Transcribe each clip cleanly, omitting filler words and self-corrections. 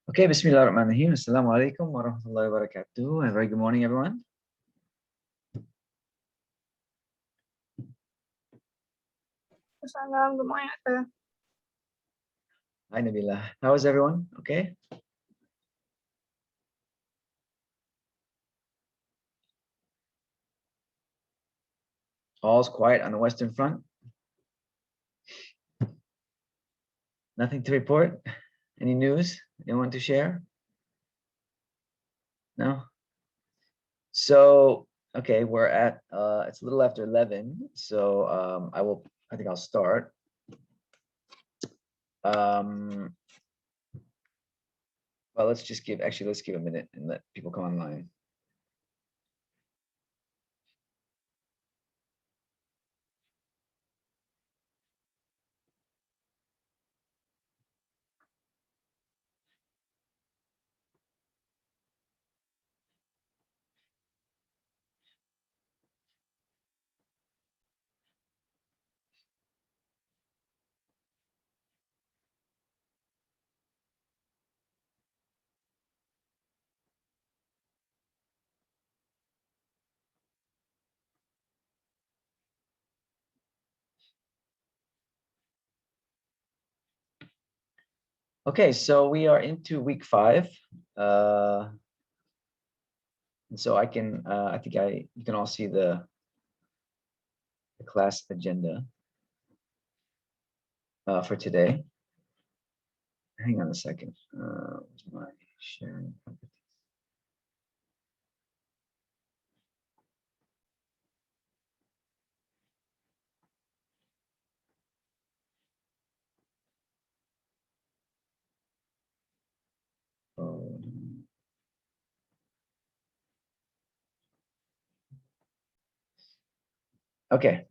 Okay, Bismillahirrahmanirrahim. Assalamu alaikum wa rahmatullahi wa barakatuh. A very good morning, everyone. Good morning, sir. Hi, Nabila. How is everyone? Okay. All's quiet on the Western Front. Nothing to report. Any news anyone to share? No? So, okay, we're at, it's a little after 11. So I think I'll start. Well, let's give a minute and let people come online. Okay, so we are into week 5. And so I think you can all see the class agenda for today. Hang on a second. Where's my sharing? Okay.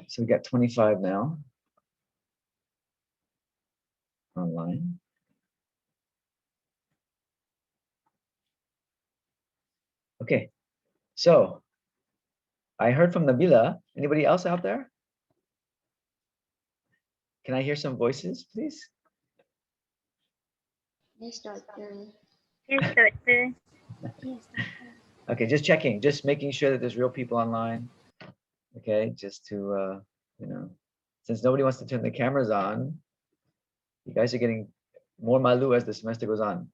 So we got 25 now online. Okay. So I heard from Nabila. Anybody else out there? Can I hear some voices, please? Yes, doctor. Yes, doctor. Okay, just checking, just making sure that there's real people online. Okay, just to since nobody wants to turn the cameras on, you guys are getting more malu as the semester goes on.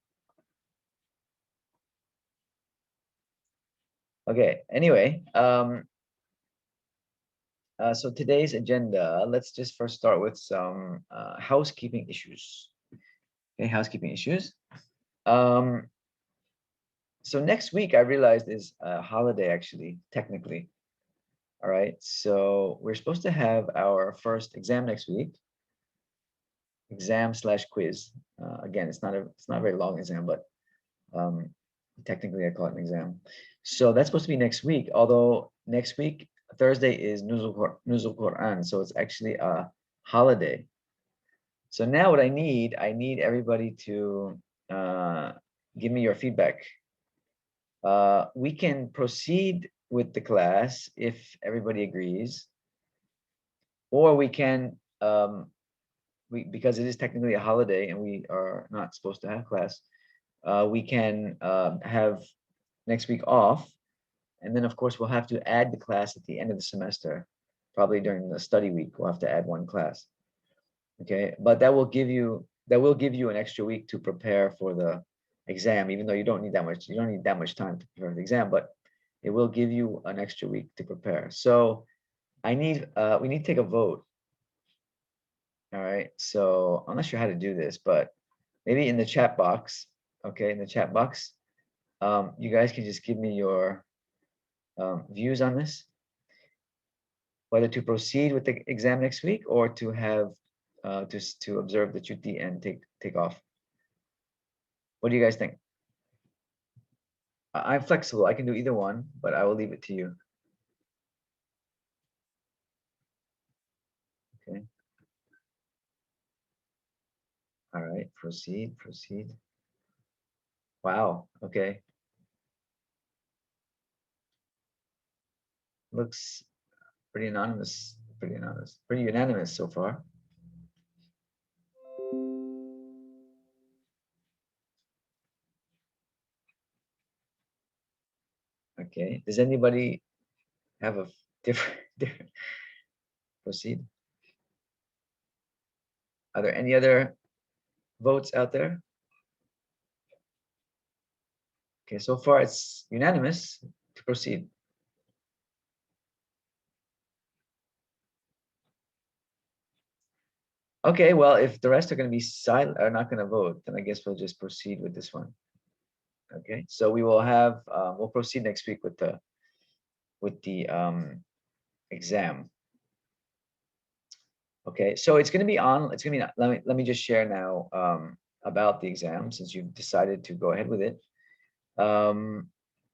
Okay, anyway, so today's agenda, let's just first start with some housekeeping issues. Okay, housekeeping issues. So next week, I realized is a holiday, actually, technically. All right, so we're supposed to have our first exam next week. Exam/quiz. Again, it's not a very long exam, but technically I call it an exam. So that's supposed to be next week. Although next week Thursday is Nuzul Quran, so it's actually a holiday. So now what I need everybody to give me your feedback. We can proceed with the class if everybody agrees, or we can because it is technically a holiday and we are not supposed to have class, we can have next week off, and then of course we'll have to add the class at the end of the semester. Probably during the study week we'll have to add one class. Okay, but that will give you an extra week to prepare for the exam, even though you don't need that much time to prepare for the exam, but it will give you an extra week to prepare. So we need to take a vote. All right, so I'm not sure how to do this, but maybe in the chat box, okay, in the chat box, you guys can just give me your views on this, whether to proceed with the exam next week or to have to observe the chutti and take off. What do you guys think? I'm flexible. I can do either one, but I will leave it to you. Okay. All right, proceed. Wow, okay. Looks pretty anonymous, pretty unanimous so far. Okay, does anybody have a different proceed? Are there any other votes out there? Okay, so far it's unanimous to proceed. Okay, well, if the rest are going to be silent, are not going to vote, then I guess we'll just proceed with this one. Okay, so we will have we'll proceed next week with the exam. Okay, so it's going to be on. It's going to be. Let me just share now about the exam since you've decided to go ahead with it.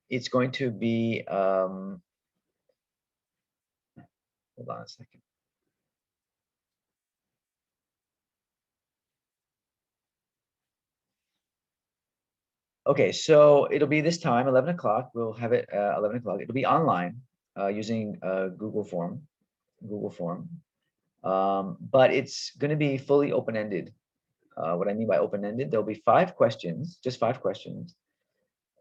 It's going to be. Hold on a second. Okay, so it'll be this time, 11 o'clock. We'll have it 11 o'clock. It'll be online using Google Form. But it's going to be fully open-ended. What I mean by open-ended, there'll be 5 questions, just 5 questions,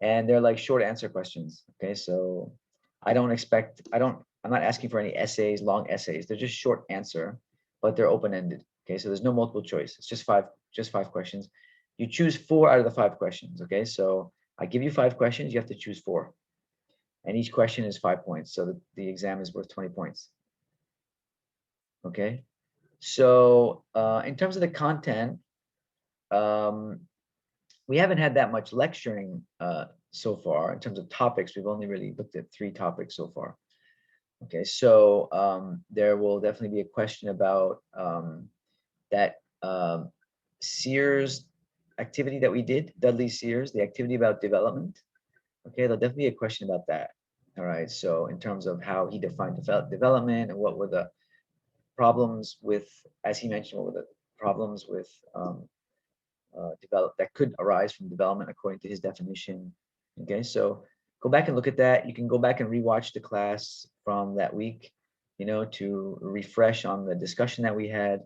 and they're like short answer questions. Okay, so I'm not asking for any essays, long essays. They're just short answer, but they're open-ended. Okay, so there's no multiple choice. It's just five questions. You choose 4 out of the 5 questions. Okay, so I give you 5 questions, you have to choose 4. And each question is 5 points. So the exam is worth 20 points. Okay, so in terms of the content, we haven't had that much lecturing so far. In terms of topics, we've only really looked at 3 topics so far. Okay, so there will definitely be a question about that Sears activity that we did, Dudley Sears, the activity about development. Okay, there'll definitely be a question about that. All right, so in terms of how he defined development and what were the problems with, as he mentioned, what were the problems with that could arise from development according to his definition. Okay, so go back and look at that. You can go back and rewatch the class from that week, you know, to refresh on the discussion that we had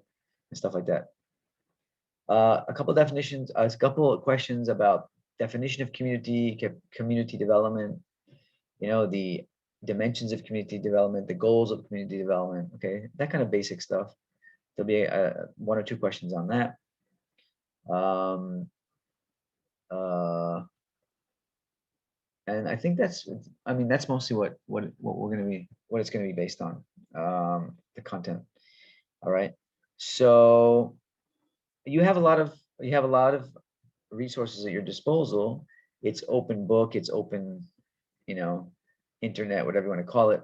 and stuff like that. A couple of definitions, a couple of questions about definition of community development, you know, the dimensions of community development, the goals of community development, okay, that kind of basic stuff. There'll be 1 or 2 questions on that. And I think that's mostly what it's going to be based on, the content. All right, so you have a lot of resources at your disposal. It's open book, it's open, you know, internet, whatever you want to call it.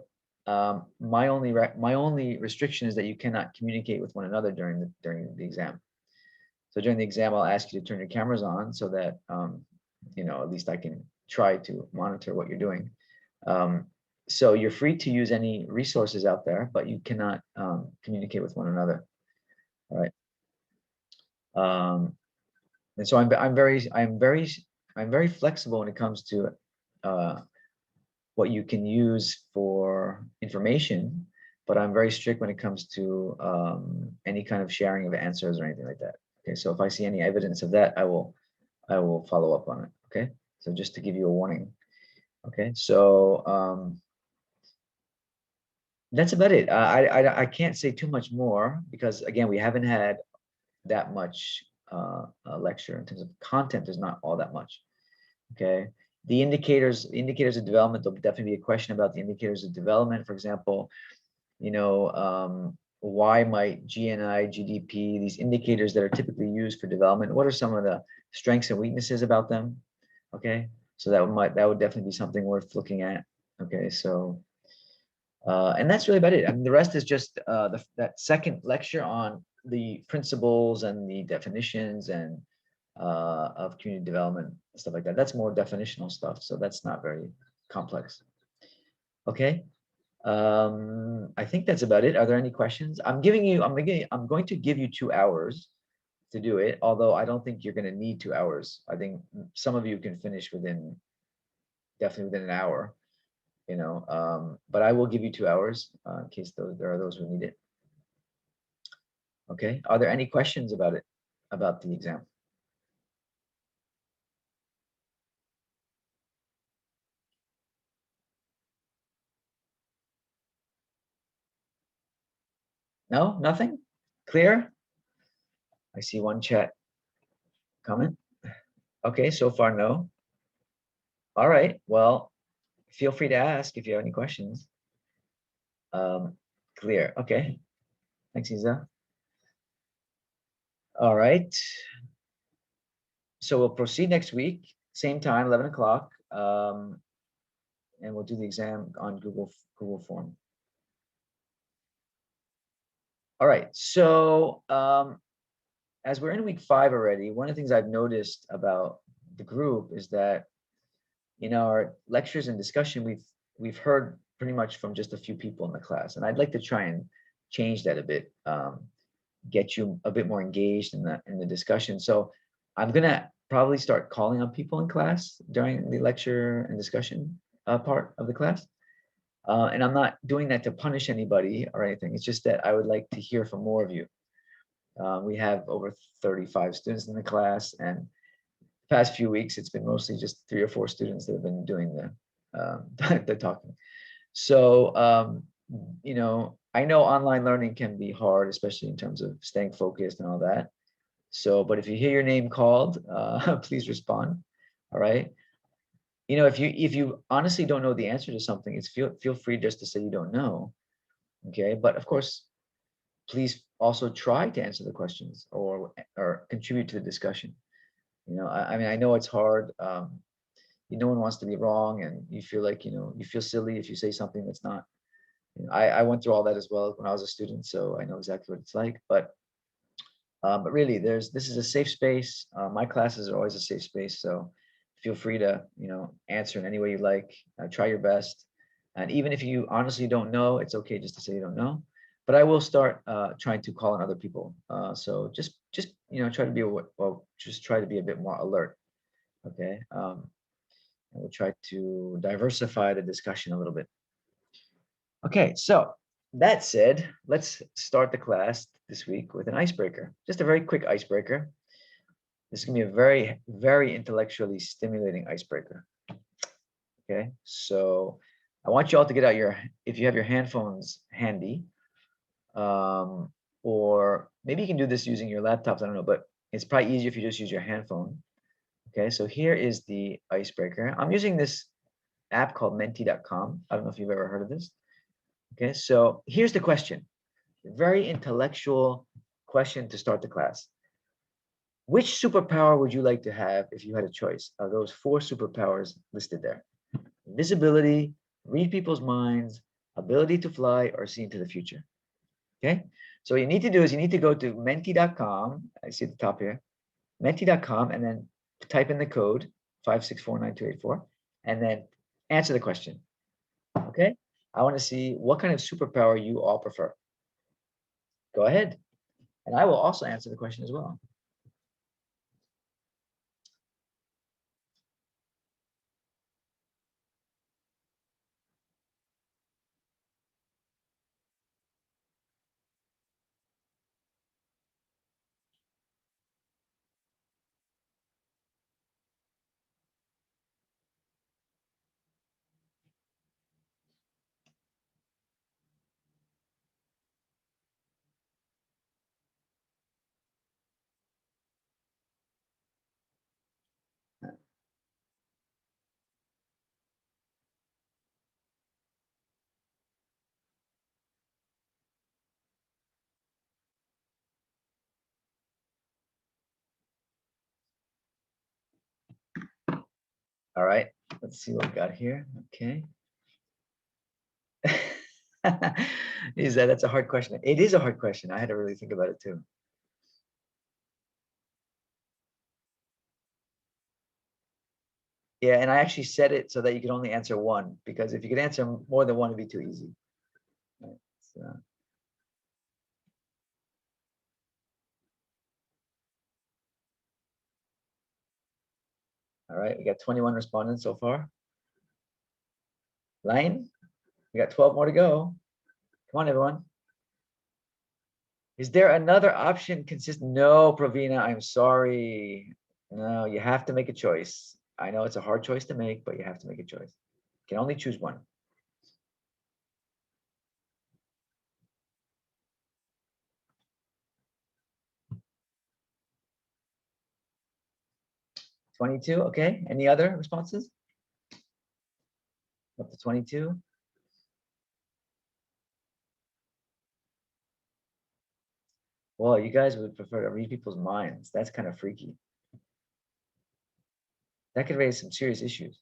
My only restriction is that you cannot communicate with one another during the exam. So during the exam, I'll ask you to turn your cameras on so that you know, at least I can try to monitor what you're doing. So you're free to use any resources out there, but you cannot communicate with one another. All right. And so I'm very flexible when it comes to what you can use for information, but I'm very strict when it comes to any kind of sharing of answers or anything like that. Okay, so if I see any evidence of that, I will follow up on it. Okay, so just to give you a warning. Okay, so that's about it. I can't say too much more because again, we haven't had that much lecture in terms of content. There's not all that much. Okay, the indicators of development, there'll definitely be a question about the indicators of development. For example, you know, why might GNI, GDP, these indicators that are typically used for development, what are some of the strengths and weaknesses about them? Okay, so that would definitely be something worth looking at. Okay, so and that's really about it. I mean, the rest is just that second lecture on the principles and the definitions and of community development and stuff like that. That's more definitional stuff, so that's not very complex. Okay, I think that's about it. Are there any questions? I'm going to give you 2 hours to do it, although I don't think you're going to need 2 hours. I think some of you can finish definitely within an hour, you know, but I will give you 2 hours in case there are those who need it. Okay, are there any questions about the exam? No, nothing? Clear? I see one chat comment. Okay, so far, no. All right, well, feel free to ask if you have any questions. Clear, okay. Thanks, Isa. All right. So we'll proceed next week, same time, 11 o'clock. And we'll do the exam on Google Form. All right, so as we're in week 5 already, one of the things I've noticed about the group is that in our lectures and discussion, we've heard pretty much from just a few people in the class, and I'd like to try and change that a bit, get you a bit more engaged in the discussion. So I'm gonna probably start calling on people in class during the lecture and discussion part of the class. And I'm not doing that to punish anybody or anything. It's just that I would like to hear from more of you. We have over 35 students in the class, and the past few weeks, it's been mostly just 3 or 4 students that have been doing the talking. So, you know, I know online learning can be hard, especially in terms of staying focused and all that. So, but if you hear your name called, please respond. All right. You know, if you honestly don't know the answer to something, it's feel free just to say you don't know. Okay. But of course, please also try to answer the questions or contribute to the discussion. You know, I mean, I know it's hard. No one wants to be wrong, and you feel like, you know, you feel silly if you say something that's not. You know, I went through all that as well when I was a student, so I know exactly what it's like. But really, this is a safe space. My classes are always a safe space, so feel free to, you know, answer in any way you like. Try your best, and even if you honestly don't know, it's okay just to say you don't know. But I will start trying to call on other people. So just you know, try to be just try to be a bit more alert. Okay, and we'll try to diversify the discussion a little bit. Okay, so that said, let's start the class this week with an icebreaker. Just a very quick icebreaker. This is gonna be a very, very intellectually stimulating icebreaker. Okay, so I want you all to get out if you have your handphones handy, or maybe you can do this using your laptops, I don't know, but it's probably easier if you just use your handphone. Okay, so here is the icebreaker. I'm using this app called menti.com. I don't know if you've ever heard of this. Okay, so here's the question. Very intellectual question to start the class. Which superpower would you like to have if you had a choice of those 4 superpowers listed there? Invisibility, read people's minds, ability to fly, or see into the future. Okay, so what you need to do is you need to go to menti.com. I see at the top here, menti.com, and then type in the code 5649284, and then answer the question. Okay, I want to see what kind of superpower you all prefer. Go ahead, and I will also answer the question as well. All right, let's see what we got here. Okay. That's a hard question. It is a hard question. I had to really think about it too. Yeah, and I actually set it so that you could only answer one, because if you could answer more than one, it'd be too easy. Right, so. All right, we got 21 respondents so far. Line, we got 12 more to go. Come on, everyone. Is there another option consistent? No, Pravina, I'm sorry. No, you have to make a choice. I know it's a hard choice to make, but you have to make a choice. You can only choose one. 22, okay. Any other responses? Up to 22. Well, you guys would prefer to read people's minds. That's kind of freaky. That could raise some serious issues.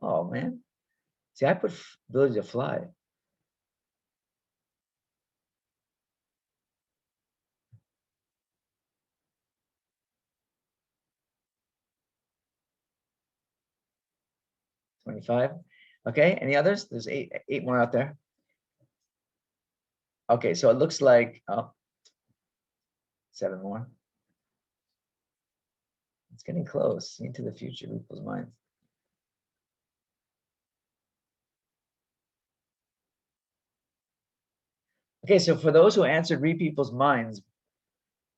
Oh man. See, I put ability to fly. $25. Okay, any others? There's eight more out there. Okay, so it looks like 7 more. It's getting close. Into the future, people's minds. Okay, so for those who answered read people's minds,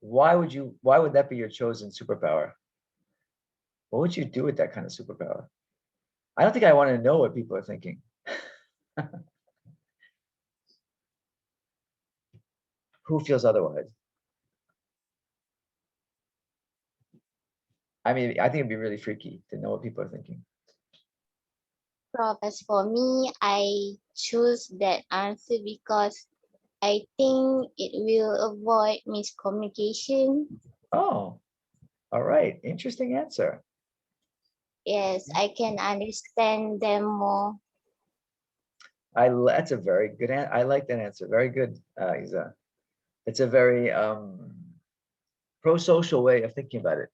why would that be your chosen superpower? What would you do with that kind of superpower? I don't think I want to know what people are thinking. Who feels otherwise? I mean, I think it'd be really freaky to know what people are thinking. Prof, as for me, I choose that answer because I think it will avoid miscommunication. Oh, all right. Interesting answer. Yes, I can understand them more. That's a very good answer. I like that answer. Very good, Isa. It's a very pro-social way of thinking about it.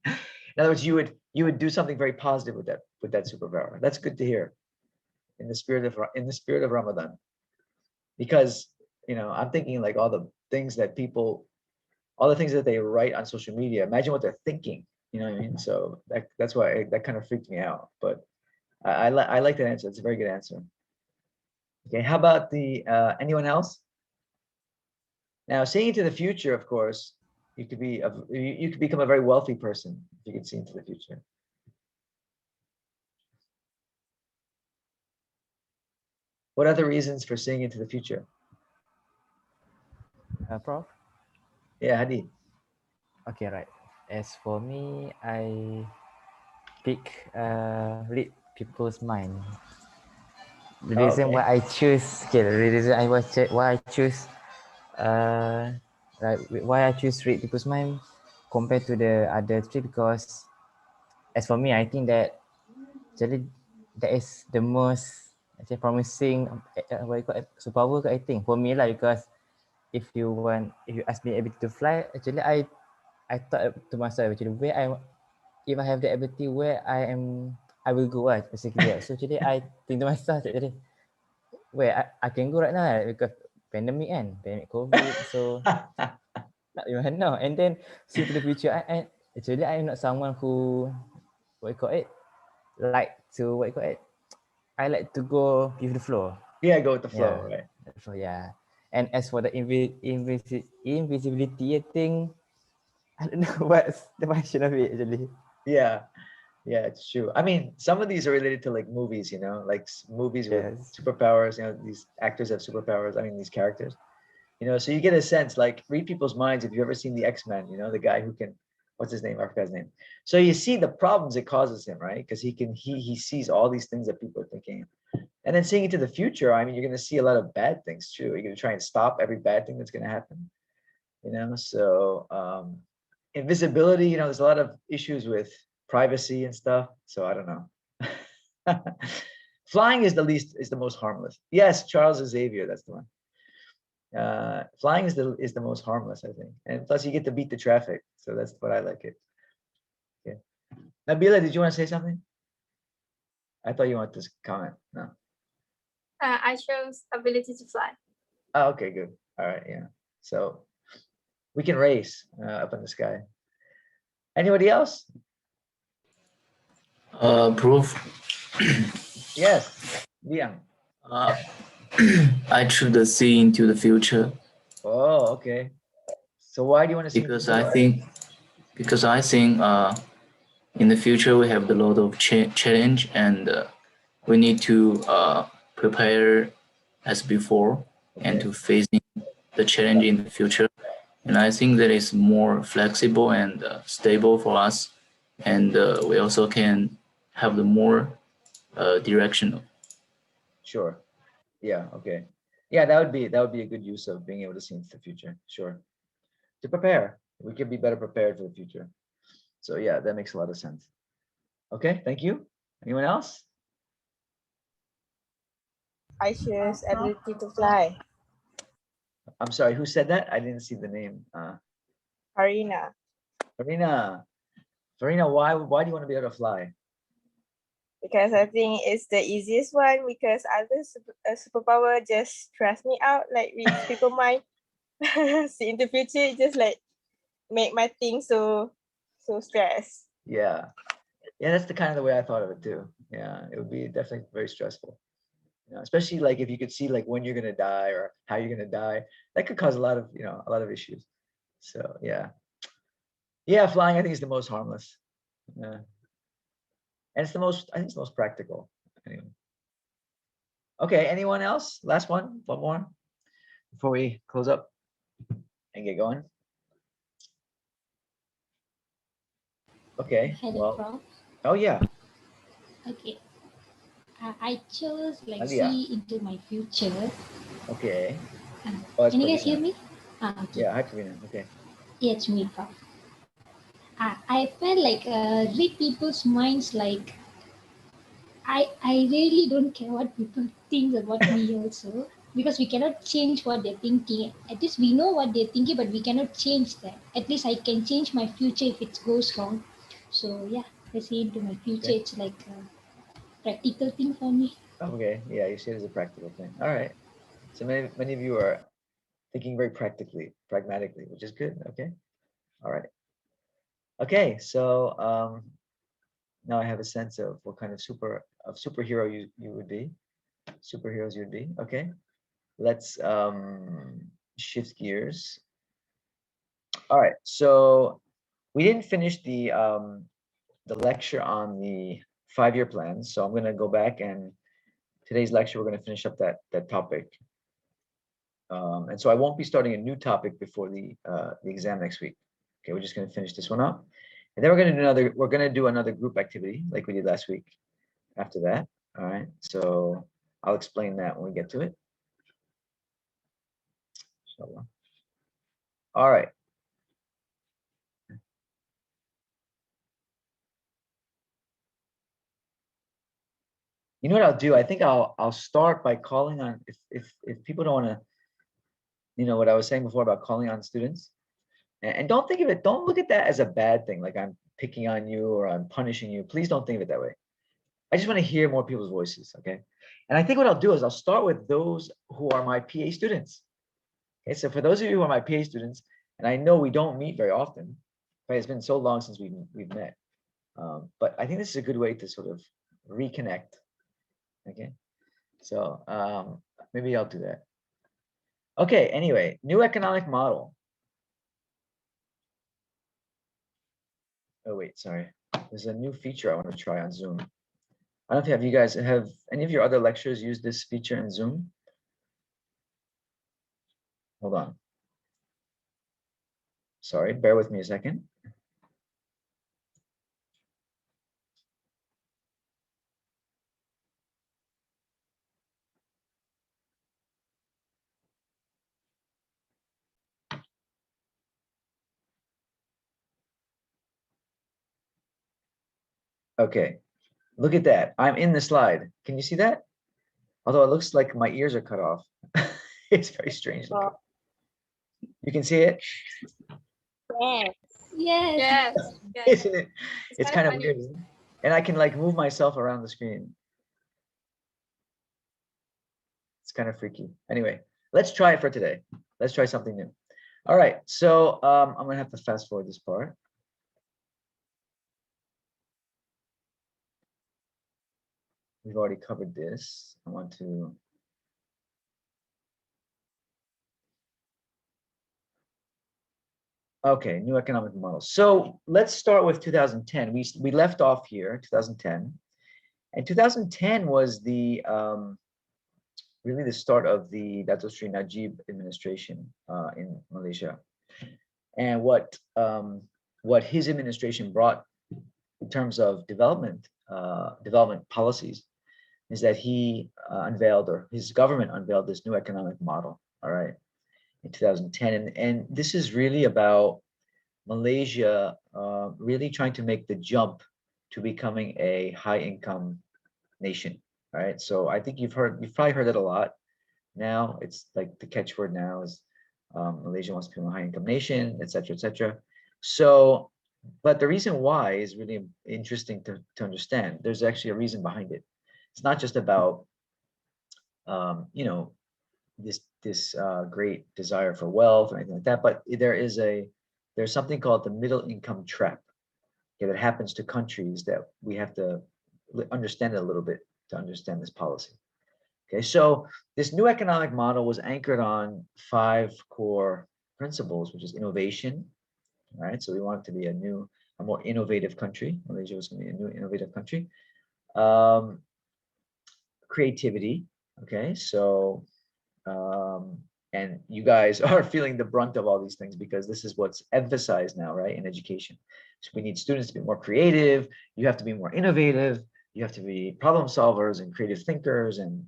In other words, you would do something very positive with that superpower. That's good to hear. In the spirit of Ramadan, because I'm thinking like all the things that they write on social media. Imagine what they're thinking. You know what I mean? So that's why that kind of freaked me out. But I like that answer. It's a very good answer. Okay, how about the anyone else? Now, seeing into the future, of course, you could become a very wealthy person if you could see into the future. What other reasons for seeing into the future? Prof? Yeah, Hadi. Okay, right. As for me, I pick read people's mind. The reason Okay. why I choose, why I choose like why I choose read people's mind compared to the other three, because as for me, I think that actually that is the most promising what you call it, superpower, I think, for me, like, because if you ask me ability to fly, actually I thought to myself, actually, if I have the ability, where I will go, basically. So actually I think to myself, actually, where I can go right now, because pandemic COVID, so not even know. And then see to the future, I actually I'm not someone who like to I like to go with the flow. Yeah, go with the flow, right? So yeah. And as for the invisibility, I think I don't know what's the version of it, actually. Yeah, it's true. I mean, some of these are related to like movies, like movies with superpowers. These actors have superpowers. I mean, these characters. So you get a sense, like, read people's minds. If you've ever seen the X-Men, the guy who can, what's his name? I forgot his name. So you see the problems it causes him, right? Because he sees all these things that people are thinking. And then seeing into the future, I mean, you're going to see a lot of bad things too. You're going to try and stop every bad thing that's going to happen. So invisibility, there's a lot of issues with privacy and stuff. So I don't know. Flying is the most harmless. Yes, Charles Xavier, that's the one. Flying is the most harmless, I think, and plus you get to beat the traffic, so that's what I like it. Okay, Nabila, did you want to say something? I thought you wanted to comment. No. I chose ability to fly. Oh, okay, good. All right, yeah. So we can race up in the sky. Anybody else? Proof. Yes, Liang. I choose the see into the future. Oh, okay. So why do you want to see? Because I think in the future we have a lot of challenge, and we need to prepare as before, and to face the challenge in the future. And I think that is more flexible and stable for us. And we also can have the more directional. Sure. Yeah. Okay. Yeah, that would be a good use of being able to see into the future. Sure. To prepare, we can be better prepared for the future. So yeah, that makes a lot of sense. Okay. Thank you. Anyone else? I choose ability to fly. I'm sorry. Who said that? I didn't see the name. Karina. Farina. Farina, why do you want to be able to fly? Because I think it's the easiest one, because other superpower just stress me out, like which people might see in the future, it just like make my thing so stressed. Yeah. Yeah, that's the kind of the way I thought of it too. Yeah, it would be definitely very stressful. You know, especially like if you could see like when you're gonna die or how you're gonna die, that could cause a lot of, you know, a lot of issues. So yeah. Yeah, flying I think is the most harmless. Yeah. And it's the most, I think it's the most practical. Anyway. Okay, anyone else? Last one more before we close up and get going. Okay, Hello, well, Prof. oh yeah, Okay. I chose like Nadia. see into my future. Okay. Uh, Oh, that's can you guys hear Pravina. me? Okay. Yeah, hi Pravina. Okay. Yeah, it's me, Prof. I felt like read people's minds. Like I really don't care what people think about me also, because we cannot change what they're thinking. At least we know what they're thinking, but we cannot change that. At least I can change my future if it goes wrong. So yeah, I see into my future. Okay. It's like a practical thing for me. Okay, yeah, you see it as a practical thing. All right. So many of you are thinking very pragmatically, which is good. Okay. All right. Okay, so now I have a sense of what kind of superhero you would be, superheroes you would be. Okay. Let's shift gears. All right. So we didn't finish the lecture on the 5-year plan. So I'm gonna go back, and today's lecture we're gonna finish up that topic. And so I won't be starting a new topic before the exam next week. Okay, we're just gonna finish this one up, and then we're gonna do another group activity like we did last week. After that, all right. So I'll explain that when we get to it. So, all right. You know what I'll do? I think I'll start by calling on if people don't want to, you know what I was saying before about calling on students. And don't think of it, don't look at that as a bad thing, like I'm picking on you or I'm punishing you. Please don't think of it that way. I just want to hear more people's voices, okay? And I think what I'll do is I'll start with those who are my PA students. Okay, so for those of you who are my PA students, and I know we don't meet very often, right? It's been so long since we've met. But I think this is a good way to sort of reconnect, okay? So maybe I'll do that. Okay, anyway, new economic model. Oh wait, sorry. There's a new feature I want to try on Zoom. I don't know if you guys have any of your other lectures used this feature in Zoom? Hold on. Sorry, bear with me a second. Okay, look at that. I'm in the slide. Can you see that? Although it looks like my ears are cut off. It's very strange looking. You can see it? Yes. Yes. Yes. Yes. Isn't it? It's kind of funny. weird, isn't it? And I can like move myself around the screen. It's kind of freaky. Anyway, let's try it for today. Let's try something new. All right, so I'm gonna have to fast forward this part. We've already covered this. I want to. Okay, new economic model. So let's start with 2010. We left off here, 2010. And 2010 was the really the start of the Dato Sri Najib administration in Malaysia. And what his administration brought in terms of development policies is that he unveiled, or his government unveiled, this new economic model, all right, in 2010. And this is really about Malaysia really trying to make the jump to becoming a high income nation, right? So I think you've probably heard it a lot now. It's like the catchword now is Malaysia wants to become a high income nation, et cetera, et cetera. So, but the reason why is really interesting to understand. There's actually a reason behind it. It's not just about, you know, this great desire for wealth or anything like that, but there's something called the middle income trap, okay, that happens to countries that we have to understand it a little bit to understand this policy. Okay, so this new economic model was anchored on 5 core principles, which is innovation, right? So we want it to be a more innovative country. Malaysia was going to be a new innovative country. Creativity, okay, so and you guys are feeling the brunt of all these things because this is what's emphasized now, right, in education. So we need students to be more creative. You have to be more innovative. You have to be problem solvers and creative thinkers and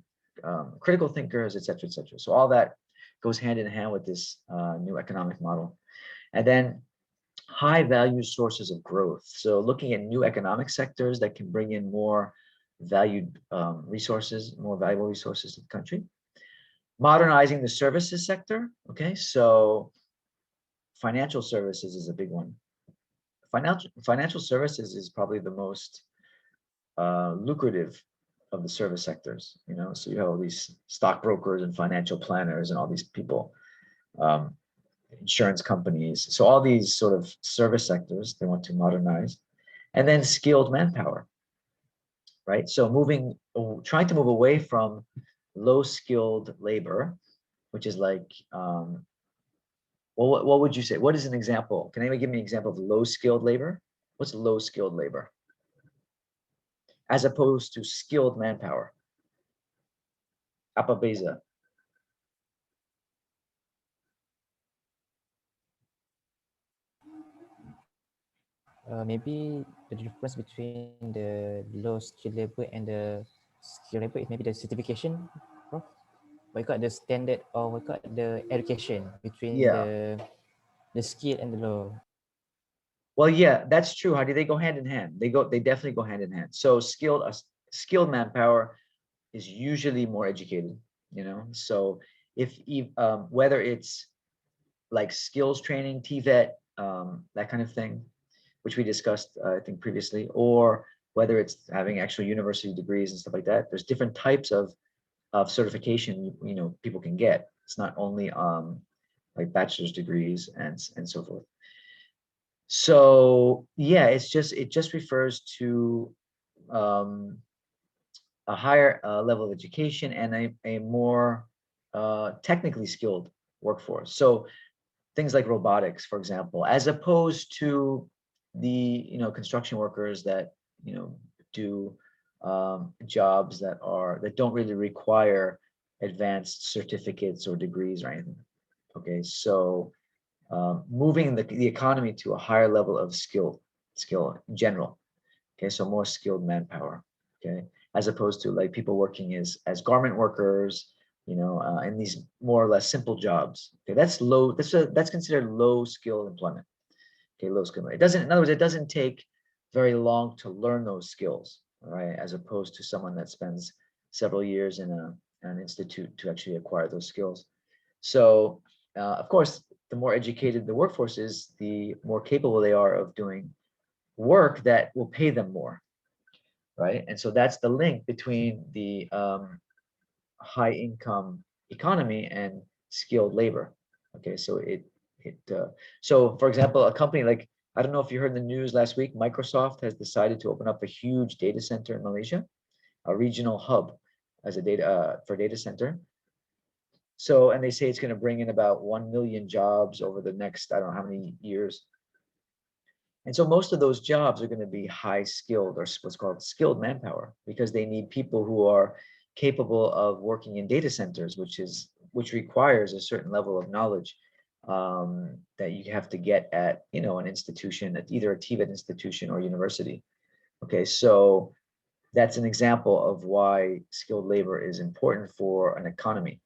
critical thinkers, et cetera, et cetera. So all that goes hand in hand with this new economic model. And then high value sources of growth. So looking at new economic sectors that can bring in more valued resources, more valuable resources to the country. Modernizing the services sector. Okay, so financial services is a big one. Financial services is probably the most lucrative of the service sectors, you know. So you have all these stockbrokers and financial planners and all these people, insurance companies. So all these sort of service sectors they want to modernize. And then skilled manpower, right? So trying to move away from low skilled labor, which is like, well, what would you say? What is an example? Can anyone give me an example of low skilled labor? What's low skilled labor? As opposed to skilled manpower. Apa beza? Maybe the difference between the low skill labor and the skill labor is maybe the certification, Prof. What you got the standard, or what you got the education between the skill and the low. Well, yeah, that's true. How do they go hand in hand? They definitely go hand in hand. So skilled manpower is usually more educated, you know. So if whether it's like skills training, TVET, that kind of thing, which we discussed, I think previously, or whether it's having actual university degrees and stuff like that. There's different types of certification, you know, people can get. It's not only like bachelor's degrees and so forth. So yeah, it just refers to a higher level of education and a more technically skilled workforce. So things like robotics, for example, as opposed to the, you know, construction workers that, you know, do jobs that don't really require advanced certificates or degrees or anything. Okay, so moving the economy to a higher level of skill in general. Okay, so more skilled manpower. Okay, as opposed to like people working as garment workers, you know, in these more or less simple jobs. Okay, that's low. That's considered low skill employment. Okay, low skill. It doesn't. In other words, it doesn't take very long to learn those skills. All right, as opposed to someone that spends several years in an institute to actually acquire those skills. So, of course, the more educated the workforce is, the more capable they are of doing work that will pay them more, right? And so that's the link between the high income economy and skilled labor. Okay, so so for example, a company like, I don't know if you heard in the news last week, Microsoft has decided to open up a huge data center in Malaysia, a regional hub as a data center. So, and they say it's going to bring in about 1 million jobs over the next, I don't know how many years. And so most of those jobs are going to be high skilled, or what's called skilled manpower, because they need people who are capable of working in data centers, which requires a certain level of knowledge that you have to get at, you know, an institution, at either a TVET institution or university. Okay, so that's an example of why skilled labor is important for an economy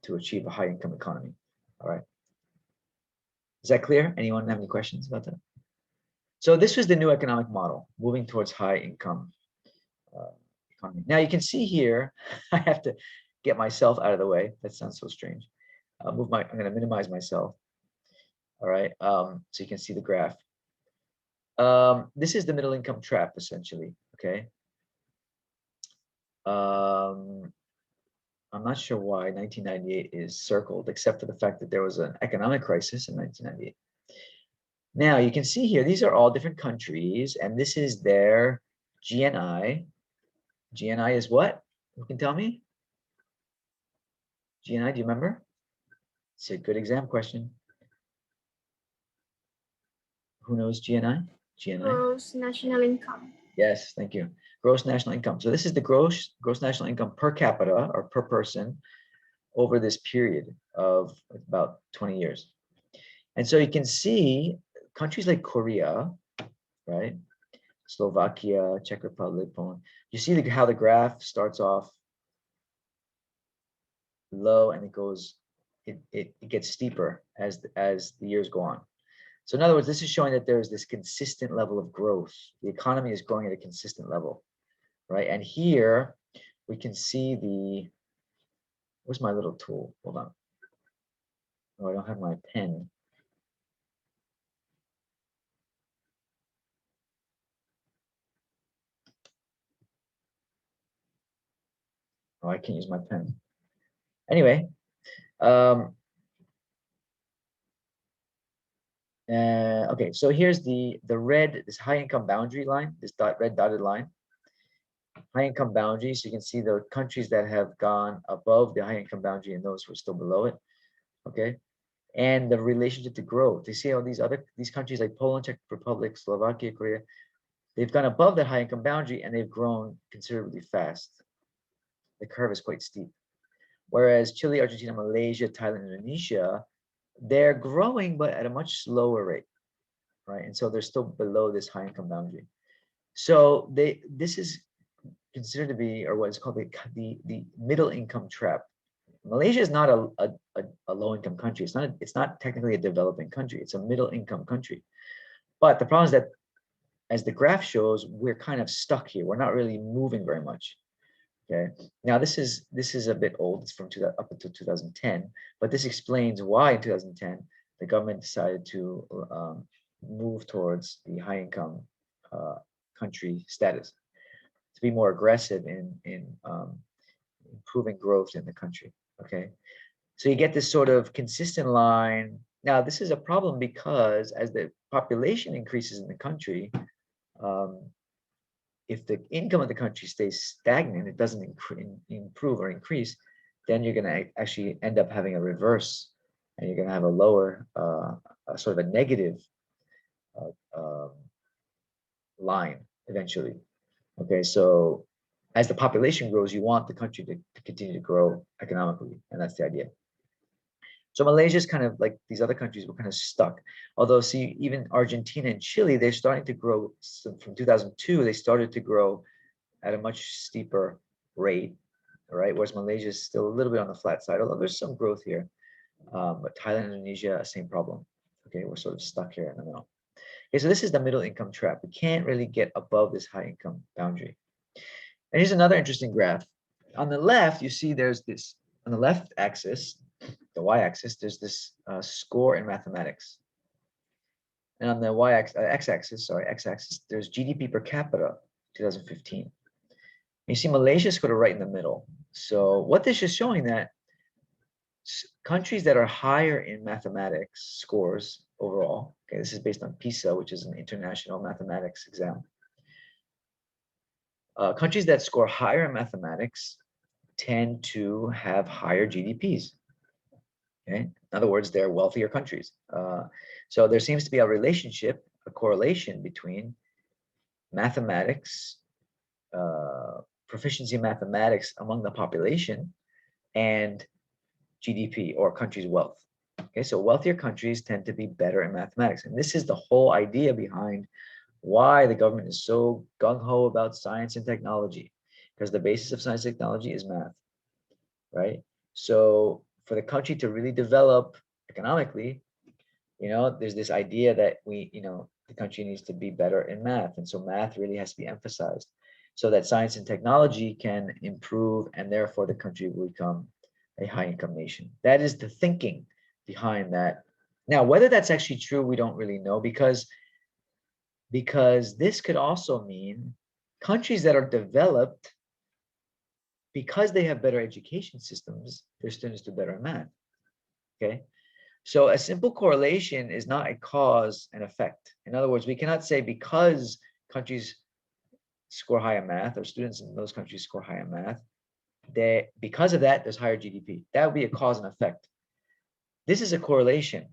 to achieve a high income economy. All right. Is that clear? Anyone have any questions about that? So this was the new economic model, moving towards high income economy. Now you can see here, I have to get myself out of the way. That sounds so strange. I'm going to minimize myself. All right, so you can see the graph. This is the middle income trap, essentially. Okay. I'm not sure why 1998 is circled, except for the fact that there was an economic crisis in 1998. Now you can see here, these are all different countries, and this is their GNI. GNI is what? Who can tell me? GNI, do you remember? It's a good exam question. Who knows GNI? GNI? Gross national income. Yes, thank you. Gross national income. So this is the gross national income per capita or per person over this period of about 20 years. And so you can see countries like Korea, right? Slovakia, Czech Republic, Poland. You see how the graph starts off low and it gets steeper as the years go on. So in other words, this is showing that there's this consistent level of growth. The economy is growing at a consistent level, right? And here we can see where's my little tool? Hold on. Oh, I don't have my pen. Oh, I can't use my pen. Anyway, okay, so here's the red, this high income boundary line, this red dotted line. High income boundary, so you can see the countries that have gone above the high income boundary and those who are still below it. Okay, and the relationship to growth. You see all these countries like Poland, Czech Republic, Slovakia, Korea, they've gone above that high income boundary and they've grown considerably fast. The curve is quite steep. Whereas Chile, Argentina, Malaysia, Thailand, Indonesia, they're growing, but at a much slower rate, right? And so they're still below this high income boundary. So this is considered to be, or what is called the middle income trap. Malaysia is not a low income country. It's not technically a developing country. It's a middle income country. But the problem is that, as the graph shows, we're kind of stuck here. We're not really moving very much. Okay. Now this is a bit old. It's from up until 2010, but this explains why in 2010 the government decided to move towards the high income country status, to be more aggressive in improving growth in the country. Okay, so you get this sort of consistent line. Now this is a problem because as the population increases in the country, if the income of the country stays stagnant, it doesn't improve or increase, then you're going to actually end up having a reverse, and you're going to have a lower, sort of a negative line eventually. Okay, so as the population grows, you want the country to continue to grow economically, and that's the idea. So Malaysia is kind of like these other countries were kind of stuck. Although, see, even Argentina and Chile, they're starting to grow. So from 2002, they started to grow at a much steeper rate, right? Whereas Malaysia is still a little bit on the flat side, although there's some growth here. But Thailand and Indonesia, same problem. Okay, we're sort of stuck here in the middle. Okay, so this is the middle income trap. We can't really get above this high income boundary. And here's another interesting graph. On the left, you see there's this, on the left axis, the y-axis, there's this score in mathematics. And on the x-axis, there's GDP per capita, 2015. You see Malaysia is sort of right in the middle. So what this is showing that countries that are higher in mathematics scores overall, okay, this is based on PISA, which is an international mathematics exam. Countries that score higher in mathematics tend to have higher GDPs. Okay, in other words, they're wealthier countries. So there seems to be a relationship, a correlation between mathematics proficiency in mathematics among the population and GDP or country's wealth. Okay, so wealthier countries tend to be better in mathematics. And this is the whole idea behind why the government is so gung-ho about science and technology, because the basis of science and technology is math, right? So for the country to really develop economically, there's this idea that the country needs to be better in math. And so math really has to be emphasized so that science and technology can improve and therefore the country will become a high income nation. That is the thinking behind that. Now, whether that's actually true, we don't really know because this could also mean countries that are developed, because they have better education systems, their students do better in math. Okay. So a simple correlation is not a cause and effect. In other words, we cannot say because countries score high in math or students in those countries score high in math, because of that, there's higher GDP. That would be a cause and effect. This is a correlation.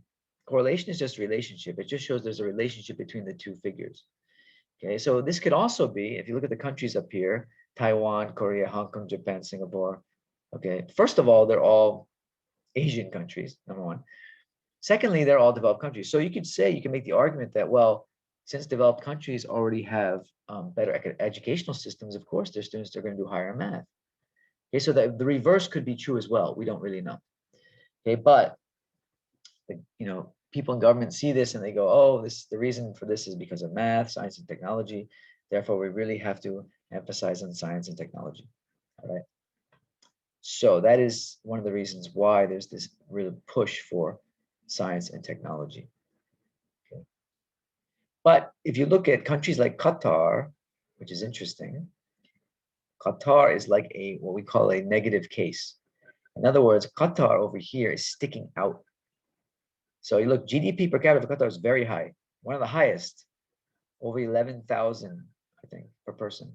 Correlation is just relationship. It just shows there's a relationship between the two figures. Okay, so this could also be, if you look at the countries up here, Taiwan, Korea, Hong Kong, Japan, Singapore. Okay, first of all, they're all Asian countries, number one. Secondly, they're all developed countries. So you can make the argument that, well, since developed countries already have better educational systems, of course, their students are going to do higher in math. Okay, so the reverse could be true as well. We don't really know. Okay, but people in government see this and they go, oh, the reason for this is because of math, science, and technology. Therefore, we really have to emphasize on science and technology. All right. So that is one of the reasons why there's this real push for science and technology. Okay. But if you look at countries like Qatar, which is interesting, Qatar is like what we call a negative case. In other words, Qatar over here is sticking out. So you look, GDP per capita for Qatar is very high, one of the highest, over 11,000, I think, per person.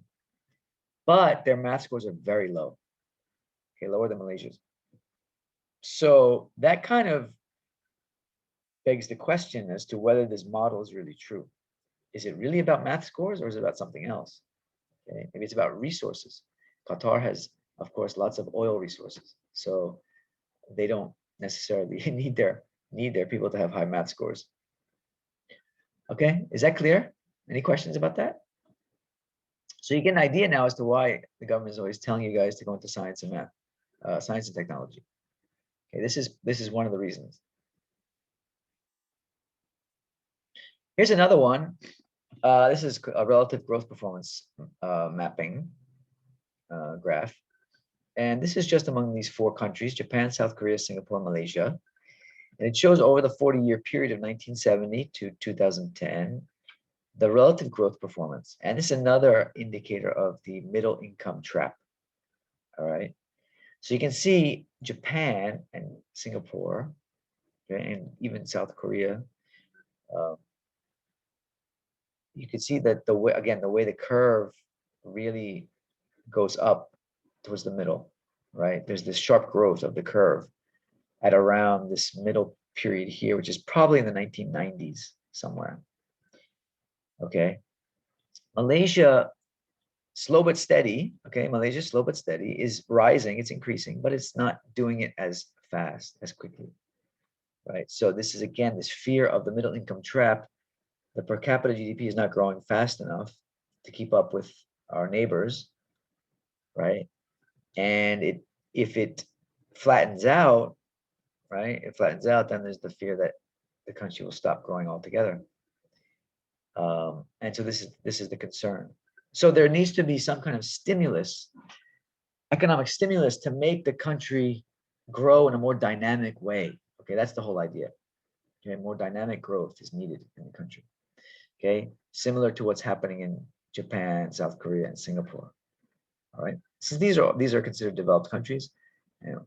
But their math scores are very low, okay, lower than Malaysia's. So that kind of begs the question as to whether this model is really true. Is it really about math scores or is it about something else? Okay, maybe it's about resources. Qatar has, of course, lots of oil resources. So they don't necessarily need their people to have high math scores. Okay, is that clear? Any questions about that? So you get an idea now as to why the government is always telling you guys to go into science and math, science and technology. Okay, this is one of the reasons. Here's another one. This is a relative growth performance mapping graph. And this is just among these 4 countries, Japan, South Korea, Singapore, Malaysia. And it shows over the 40-year period of 1970 to 2010, the relative growth performance. And this is another indicator of the middle income trap. All right. So you can see Japan and Singapore, okay, and even South Korea. You can see that the way the curve really goes up towards the middle, right? There's this sharp growth of the curve at around this middle period here, which is probably in the 1990s somewhere. Okay. Malaysia, slow but steady. Okay, Malaysia, slow but steady, is rising, it's increasing, but it's not doing it as fast, as quickly, right? So this is, again, this fear of the middle income trap. The per capita GDP is not growing fast enough to keep up with our neighbors, right? And if it flattens out, right? It flattens out, then there's the fear that the country will stop growing altogether. And so this is the concern. So there needs to be some kind of stimulus, economic stimulus, to make the country grow in a more dynamic way. Okay, that's the whole idea. Okay, more dynamic growth is needed in the country. Okay, similar to what's happening in Japan, South Korea, and Singapore. All right, so these are considered developed countries,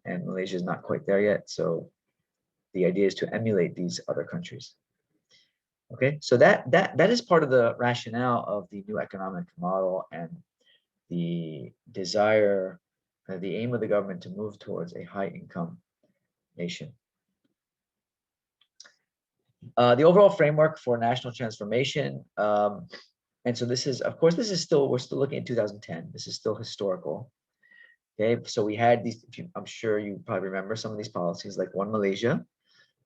and Malaysia is not quite there yet. So the idea is to emulate these other countries. Okay, so that is part of the rationale of the new economic model and the desire, the aim of the government to move towards a high income nation. The overall framework for national transformation, And so this is, of course, this is still, we're still looking at 2010. This is still historical. Okay, so we had these, I'm sure you probably remember some of these policies, like One Malaysia.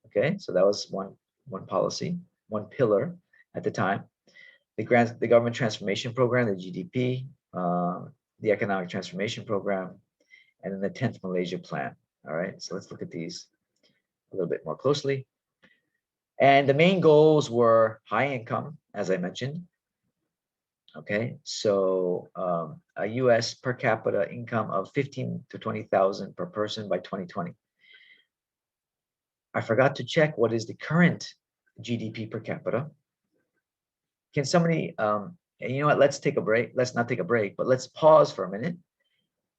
Okay, so that was one policy, one pillar at the time. The government transformation program, the GDP, the economic transformation program, and then the 10th Malaysia plan. All right, so let's look at these a little bit more closely. And the main goals were high income, as I mentioned. Okay, so a US per capita income of 15 to 20,000 per person by 2020. I forgot to check what is the current GDP per capita. Can somebody, and you know what, let's take a break. Let's not take a break, but let's pause for a minute.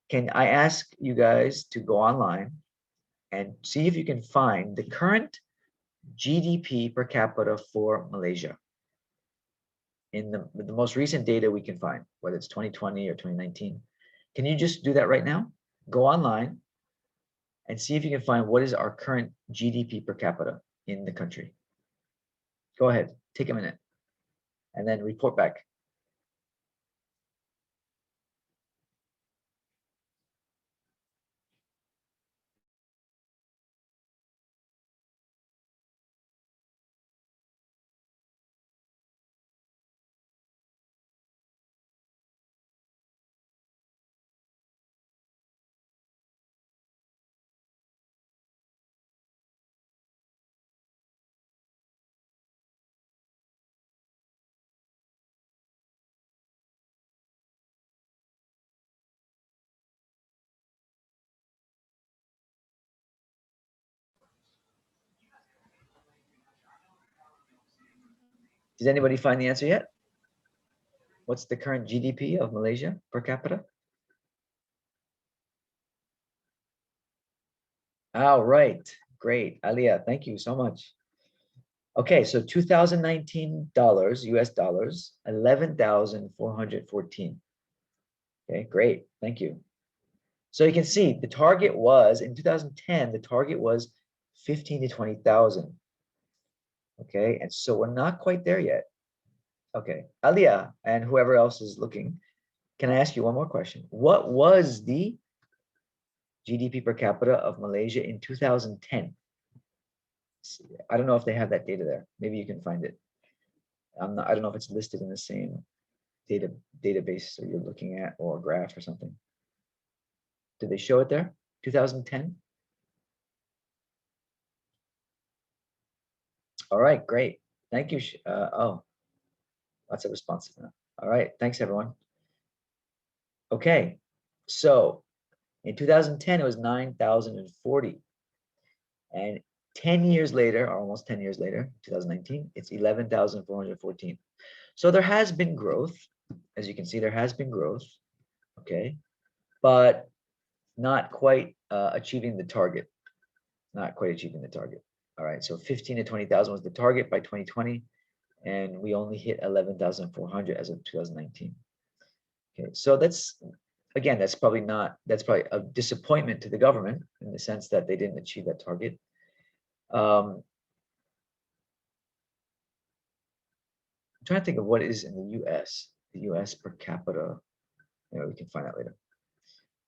Can I ask you guys to go online and see if you can find the current GDP per capita for Malaysia in the most recent data we can find, whether it's 2020 or 2019. Can you just do that right now? Go online and see if you can find what is our current GDP per capita in the country. Go ahead, take a minute, and then report back. Does anybody find the answer yet? What's the current GDP of Malaysia per capita? All right, great, Alia, thank you so much. Okay, so 2019 dollars, US dollars, 11,414. Okay, great, thank you. So you can see the target was, in 2010, the target was 15 to 20,000. Okay, and so we're not quite there yet. Okay, Alia and whoever else is looking, can I ask you one more question? What was the GDP per capita of Malaysia in 2010? I don't know if they have that data there. Maybe you can find it. I don't know if it's listed in the same database that you're looking at, or graph or something. Did they show it there? 2010? All right, great. Thank you. Oh, lots of responses now. All right, thanks everyone. Okay, so in 2010, it was 9,040. And 10 years later, or almost 10 years later, 2019, it's 11,414. So there has been growth. As you can see, there has been growth, okay? But not quite achieving the target. Not quite achieving the target. All right, so 15 to 20,000 was the target by 2020, and we only hit 11,400 as of 2019. Okay, so that's, again, that's probably a disappointment to the government in the sense that they didn't achieve that target. I'm trying to think of what is in the US per capita. You know, we can find out later.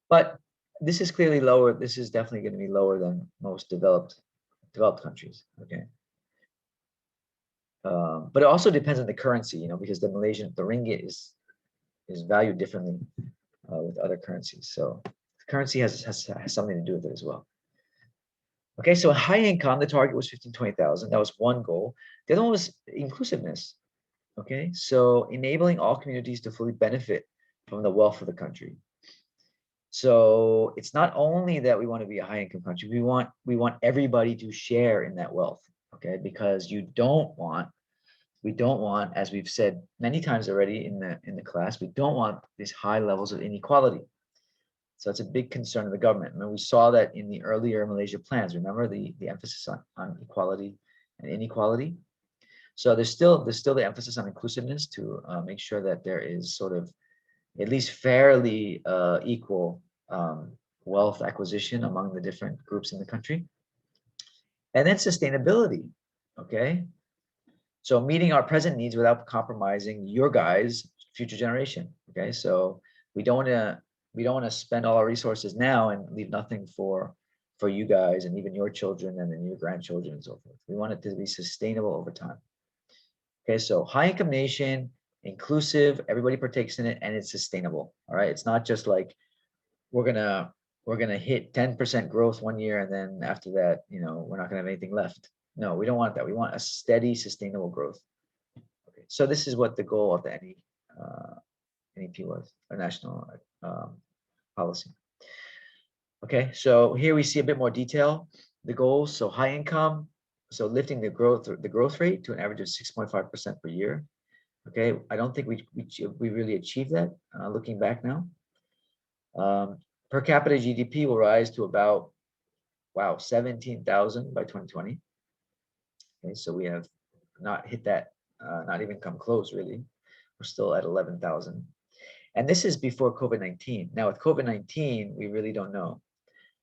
But this is clearly lower. This is definitely going to be lower than most developed countries. Okay. But it also depends on the currency, you know, because the ringgit is valued differently with other currencies. So currency has something to do with it as well. Okay, so high income, the target was 15,000 to 20,000. That was one goal. The other one was inclusiveness. Okay, so enabling all communities to fully benefit from the wealth of the country. So it's not only that we want to be a high income country, we want everybody to share in that wealth. Okay, because we don't want, as we've said many times already in the class, we don't want these high levels of inequality. So it's a big concern of the government. I mean, we saw that in the earlier Malaysia plans. Remember the emphasis on equality and inequality. So there's still the emphasis on inclusiveness to make sure that there is sort of at least fairly equal wealth acquisition among the different groups in the country. And then sustainability, okay? So meeting our present needs without compromising your guys' future generation. Okay, so we don't want to spend all our resources now and leave nothing for you guys and even your children and then your grandchildren and so forth. We want it to be sustainable over time. Okay, so high income nation, inclusive, everybody partakes in it, and it's sustainable. All right, it's not just like we're gonna hit 10% growth one year and then after that, we're not gonna have anything left. No, we don't want that. We want a steady, sustainable growth. Okay, so this is what the goal of the NEP was, a national policy. Okay, so here we see a bit more detail. The goals, so high income, so lifting the growth rate to an average of 6.5% per year. Okay, I don't think we really achieved that. Looking back now, per capita GDP will rise to about 17,000 by 2020. Okay, so we have not hit that, not even come close really. We're still at 11,000. And this is before COVID-19. Now with COVID-19, we really don't know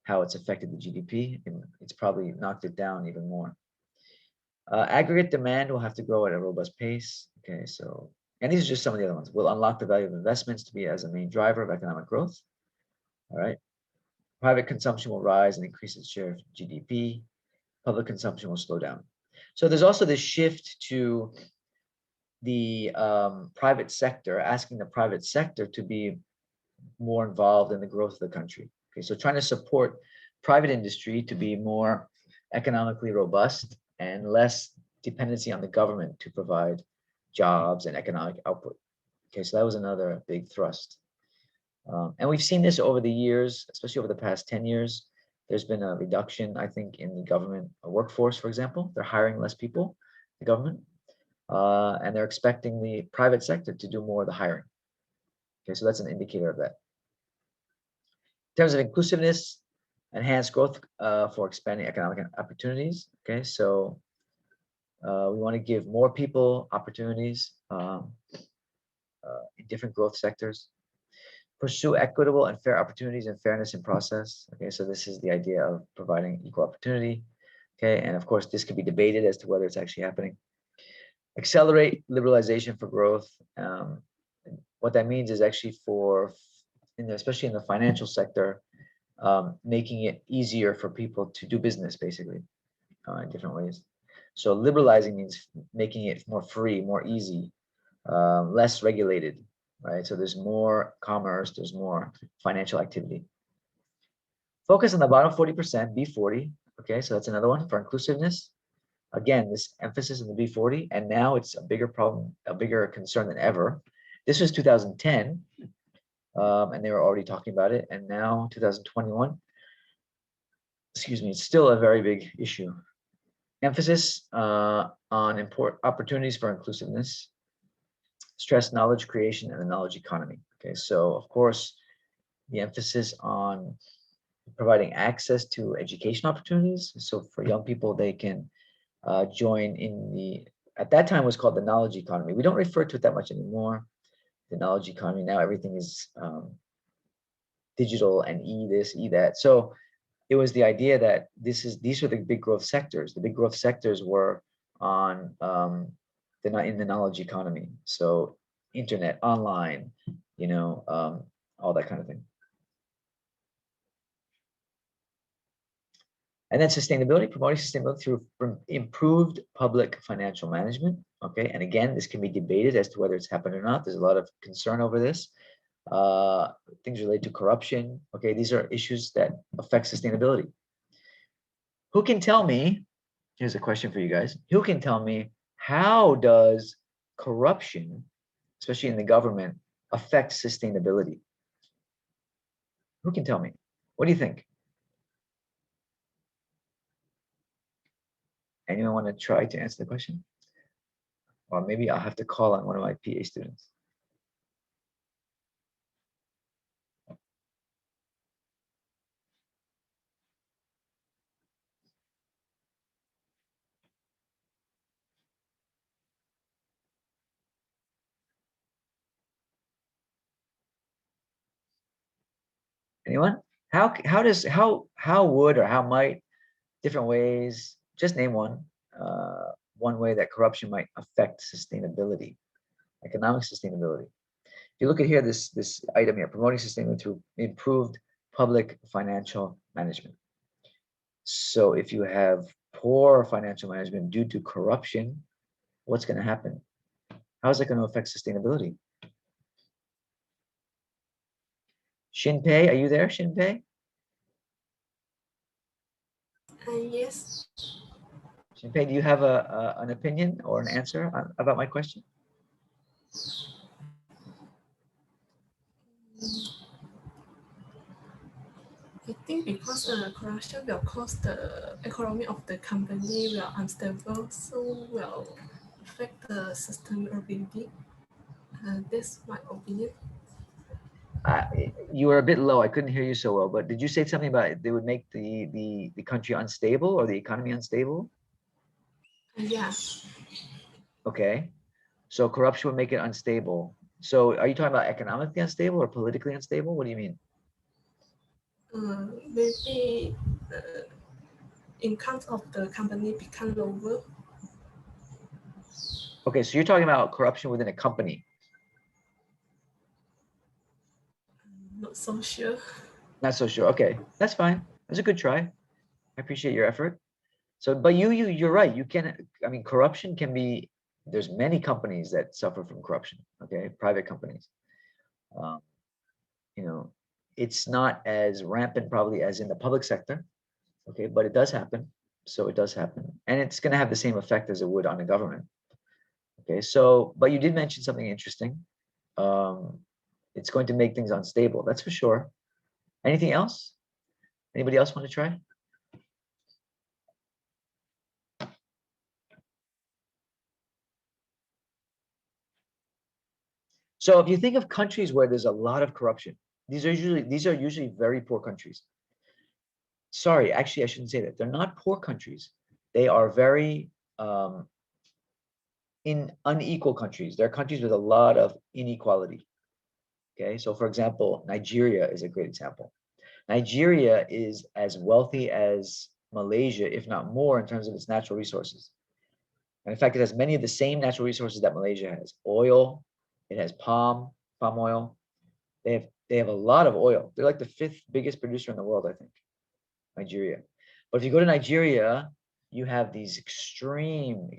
how it's affected the GDP, and it's probably knocked it down even more. Aggregate demand will have to grow at a robust pace. Okay, so, and these are just some of the other ones. We'll unlock the value of investments to be as a main driver of economic growth. All right. Private consumption will rise and increase its share of GDP. Public consumption will slow down. So there's also this shift to the private sector, asking the private sector to be more involved in the growth of the country. Okay, so trying to support private industry to be more economically robust and less dependency on the government to provide jobs and economic output. Okay, so that was another big thrust. And we've seen this over the years, especially over the past 10 years. There's been a reduction, I think, in the government workforce, for example. They're hiring less people, the government, and they're expecting the private sector to do more of the hiring. Okay, so that's an indicator of that. In terms of inclusiveness, enhanced growth for expanding economic opportunities. Okay, so we want to give more people opportunities in different growth sectors. Pursue equitable and fair opportunities and fairness in process. Okay, so this is the idea of providing equal opportunity. Okay, and of course, this could be debated as to whether it's actually happening. Accelerate liberalization for growth. What that means is actually especially in the financial sector, making it easier for people to do business, basically, in different ways. So liberalizing means making it more free, more easy, less regulated, right? So there's more commerce, there's more financial activity. Focus on the bottom 40%, B40. Okay, so that's another one for inclusiveness. Again, this emphasis on the B40, and now it's a bigger problem, a bigger concern than ever. This was 2010, and they were already talking about it, and now 2021, excuse me, it's still a very big issue. Emphasis on important opportunities for inclusiveness, stress knowledge creation and the knowledge economy. Okay, so of course, the emphasis on providing access to education opportunities. So for young people, they can join in at that time was called the knowledge economy. We don't refer to it that much anymore. The knowledge economy, now everything is digital and this, that. So it was the idea that these are the big growth sectors. The big growth sectors were on in the knowledge economy. So internet, online, all that kind of thing. And then sustainability, promoting sustainability through improved public financial management. Okay, and again, this can be debated as to whether it's happened or not. There's a lot of concern over this. Things related to corruption. Okay, these are issues that affect sustainability. Who can tell me, here's a question for you guys, who can tell me how does corruption, especially in the government, affect sustainability? Who can tell me? What do you think? Anyone want to try to answer the question? Or maybe I'll have to call on one of my PA students. Anyone? How would or how might different ways, just name one, one way that corruption might affect sustainability, economic sustainability. If you look at here, this item here, promoting sustainability through improved public financial management. So if you have poor financial management due to corruption, what's going to happen? How is that going to affect sustainability? Shinpei, are you there, Shinpei? Yes. Shinpei, do you have an opinion or an answer about my question? I think because corruption will cause the economy of the company will unstable, so will affect the sustainability. That's my opinion. You were a bit low. I couldn't hear you so well. But did you say something about they would make the country unstable or the economy unstable? Yeah. Okay. So corruption would make it unstable. So are you talking about economically unstable or politically unstable? What do you mean? Maybe income of the company become lower. Okay, so you're talking about corruption within a company. Not so sure. Not so sure. Okay, that's fine. That's a good try. I appreciate your effort. So, but you're right. You can, I mean, corruption can be, there's many companies that suffer from corruption, okay? Private companies. You know, it's not as rampant probably as in the public sector, okay? But it does happen. So it does happen. And it's going to have the same effect as it would on the government. Okay, so, but you did mention something interesting. It's going to make things unstable, that's for sure. Anything else? Anybody else want to try? So if you think of countries where there's a lot of corruption, these are usually very poor countries. Sorry, actually, I shouldn't say that. They're not poor countries. They are very unequal countries. They're countries with a lot of inequality. Okay, so for example, Nigeria is a great example. Nigeria is as wealthy as Malaysia, if not more, in terms of its natural resources. And in fact, it has many of the same natural resources that Malaysia has. Oil, it has palm oil. They have a lot of oil. They're like the 5th biggest producer in the world, I think, Nigeria. But if you go to Nigeria, you have these extreme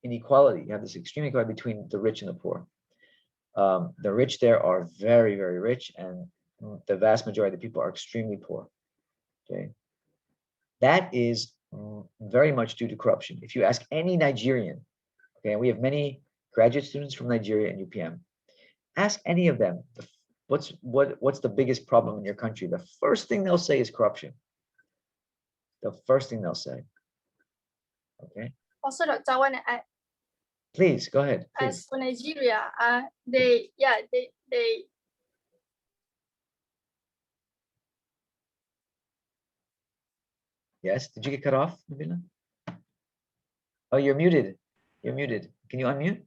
inequality. You have this extreme inequality between the rich and the poor. The rich there are very, very rich, and the vast majority of the people are extremely poor. Okay, that is very much due to corruption. If you ask any Nigerian, okay, and we have many graduate students from Nigeria and UPM, ask any of them, what's the biggest problem in your country? The first thing they'll say is corruption. The first thing they'll say. Okay. Also, Dr. I want to add. Please go ahead. Please. As for Nigeria, they Yes. Did you get cut off, Nabila? Oh, you're muted. You're muted. Can you unmute?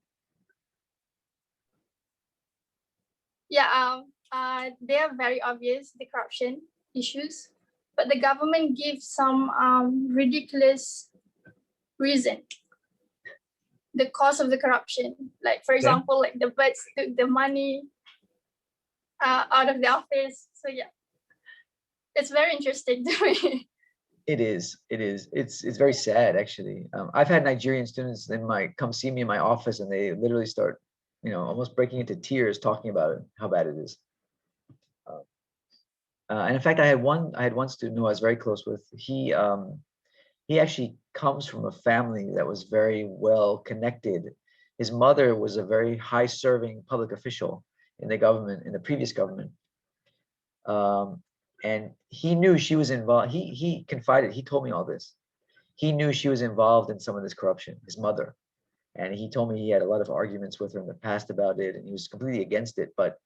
Yeah, they are very obvious, the corruption issues, but the government gives some ridiculous reason. The cause of the corruption, like for example, like the birds took the money out of the office. So yeah, it's very interesting to me. It is. It's very sad, actually. I've had Nigerian students come see me in my office, and they literally start, almost breaking into tears talking about it, how bad it is. And in fact, I had one student who I was very close with. He actually comes from a family that was very well connected. His mother was a very high-serving public official in the government, in the previous government. And he knew she was involved. He confided, he told me all this. He knew she was involved in some of this corruption, his mother. And he told me he had a lot of arguments with her in the past about it, and he was completely against it. But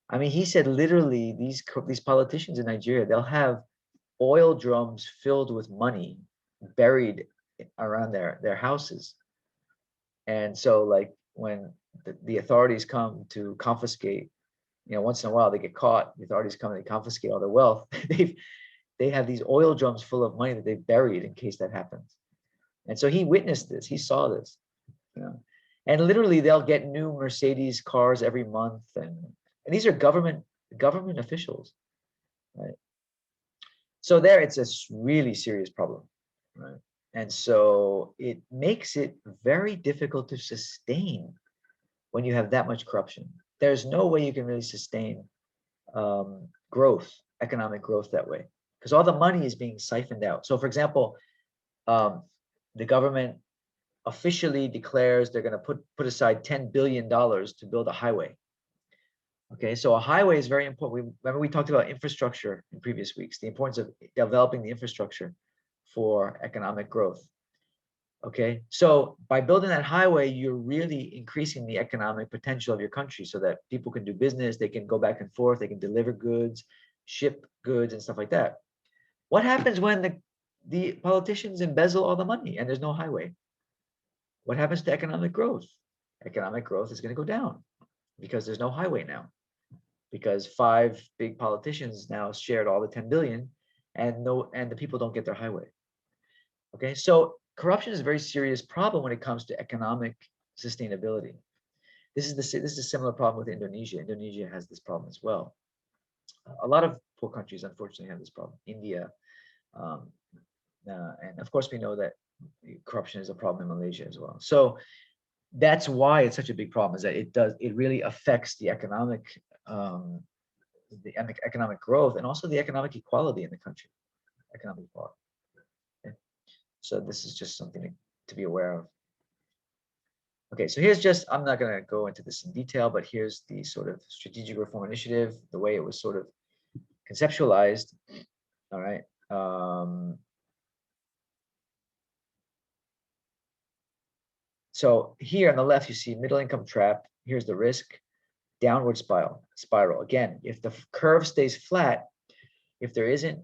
I mean, he said literally these politicians in Nigeria, they'll have oil drums filled with money buried around their houses. And so like when the authorities come to confiscate, once in a while they get caught, the authorities come and they confiscate all their wealth. They have these oil drums full of money that they've buried in case that happens. And so he witnessed this, he saw this, you know, and literally they'll get new Mercedes cars every month. And these are government officials, right? So there, it's a really serious problem, right? And so it makes it very difficult to sustain when you have that much corruption. There's no way you can really sustain growth, economic growth that way, because all the money is being siphoned out. So for example, the government officially declares they're going to put aside $10 billion to build a highway. Okay, so a highway is very important. Remember we talked about infrastructure in previous weeks, the importance of developing the infrastructure for economic growth. Okay, so by building that highway, you're really increasing the economic potential of your country so that people can do business, they can go back and forth, they can deliver goods, ship goods and stuff like that. What happens when the politicians embezzle all the money and there's no highway? What happens to economic growth? Economic growth is going to go down because there's no highway now, because 5 big politicians now shared all the 10 billion and the people don't get their highway. Okay, so corruption is a very serious problem when it comes to economic sustainability. This is a similar problem with Indonesia. Indonesia has this problem as well. A lot of poor countries, unfortunately, have this problem. India, and of course, we know that corruption is a problem in Malaysia as well. So that's why it's such a big problem, is that it really affects the economic growth and also the economic equality in the country, economic equality. Okay. So this is just something to be aware of. Okay, so here's just, I'm not going to go into this in detail, but here's the sort of strategic reform initiative, the way it was sort of conceptualized. All right. So here on the left, you see middle income trap. Here's the risk, downward spiral. Again, if the curve stays flat, if there isn't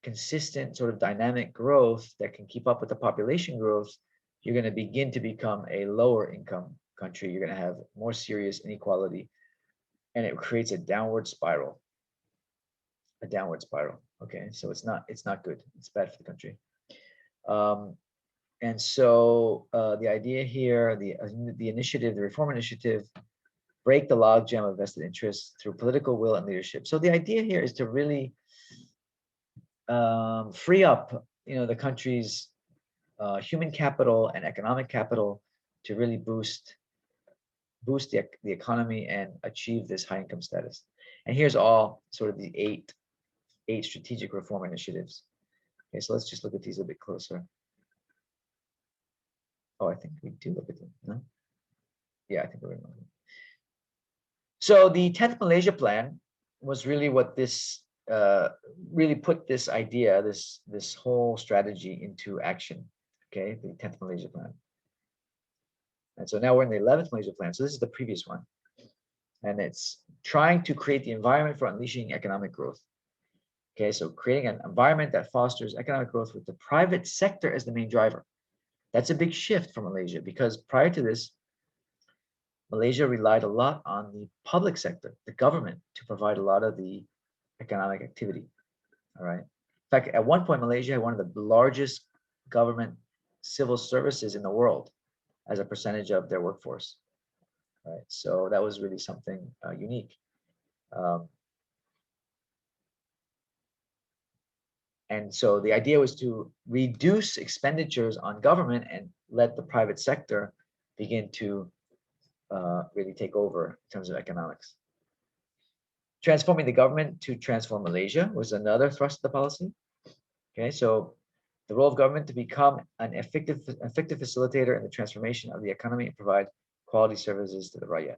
consistent sort of dynamic growth that can keep up with the population growth, you're going to begin to become a lower income country. You're going to have more serious inequality, and it creates a downward spiral. Okay, so it's not good. It's bad for the country. And so the idea here, the initiative, the reform initiative, break the logjam of vested interests through political will and leadership. So the idea here is to really free up, the country's human capital and economic capital to really boost the economy and achieve this high income status. And here's all sort of the eight strategic reform initiatives. Okay, so let's just look at these a bit closer. Oh, I think we do look at them. No? Yeah, I think we're going to look at them. So the 10th Malaysia Plan was really what this really put this idea, this whole strategy into action. Okay, the 10th Malaysia Plan. And so now we're in the 11th Malaysia Plan. So this is the previous one. And it's trying to create the environment for unleashing economic growth. Okay, so creating an environment that fosters economic growth with the private sector as the main driver. That's a big shift for Malaysia, because prior to this, Malaysia relied a lot on the public sector, the government, to provide a lot of the economic activity. All right. In fact, at one point, Malaysia had one of the largest government civil services in the world as a percentage of their workforce. All right. So that was really something unique. And so the idea was to reduce expenditures on government and let the private sector begin to really take over in terms of economics. Transforming the government to transform Malaysia was another thrust of the policy. Okay, so the role of government to become an effective facilitator in the transformation of the economy and provide quality services to the rakyat.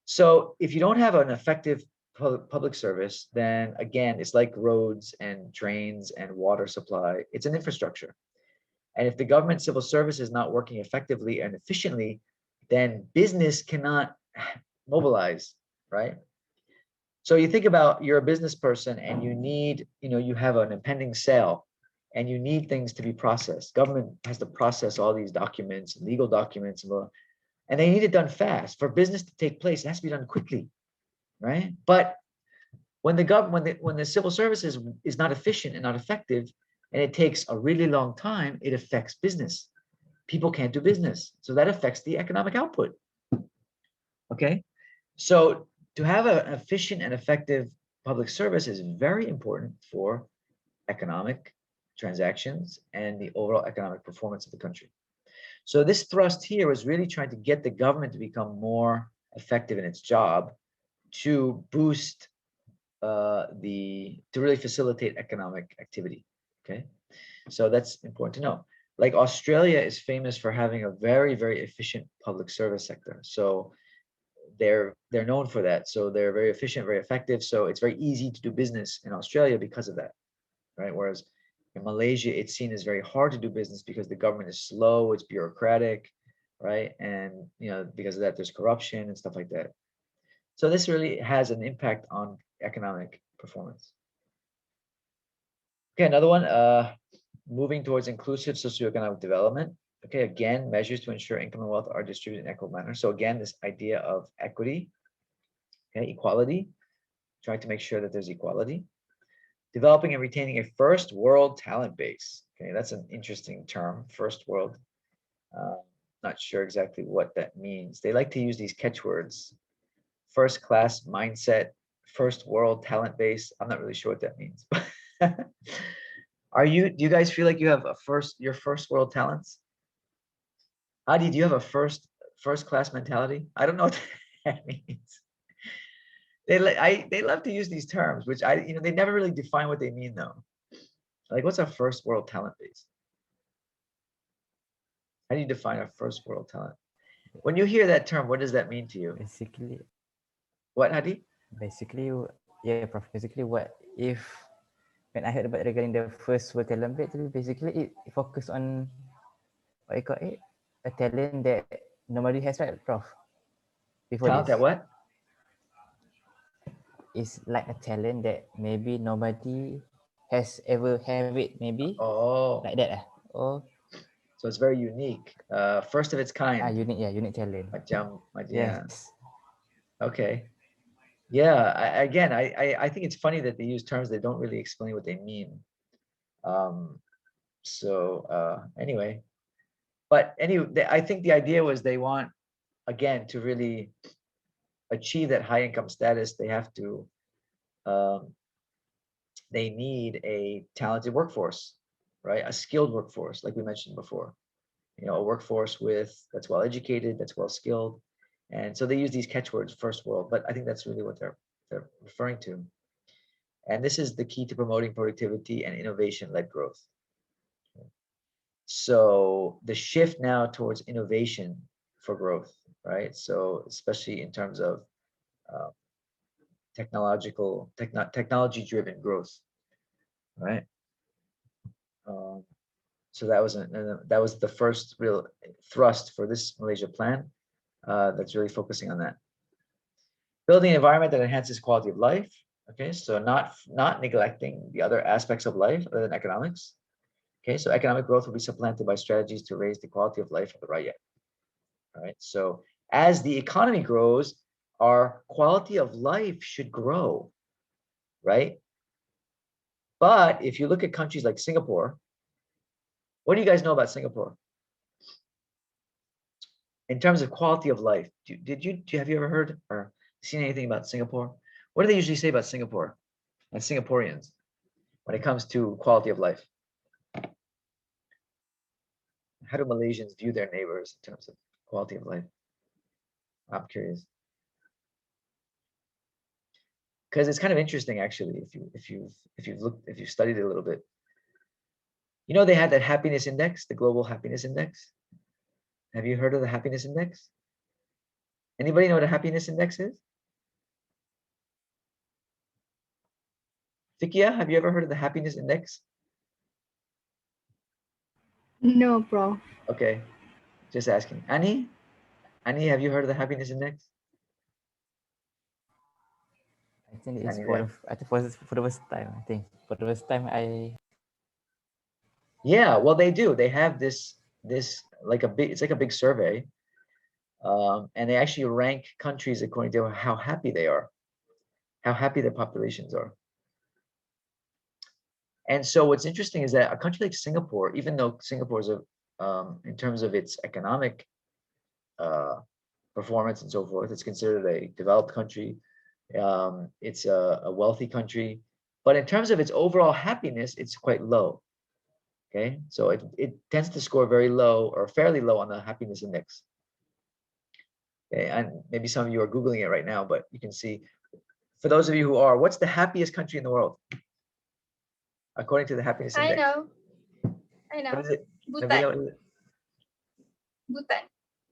So if you don't have an effective public service, then again, it's like roads and drains and water supply. It's an infrastructure. And if the government civil service is not working effectively and efficiently, then business cannot mobilize, right? So you think about, you're a business person and you need, you have an impending sale and you need things to be processed. Government has to process all these documents, legal documents, and they need it done fast. For business to take place, it has to be done quickly, right? But when the civil service is not efficient and not effective, and it takes a really long time, it affects business. people can't do business. So that affects the economic output. Okay, so to have an efficient and effective public service is very important for economic transactions and the overall economic performance of the country. So this thrust here was really trying to get the government to become more effective in its job to boost to really facilitate economic activity. Okay, so that's important to know. Like Australia is famous for having a very, very efficient public service sector. So they're known for that. So they're very efficient, very effective. So it's very easy to do business in Australia because of that, right? Whereas in Malaysia, it's seen as very hard to do business because the government is slow, it's bureaucratic, right? And because of that, there's corruption and stuff like that. So this really has an impact on economic performance. Okay, another one, moving towards inclusive socioeconomic development. Okay, again, measures to ensure income and wealth are distributed in equal manner. So again, this idea of equity, okay, equality, trying to make sure that there's equality. Developing and retaining a first world talent base. Okay, that's an interesting term, first world. Not sure exactly what that means. They like to use these catchwords. First class mindset, first world talent base. I'm not really sure what that means. Do you guys feel like you have your first world talents? Adi, do you have a first class mentality? I don't know what that means. They love to use these terms, which they never really define what they mean though. Like, what's a first world talent base? How do you define a first world talent? When you hear that term, what does that mean to you? Basically, what, Hadi? Basically, yeah, Prof. Basically, when I heard about regarding the first world talent base, basically it focused on what you call it, a talent that nobody has, right, Prof? Before Talent this. That what? It's like a talent that maybe nobody has ever have it, maybe. Oh. Like that. Oh. So it's very unique. First of its kind. Unique, yeah, unique talent. Yes. Okay. Yeah. I think it's funny that they use terms that don't really explain what they mean. Anyway, I think the idea was they want, again, to really achieve that high income status, they have to, they need a talented workforce, right? A skilled workforce, like we mentioned before. A workforce that's well educated, that's well skilled. And so they use these catchwords, first world, but I think that's really what they're referring to. And this is the key to promoting productivity and innovation-led growth. So the shift now towards innovation for growth, right? So especially in terms of technology-driven growth, right? So that was the first real thrust for this Malaysia plan. That's really focusing on that. Building an environment that enhances quality of life. Okay, so not neglecting the other aspects of life other than economics. Okay, so economic growth will be supplanted by strategies to raise the quality of life of the rakyat. All right, so as the economy grows, our quality of life should grow, right? But if you look at countries like Singapore, what do you guys know about Singapore? In terms of quality of life, have you ever heard or seen anything about Singapore? What do they usually say about Singapore and Singaporeans when it comes to quality of life? How do Malaysians view their neighbors in terms of quality of life? I'm curious. Because it's kind of interesting, actually, if you've studied it a little bit. They had that happiness index, the global happiness index. Have you heard of the happiness index? Anybody know what a happiness index is? Fikia, have you ever heard of the happiness index? No, bro. Okay, just asking. Annie, have you heard of the happiness index? I think it's for the first time. I think for the first time Yeah, well, they do. They have this it's like a big survey, and they actually rank countries according to how happy they are, how happy their populations are. And so what's interesting is that a country like Singapore, even though Singapore is a in terms of its economic performance and so forth. It's considered a developed country. It's a wealthy country, but in terms of its overall happiness, it's quite low. Okay, so it tends to score very low or fairly low on the happiness index. Okay, and maybe some of you are Googling it right now, but you can see, for those of you who are, what's the happiest country in the world? According to the happiness I index. know. What is it? Bhutan. Nabila, what is it? Bhutan.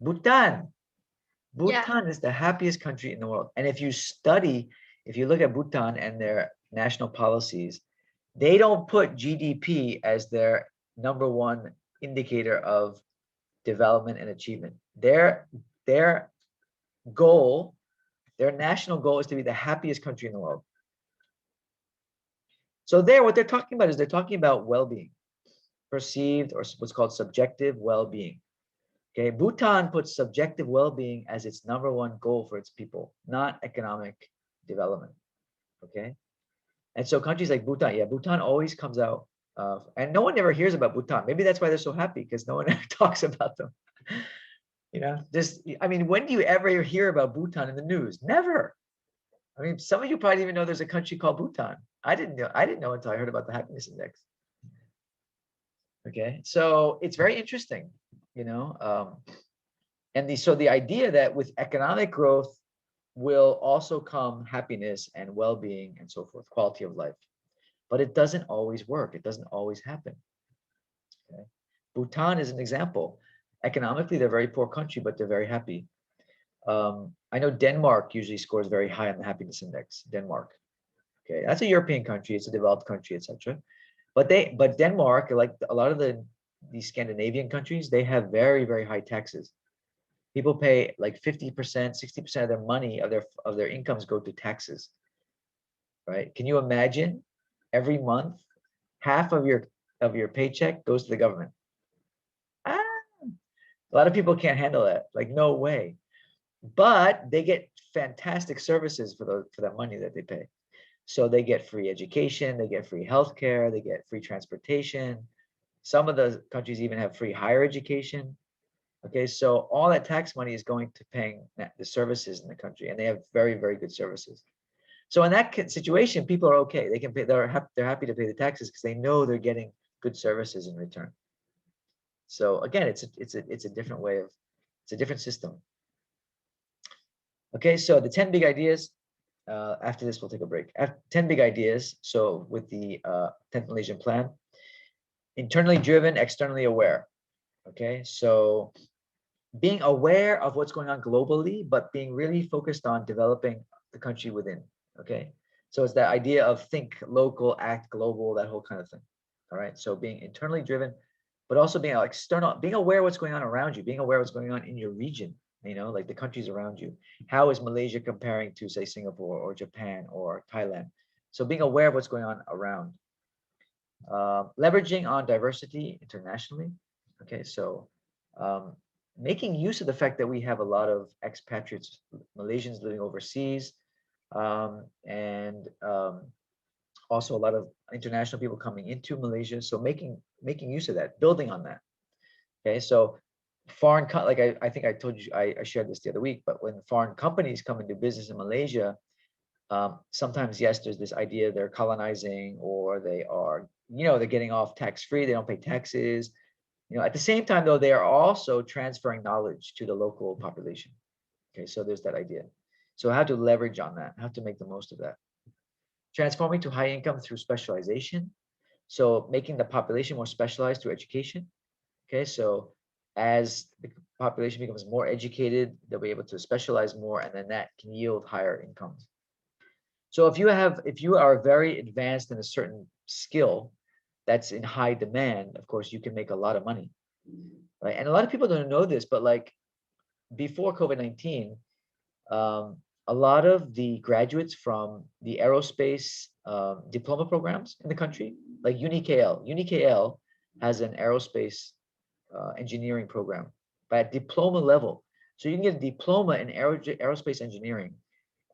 Bhutan. Yeah. Bhutan is the happiest country in the world. And if you look at Bhutan and their national policies, they don't put GDP as their #1 indicator of development and achievement. Their goal, their national goal is to be the happiest country in the world. So what they're talking about is they're talking about well-being, perceived or what's called subjective well-being. Okay, Bhutan puts subjective well-being as its #1 goal for its people, not economic development. Okay, and so countries like Bhutan, yeah, Bhutan always comes out, and no one ever hears about Bhutan. Maybe that's why they're so happy, because no one ever talks about them. You know, I mean, when do you ever hear about Bhutan in the news? Never. I mean, some of you probably even know there's a country called Bhutan. I didn't know until I heard about the happiness index. Okay, so it's very interesting, you know. So the idea that with economic growth will also come happiness and well-being and so forth, quality of life. But it doesn't always work. It doesn't always happen. Okay? Bhutan is an example. Economically, they're a very poor country, but they're very happy. I know Denmark usually scores very high on the happiness index. Denmark. Okay, that's a European country. It's a developed country, etc. But Denmark, like a lot of these Scandinavian countries, they have very, very high taxes. People pay like 50%, 60% of their money of their incomes go to taxes. Right? Can you imagine every month half of your paycheck goes to the government? A lot of people can't handle that. Like, no way. But they get fantastic services for that money that they pay. So they get free education, they get free healthcare, they get free transportation. Some of the countries even have free higher education. Okay, so all that tax money is going to paying the services in the country, and they have very, very good services. So in that situation, people are okay. They can pay. They're happy to pay the taxes because they know they're getting good services in return. So again, it's a different way of, it's a different system. Okay, so the 10 big ideas. After this, we'll take a break. 10 big ideas. So with the 10th Malaysian Plan, internally driven, externally aware. Okay, so being aware of what's going on globally, but being really focused on developing the country within. Okay, so it's that idea of think local, act global, that whole kind of thing. All right, so being internally driven, but also being external, being aware of what's going on around you, being aware of what's going on in your region, you know, like the countries around you. How is Malaysia comparing to, say, Singapore or Japan or Thailand? So being aware of what's going on around. Leveraging on diversity internationally. Okay, so making use of the fact that we have a lot of expatriates, Malaysians living overseas, and also a lot of international people coming into Malaysia. So making use of that, building on that. Okay, so foreign, like I think I told you, I shared this the other week, but when foreign companies come into business in Malaysia, sometimes, yes, there's this idea they're colonizing, or they are, you know, they're getting off tax-free, they don't pay taxes. You know, at the same time, though, they are also transferring knowledge to the local population. Okay, so there's that idea. So how to leverage on that, how to make the most of that. Transforming to high income through specialization. So making the population more specialized through education. Okay, so as the population becomes more educated, they'll be able to specialize more, and then that can yield higher incomes. So if you are very advanced in a certain skill that's in high demand, of course, you can make a lot of money, right? And a lot of people don't know this, but like before COVID-19, a lot of the graduates from the aerospace diploma programs in the country, like UniKL has an aerospace engineering program, but at diploma level. So you can get a diploma in aerospace engineering,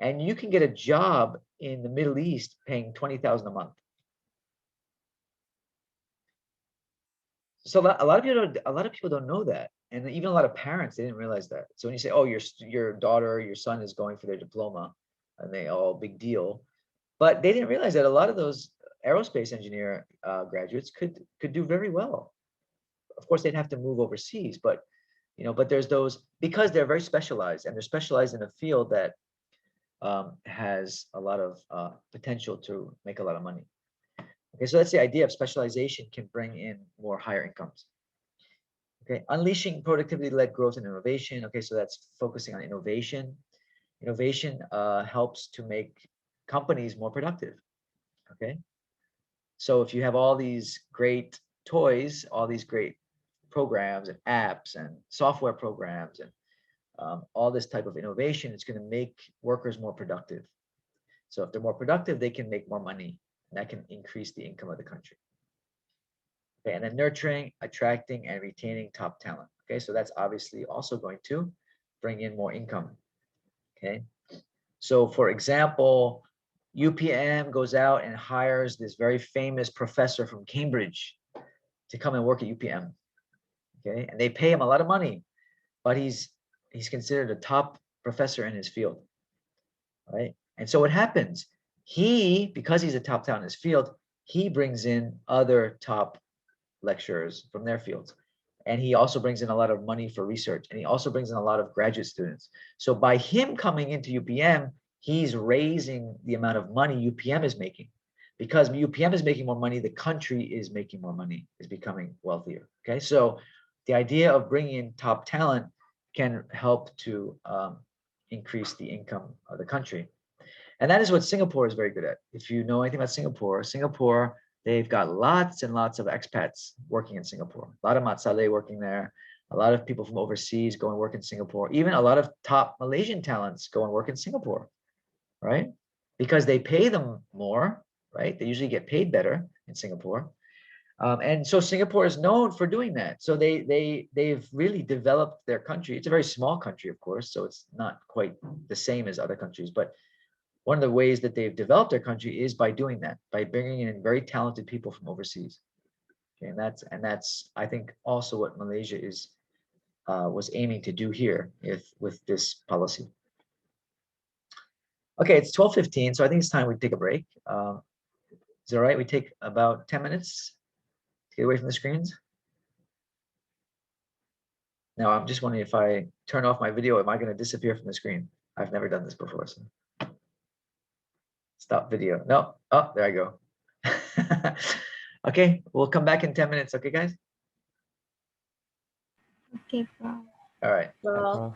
and you can get a job in the Middle East paying 20,000 a month. So a lot of people don't know that, and even a lot of parents, they didn't realize that. So when you say, oh, your daughter, your son is going for their diploma, and they all big deal, but they didn't realize that a lot of those aerospace engineer graduates could do very well. Of course, they'd have to move overseas, but but there's those, because they're very specialized, and they're specialized in a field that has a lot of potential to make a lot of money. Okay, so that's the idea of specialization can bring in more higher incomes. Okay, unleashing productivity-led growth and innovation. Okay, so that's focusing on innovation. Innovation helps to make companies more productive. Okay, so if you have all these great toys, all these great programs and apps and software programs and all this type of innovation, it's going to make workers more productive. So if they're more productive, they can make more money, and that can increase the income of the country. Okay, and then nurturing, attracting, and retaining top talent. Okay, so that's obviously also going to bring in more income. Okay, so for example, UPM goes out and hires this very famous professor from Cambridge to come and work at UPM. Okay, and they pay him a lot of money, but he's considered a top professor in his field, right? And so what happens? Because he's a top talent in his field, he brings in other top lecturers from their fields. And he also brings in a lot of money for research, and he also brings in a lot of graduate students. So by him coming into UPM, he's raising the amount of money UPM is making. Because UPM is making more money, the country is making more money, is becoming wealthier. Okay, so the idea of bringing in top talent can help to increase the income of the country. And that is what Singapore is very good at. If you know anything about Singapore, they've got lots and lots of expats working in Singapore. A lot of Mat Salleh working there. A lot of people from overseas go and work in Singapore. Even a lot of top Malaysian talents go and work in Singapore, right? Because they pay them more, right? They usually get paid better in Singapore. And so Singapore is known for doing that. So they've really developed their country. It's a very small country, of course, so it's not quite the same as other countries. But one of the ways that they've developed their country is by doing that, by bringing in very talented people from overseas. Okay, and that's I think also what Malaysia was aiming to do here with this policy. Okay, it's 12:15, so I think it's time we take a break. Is it all right? We take about 10 minutes to get away from the screens. Now, I'm just wondering, if I turn off my video, am I going to disappear from the screen? I've never done this before. So. Stop video. No. Oh, there I go. Okay, we'll come back in 10 minutes. Okay, guys? Okay, Prof. All right. Prof.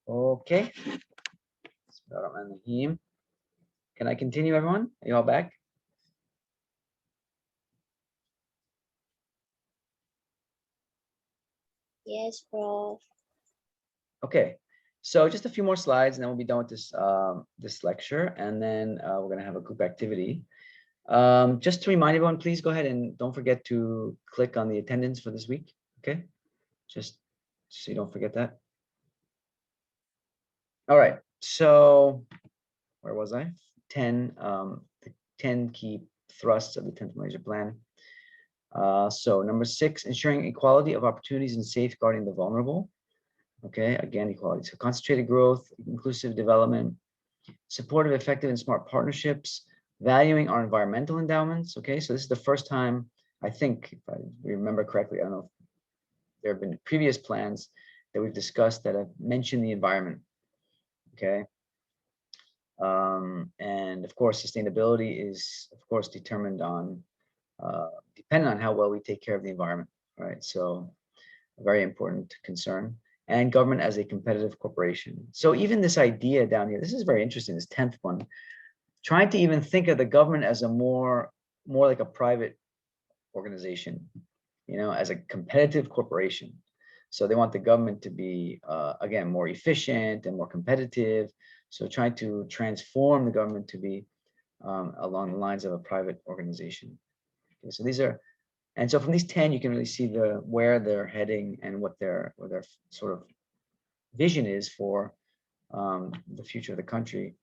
Okay. Can I continue, everyone? Are you all back? Yes, Prof. Okay. So just a few more slides, and then we'll be done with this this lecture, and then we're gonna have a group activity. Just to remind everyone, please go ahead and don't forget to click on the attendance for this week. Okay, just so you don't forget that. All right. So where was I? 10. The 10 key thrusts of the 10th Malaysia Plan. So number 6, ensuring equality of opportunities and safeguarding the vulnerable. Okay, again, equality. So concentrated growth, inclusive development, supportive, effective, and smart partnerships, valuing our environmental endowments. Okay, so this is the first time, I think, if I remember correctly, I don't know if there have been previous plans that we've discussed that have mentioned the environment. Okay. And of course, sustainability is, of course, determined on, dependent on how well we take care of the environment, right? So a very important concern. And government as a competitive corporation. So even this idea down here, this is very interesting, this 10th one, trying to even think of the government as a more like a private organization, you know, as a competitive corporation. So they want the government to be, again, more efficient and more competitive. So trying to transform the government to be along the lines of a private organization. Okay, so these are, and so from these 10, you can really see where they're heading and what their sort of vision is for the future of the country in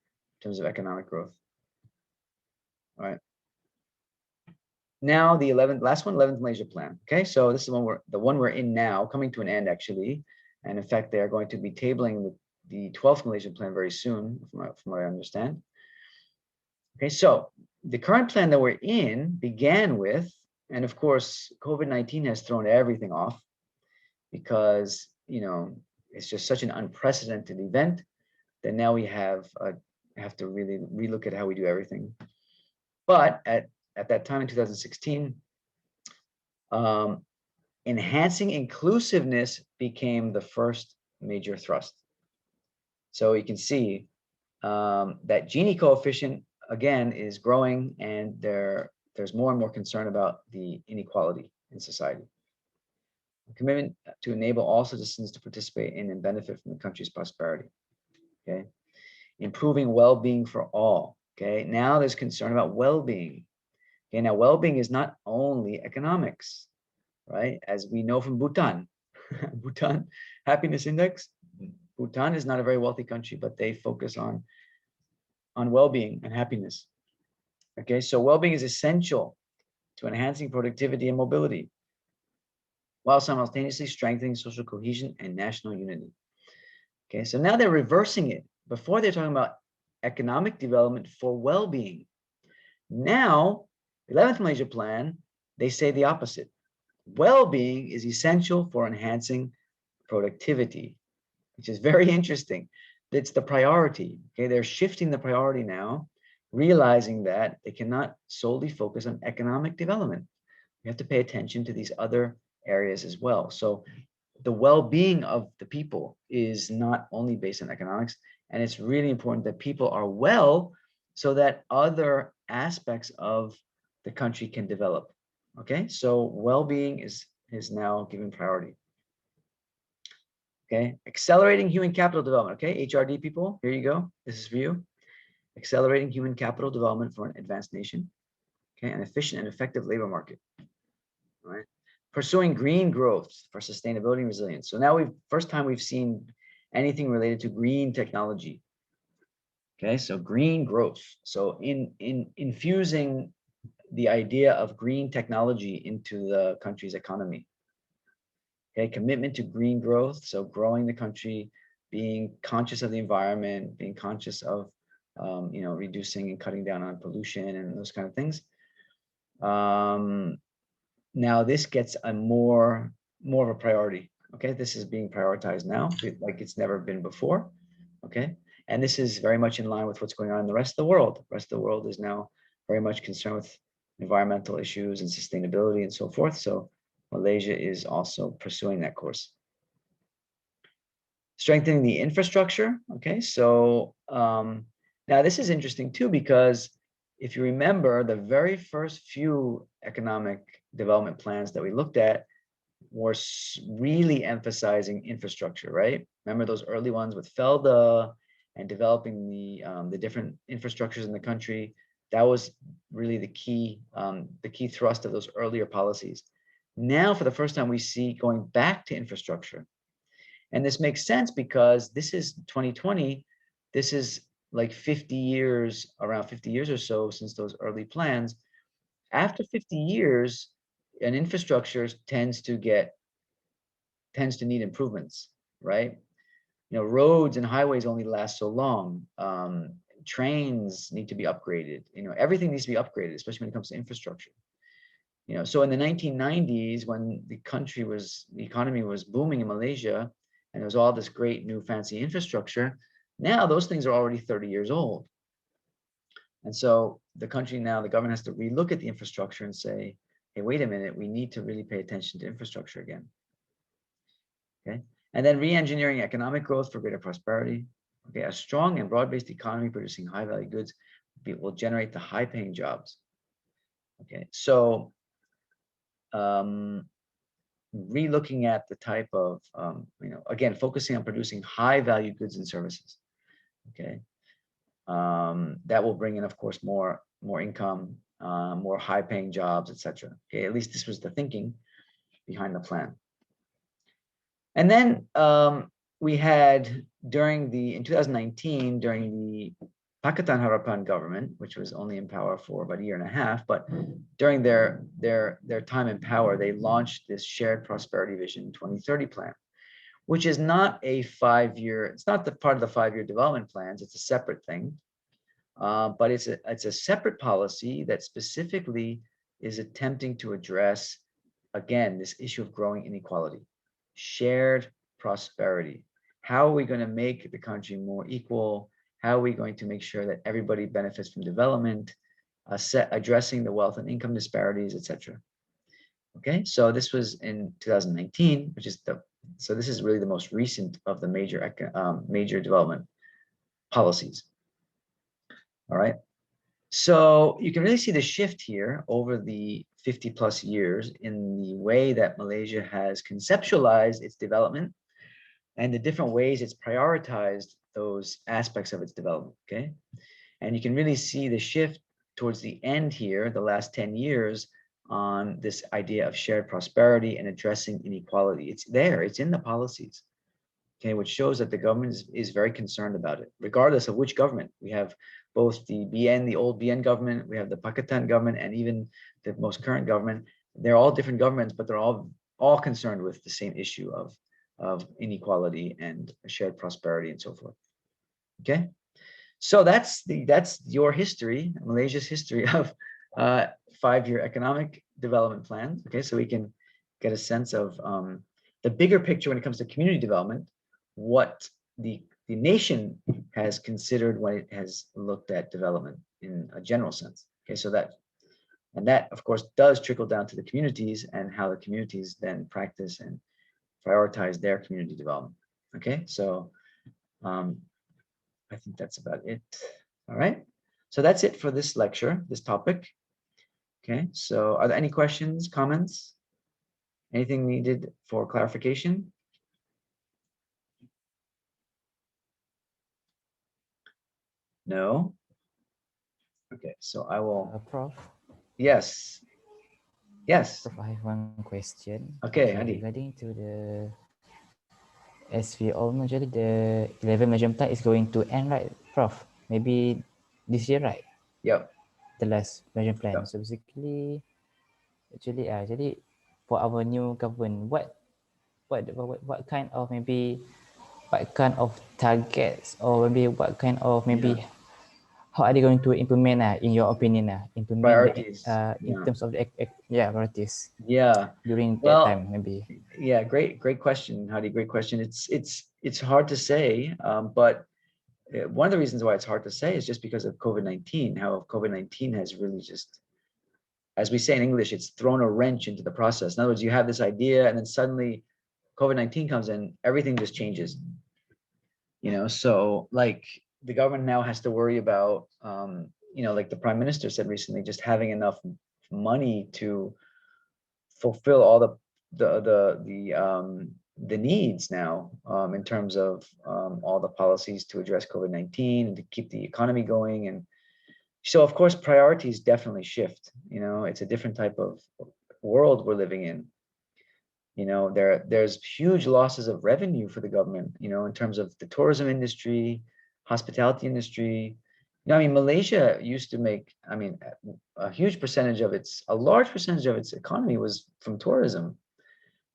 terms of economic growth. All right. Now the 11th Malaysia Plan. Okay, so this is the one we're in now, coming to an end actually, and in fact they are going to be tabling the 12th Malaysia Plan very soon, from what I understand. Okay, so the current plan that we're in began with, and of course COVID-19 has thrown everything off, because you know it's just such an unprecedented event that now we have to really relook at how we do everything. But at that time in 2016, enhancing inclusiveness became the first major thrust. So you can see that Gini coefficient again is growing, and there's more and more concern about the inequality in society. A commitment to enable all citizens to participate in and benefit from the country's prosperity. Okay, improving well-being for all. Okay, now there's concern about well-being. Okay, now well-being is not only economics, right? As we know from Bhutan, Bhutan happiness index. Bhutan is not a very wealthy country, but they focus on well-being and happiness. Okay, so well-being is essential to enhancing productivity and mobility, while simultaneously strengthening social cohesion and national unity. Okay, so now they're reversing it. Before they're talking about economic development for well-being. Now, 11th Malaysia Plan, they say the opposite. Well-being is essential for enhancing productivity, which is very interesting. It's the priority. Okay, they're shifting the priority now, realizing that they cannot solely focus on economic development. We have to pay attention to these other areas as well. So the well-being of the people is not only based on economics, and it's really important that people are well so that other aspects of the country can develop. Okay, so well-being is now given priority. Okay, accelerating human capital development. Okay, HRD people, here you go. This is for you. Accelerating human capital development for an advanced nation. Okay, an efficient and effective labor market. All right. Pursuing green growth for sustainability and resilience. So now first time we've seen anything related to green technology. Okay, so green growth. So in infusing the idea of green technology into the country's economy. Okay, commitment to green growth, so growing the country, being conscious of the environment, being conscious of reducing and cutting down on pollution and those kind of things. Now this gets a more of a priority. Okay, this is being prioritized now, like it's never been before. Okay, and this is very much in line with what's going on in the rest of the world. The rest of the world is now very much concerned with environmental issues and sustainability and so forth. So Malaysia is also pursuing that course. Strengthening the infrastructure. Okay, so now this is interesting too, because if you remember, the very first few economic development plans that we looked at were really emphasizing infrastructure, right? Remember those early ones with Felda and developing the different infrastructures in the country. That was really the key thrust of those earlier policies. Now, for the first time, we see going back to infrastructure. And this makes sense because this is 2020. This is like 50 years, around 50 years or so since those early plans. After 50 years, an infrastructure tends to need improvements, right? You know, roads and highways only last so long. Trains need to be upgraded. You know, everything needs to be upgraded, especially when it comes to infrastructure. You know, so in the 1990s, when the economy was booming in Malaysia, and there was all this great new fancy infrastructure, now those things are already 30 years old. And so the government has to relook at the infrastructure and say, hey, wait a minute, we need to really pay attention to infrastructure again. Okay. And then re-engineering economic growth for greater prosperity. Okay, a strong and broad-based economy producing high-value goods will generate the high-paying jobs. Okay, so re-looking at the type of, again, focusing on producing high-value goods and services. Okay, that will bring in, of course, more income, more high-paying jobs, etc. Okay, at least this was the thinking behind the plan. And then we had in 2019, during the Pakatan Harapan government, which was only in power for about a year and a half, but during their time in power, they launched this Shared Prosperity Vision 2030 plan, which is not a 5-year, it's not the part of the 5-year development plans, it's a separate thing. But it's a separate policy that specifically is attempting to address, again, this issue of growing inequality. Shared prosperity. How are we going to make the country more equal? How are we going to make sure that everybody benefits from development, addressing the wealth and income disparities, etc. Okay, so this was in 2019, so this is really the most recent of the major development policies. All right, so you can really see the shift here over the 50 plus years in the way that Malaysia has conceptualized its development and the different ways it's prioritized those aspects of its development, okay? And you can really see the shift towards the end here, the last 10 years, on this idea of shared prosperity and addressing inequality. It's there, it's in the policies, okay, which shows that the government is very concerned about it, regardless of which government. We have both the old BN government, we have the Pakatan government, and even the most current government. They're all different governments, but they're all concerned with the same issue of inequality and shared prosperity and so forth. Okay, so that's your history, Malaysia's history of 5-year economic development plans. Okay, so we can get a sense of the bigger picture when it comes to community development, what the nation has considered when it has looked at development in a general sense. Okay, so that of course does trickle down to the communities and how the communities then practice and prioritize their community development. Okay, so I think that's about it. All right, so that's it for this lecture, this topic. Okay, so are there any questions, comments, anything needed for clarification? No. Okay, so I will. Prof. Yes. Yes. Prof, I have one question. Okay, Adi. Regarding to as we all know, actually the 11 measurement plan is going to end, right, Prof? Maybe this year, right? Yep. The last measurement plan. Yep. So basically, actually, for our new government, what kind of targets, or maybe what kind of how are they going to implement in your opinion priorities in terms of the priorities during that time, maybe? Yeah, great question, Hadi. Great question. It's hard to say, but one of the reasons why it's hard to say is just because of COVID-19. How COVID-19 has really just, as we say in English, it's thrown a wrench into the process. In other words, you have this idea and then suddenly COVID-19 comes in, everything just changes. You know, so like the government now has to worry about, you know, like the prime minister said recently, just having enough money to fulfill all the needs now, in terms of all the policies to address COVID-19 and to keep the economy going. And so of course priorities definitely shift. You know, it's a different type of world we're living in. You know, there's huge losses of revenue for the government, you know, in terms of the tourism industry, hospitality industry. You know, I mean, Malaysia used to make, I mean, a huge percentage of a large percentage of its economy was from tourism.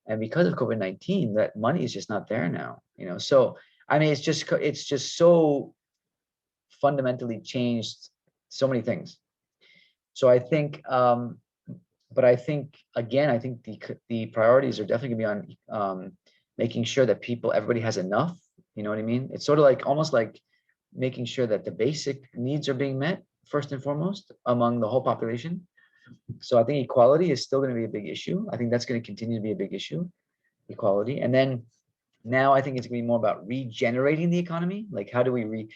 And because of COVID-19, that money is just not there now, you know. So, I mean, it's just so fundamentally changed so many things. So I think, but I think, again, I think the priorities are definitely gonna be on making sure that everybody has enough, you know what I mean? It's sort of like, almost like making sure that the basic needs are being met first and foremost among the whole population. So I think equality is still gonna be a big issue. I think that's gonna continue to be a big issue, equality. And then now I think it's gonna be more about regenerating the economy. Like how do we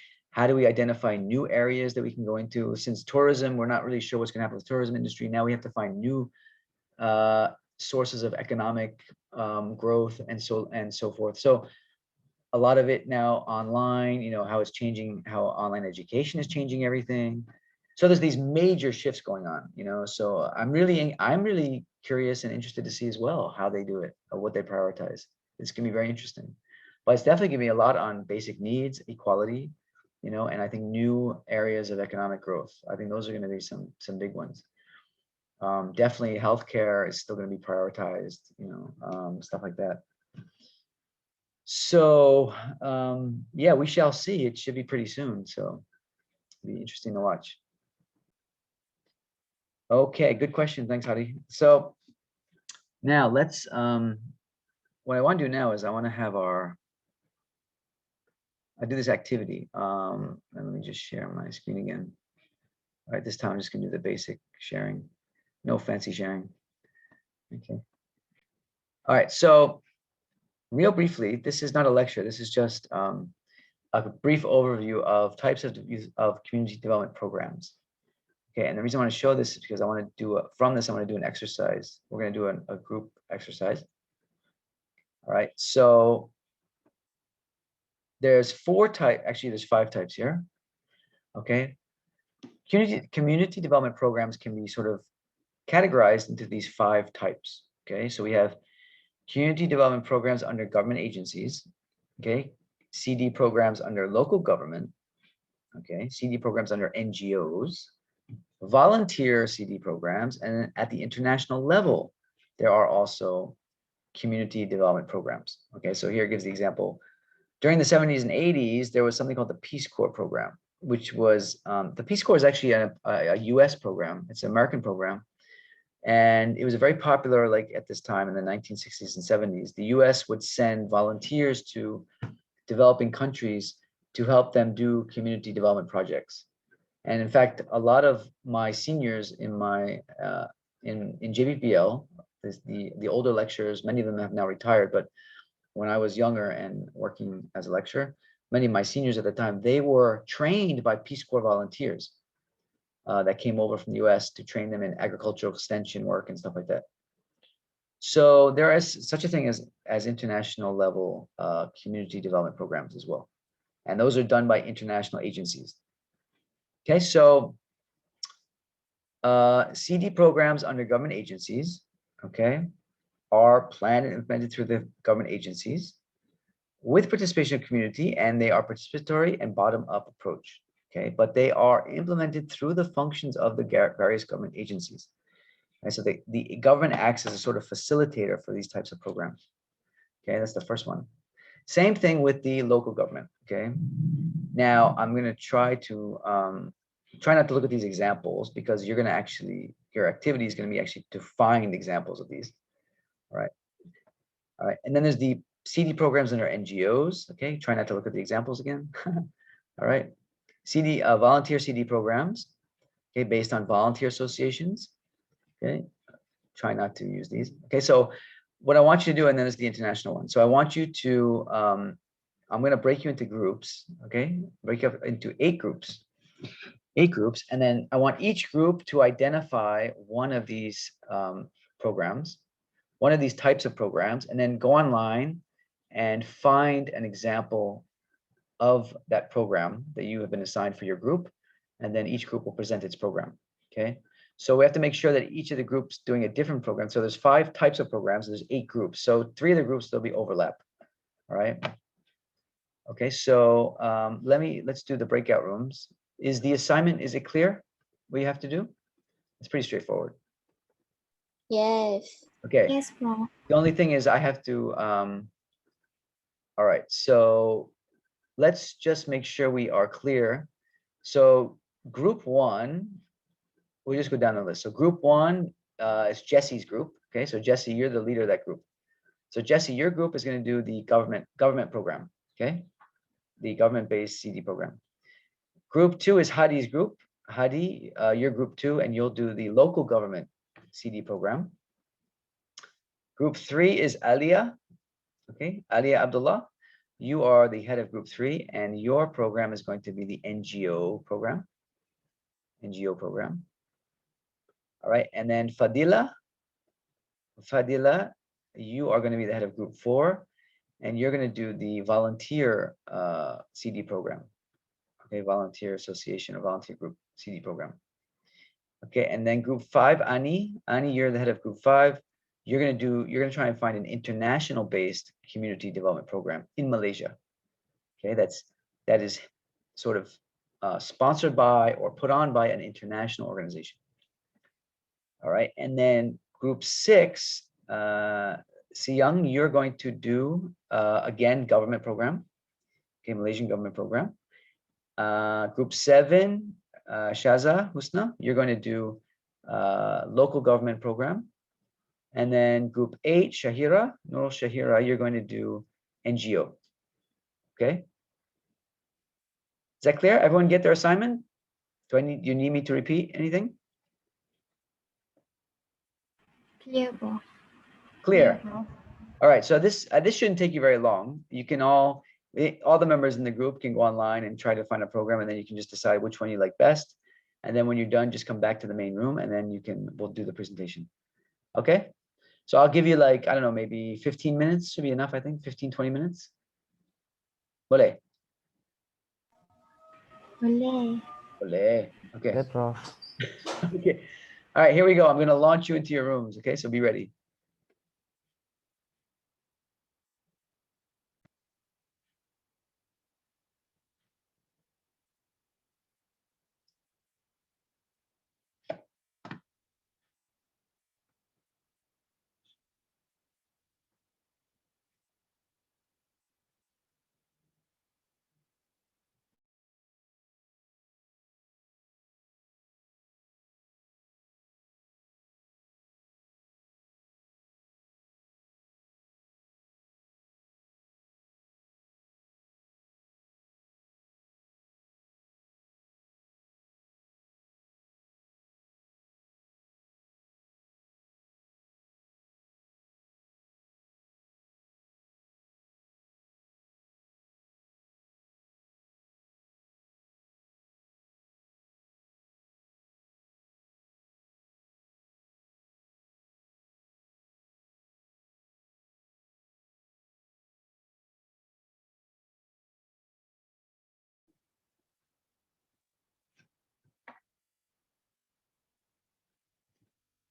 identify new areas that we can go into? Since tourism, we're not really sure what's gonna happen with the tourism industry. Now we have to find new sources of economic growth and so forth. So a lot of it now online, you know, how it's changing, how online education is changing everything. So there's these major shifts going on, you know. So I'm really curious and interested to see as well how they do it or what they prioritize. It's gonna be very interesting. But it's definitely gonna be a lot on basic needs, equality, you know, and I think new areas of economic growth. I think those are gonna be some big ones. Definitely healthcare is still gonna be prioritized, you know, stuff like that. So yeah, we shall see. It should be pretty soon. So it'll be interesting to watch. Okay, good question. Thanks, Hadi. So now let's, what I want to do now is I want to have I do this activity. And let me just share my screen again. All right, this time I'm just gonna do the basic sharing. No fancy sharing. Okay. All right, so real briefly, this is not a lecture. This is just a brief overview of types of community development programs. Okay, and the reason I want to show this is because I want to do from this, I want to do an exercise. We're going to do a group exercise. All right, so there's there's 5 types here. Okay, community development programs can be sort of categorized into these 5 types. Okay, so we have community development programs under government agencies. Okay, CD programs under local government. Okay, CD programs under NGOs, volunteer CD programs, and at the international level, there are also community development programs. Okay, so here it gives the example. During the 70s and 80s, there was something called the Peace Corps program, which was, the Peace Corps is actually a US program. It's an American program. And it was very popular, like at this time in the 1960s and 70s. The US would send volunteers to developing countries to help them do community development projects. And in fact, a lot of my seniors in my in JBPL, the older lecturers, many of them have now retired, but when I was younger and working as a lecturer, many of my seniors at the time, they were trained by Peace Corps volunteers that came over from the US to train them in agricultural extension work and stuff like that. So there is such a thing as international level community development programs as well. And those are done by international agencies. Okay, so CD programs under government agencies, okay, are planned and implemented through the government agencies with participation of community, and they are participatory and bottom-up approach, okay, but they are implemented through the functions of the various government agencies. And so the government acts as a sort of facilitator for these types of programs. Okay, that's the first one. Same thing with the local government, okay? Now, I'm gonna try not to look at these examples because you're gonna your activity is gonna be actually to find examples of these, all right? All right, and then there's the CD programs under NGOs, okay? Try not to look at the examples again, all right? Volunteer CD programs, okay, based on volunteer associations, okay? Try not to use these, okay? So what I want you to do, and then there's the international one. So I want you to I'm going to break you into groups, okay? Break up into 8 groups. 8 groups, and then I want each group to identify one of these programs, one of these types of programs, and then go online and find an example of that program that you have been assigned for your group, and then each group will present its program, okay? So we have to make sure that each of the groups doing a different program. So there's 5 types of programs, there's 8 groups. So 3 of the groups, there'll be overlap, all right? Okay, so let's do the breakout rooms. Is the assignment, is it clear what you have to do? It's pretty straightforward. Yes. Okay, Yes, Prof. the only thing is I have to, all right, so let's just make sure we are clear. So group 1, we'll just go down the list. So group 1 is Jesse's group. Okay, so Jesse, you're the leader of that group. So Jesse, your group is going to do the government program. Okay, the government-based CD program. Group 2 is Hadi's group. Hadi, you're group 2, and you'll do the local government CD program. Group 3 is Alia. Okay, Alia Abdullah. You are the head of group 3, and your program is going to be the NGO program. NGO program. All right, and then Fadila. Fadila, you are going to be the head of group 4, and you're going to do the volunteer CD program. Okay, volunteer association or volunteer group CD program. Okay, and then group 5, Ani. Ani, you're the head of group 5. You're going to try and find an international based community development program in Malaysia. Okay, that is sort of sponsored by or put on by an international organization. All right, and then group 6, Siyoung, you're going to do again government program. Okay, Malaysian government program. Group 7, Shaza Husna, you're going to do local government program. And then group 8, Shahira, Nurul Shahira, you're going to do NGO. Okay. Is that clear? Everyone get their assignment? Do you need me to repeat anything? Clear, Prof. Clear. Prof. All right. So this shouldn't take you very long. You can all the members in the group can go online and try to find a program, and then you can just decide which one you like best. And then when you're done, just come back to the main room, and then we'll do the presentation. Okay. So I'll give you like, I don't know, maybe 15 minutes should be enough, I think, 15, 20 minutes. Boleh? Boleh. Boleh. Okay. Good, Prof. Okay. All right, here we go. I'm going to launch you into your rooms. Okay, so be ready.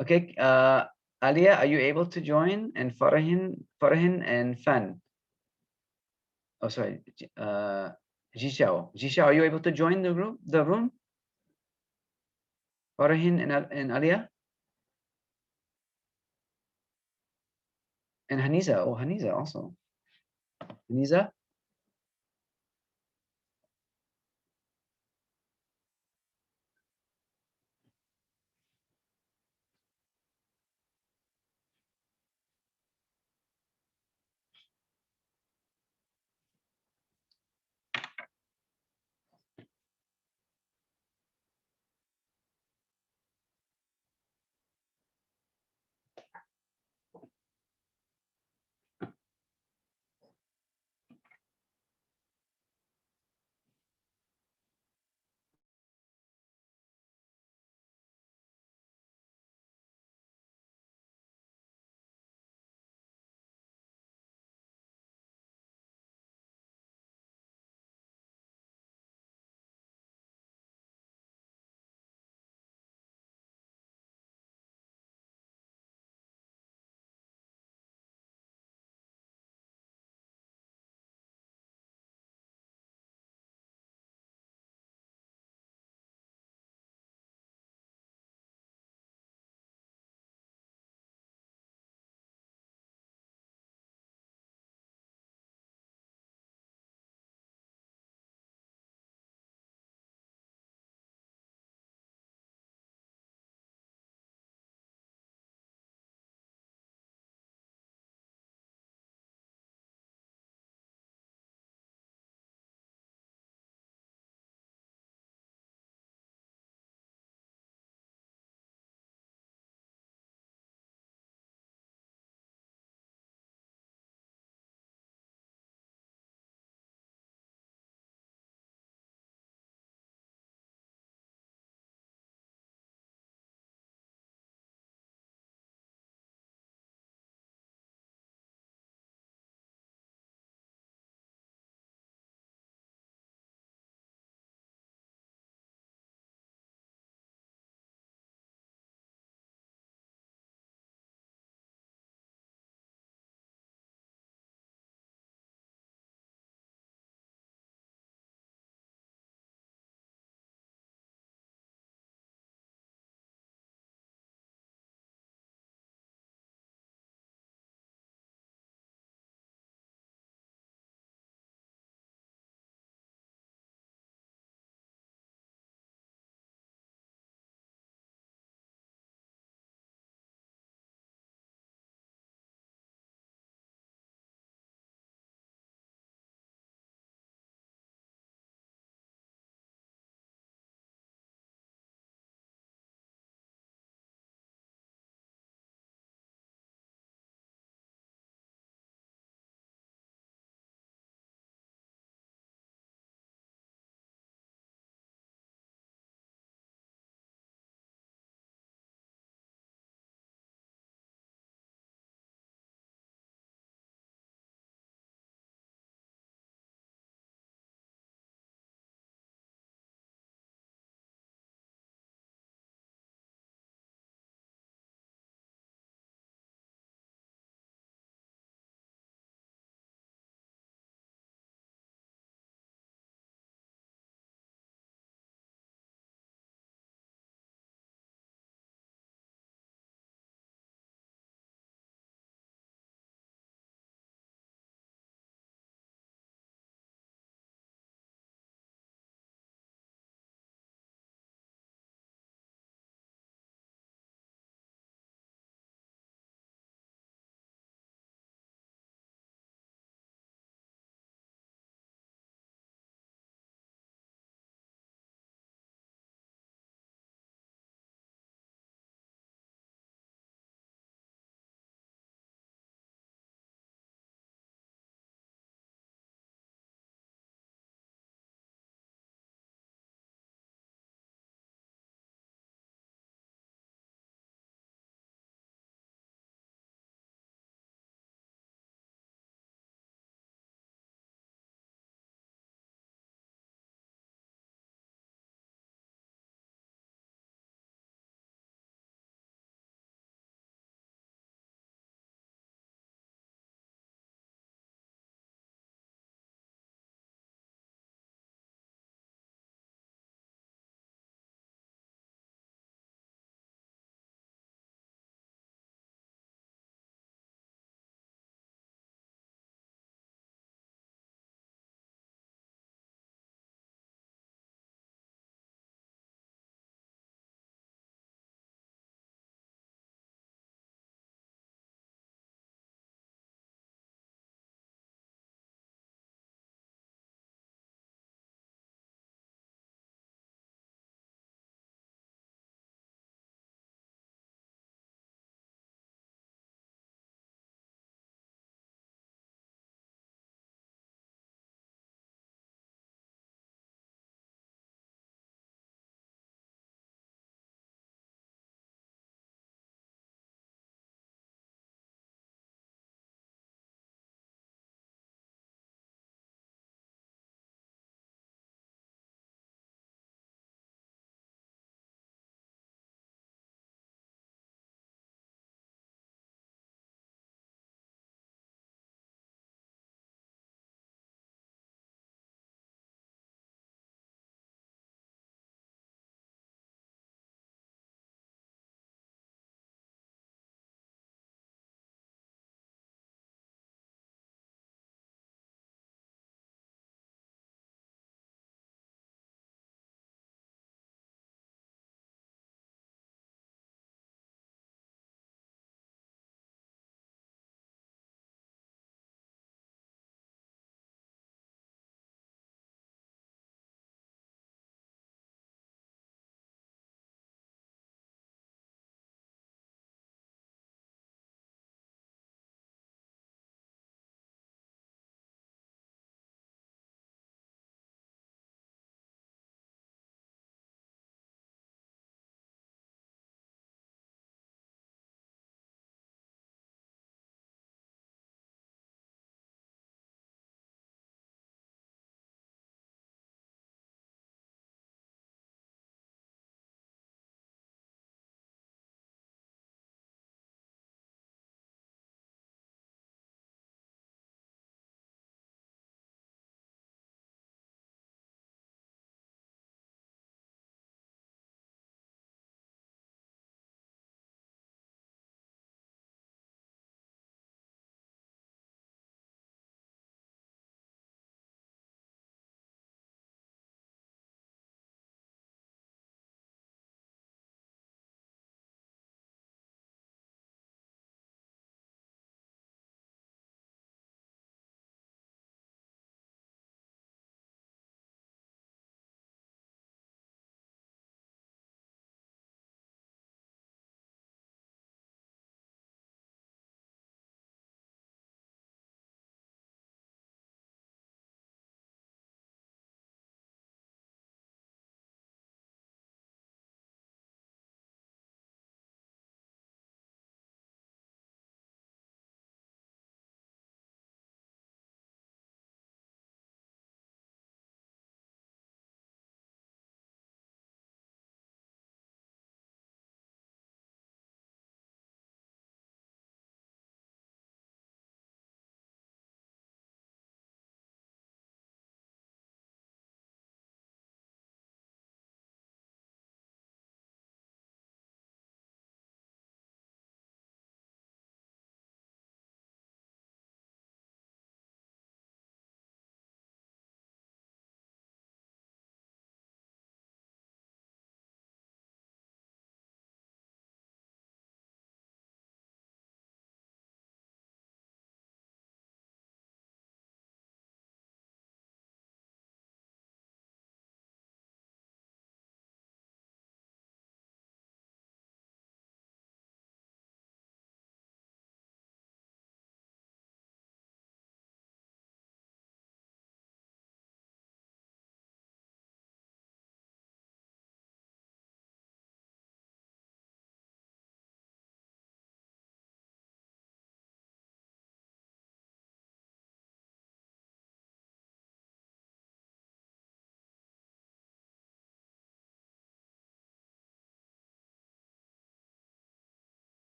Okay, Alia, are you able to join? And Farahin and Fan. Oh, sorry. Jishao, are you able to join the room? Farahin and Alia? And Haniza. Oh, Haniza also. Haniza?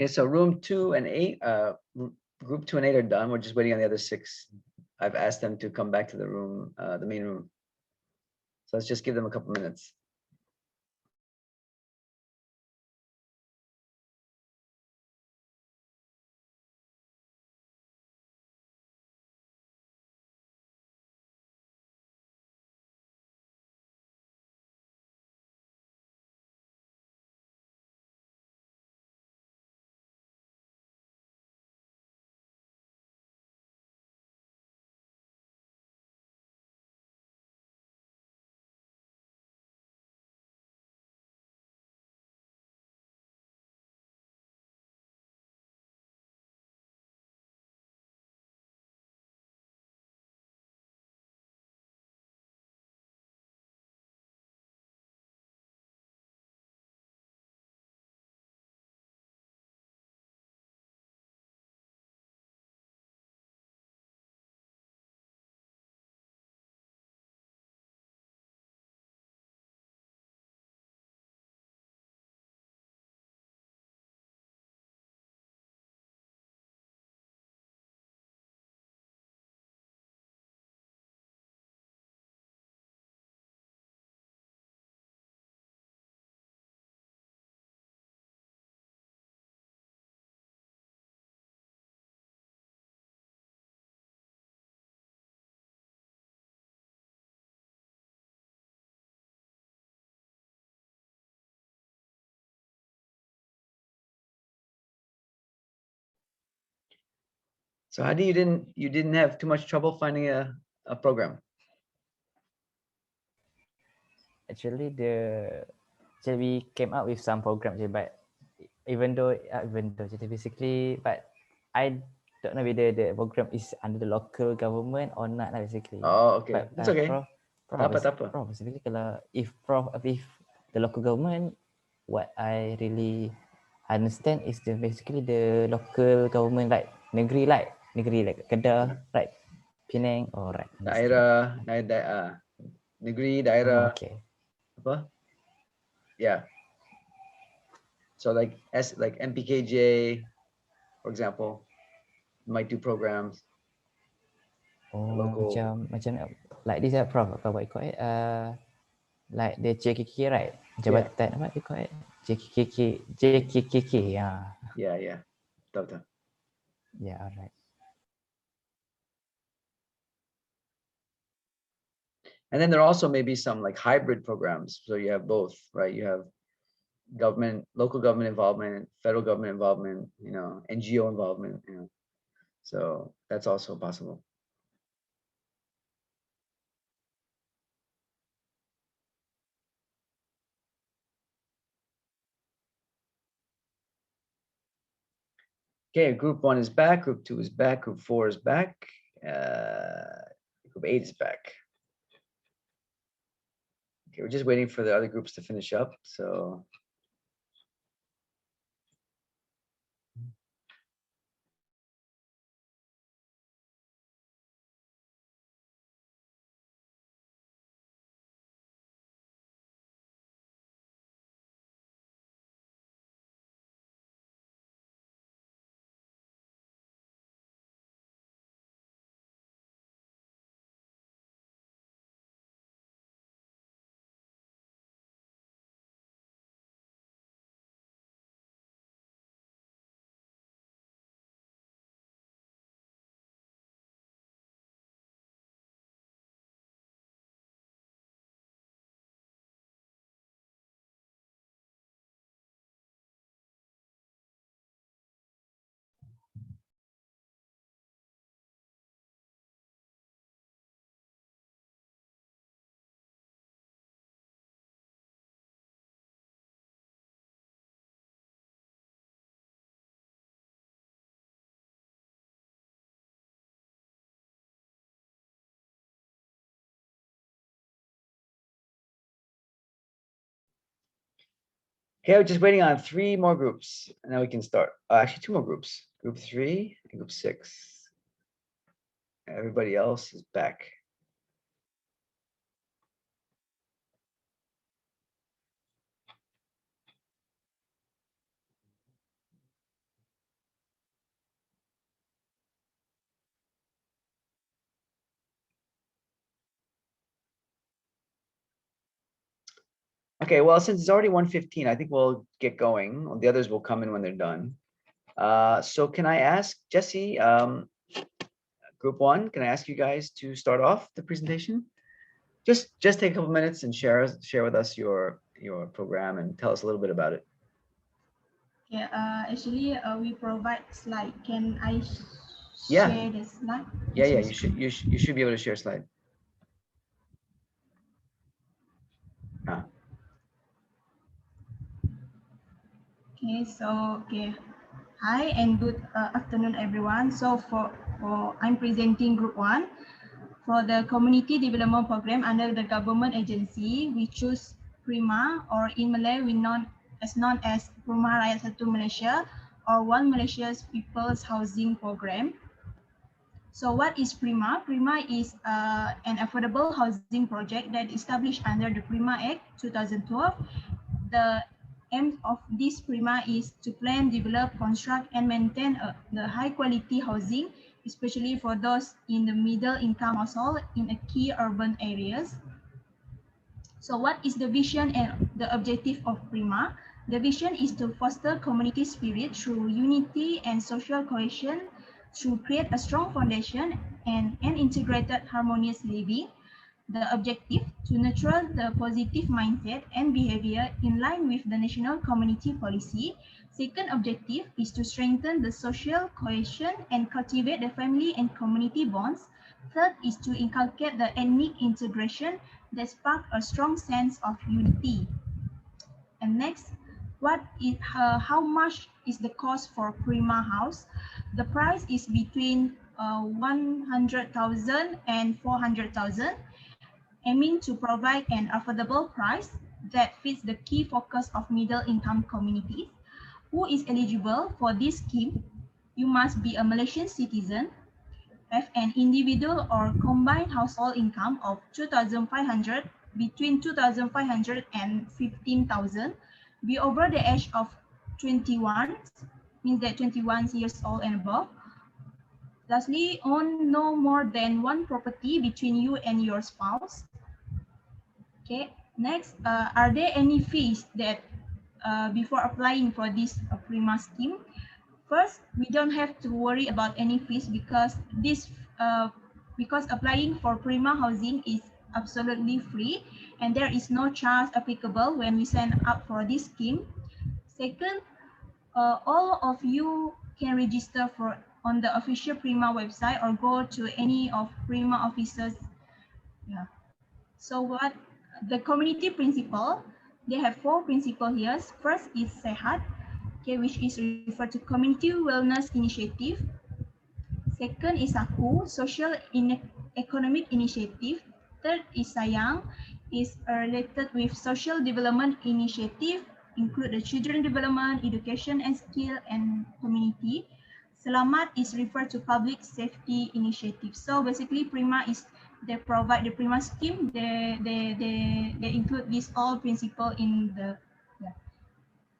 Okay, so room 2 and 8, group 2 and 8 are done. We're just waiting on the other 6. I've asked them to come back to the room, the main room. So let's just give them a couple minutes. So how do you didn't have too much trouble finding a program? Actually, we came up with some programs, but even though jadi basically, but I don't know whether the program is under the local government or not lah, basically. Oh, okay. But It's okay. Prof, basically kalau if the local government, what I really understand is basically the local government like negeri like Kedah, right? Penang or right? Daerah, negeri, daerah. Oh, okay. Apa? Yeah. So like MPKJ, for example, might do programs. Oh, Local. macam like this, Prof. Apa what you call it? Like the JKK, right? Jabatan what you call it? JKK, yeah. Yeah. Betul. Yeah, alright. And then there also may be some like hybrid programs. So you have both, right? You have local government involvement, federal government involvement, NGO involvement, So that's also possible. Okay, group 1 is back, group 2 is back, group 4 is back, group 8 is back. Okay, we're just waiting for the other groups to finish up. So okay, we're just waiting on 3 more groups, and then we can start. Actually, 2 more groups, group 3 and group 6. Everybody else is back. Okay, well, since it's already 1:15, I think we'll get going. The others will come in when they're done. So can I ask Jesse, group one, can I ask you guys to start off the presentation? Just take a couple minutes and share with us your program and tell us a little bit about it. Yeah, actually, we provide slide. Can I Yeah. share the slide? Yeah, you should be able to share slide. Okay, so hi and good afternoon, everyone. So for I'm presenting group one for the community development program under the government agency. We choose PRIMA, or in Malay we known as Perumahan Rakyat Satu Malaysia, or One Malaysia's People's Housing Program. So what is PRIMA? PRIMA is an affordable housing project that established under the PRIMA Act 2012. The aim of this PRIMA is to plan, develop, construct, and maintain the high-quality housing, especially for those in the middle-income household in a key urban areas. So what is the vision and the objective of PRIMA? The vision is to foster community spirit through unity and social cohesion, to create a strong foundation and an integrated harmonious living. The objective, to nurture the positive mindset and behavior in line with the national community policy. Second objective is to strengthen the social cohesion and cultivate the family and community bonds. Third is to inculcate the ethnic integration that spark a strong sense of unity. And next, how much is the cost for PRIMA house? The price is between 100,000 and 400,000, aiming to provide an affordable price that fits the key focus of middle-income communities. Who is eligible for this scheme? You must be a Malaysian citizen, have an individual or combined household income of 2,500, between 2,500 and 15,000, be over the age of 21, means that 21 years old and above. Lastly, own no more than one property between you and your spouse. Okay, next, are there any fees that before applying for this PRIMA scheme? First, we don't have to worry about any fees because applying for PRIMA housing is absolutely free and there is no charge applicable when we sign up for this scheme. Second, all of you can register on the official PRIMA website or go to any of PRIMA offices. Yeah. So what the community principle, they have 4 principles here. First is SEHAT, okay, which is referred to community wellness initiative. Second is AKU, social economic initiative. Third is SAYANG, is related with social development initiative, include the children development, education and skill and community. Selamat is referred to public safety initiative. So basically PRIMA is, they provide the PRIMA scheme, they include these all principles in the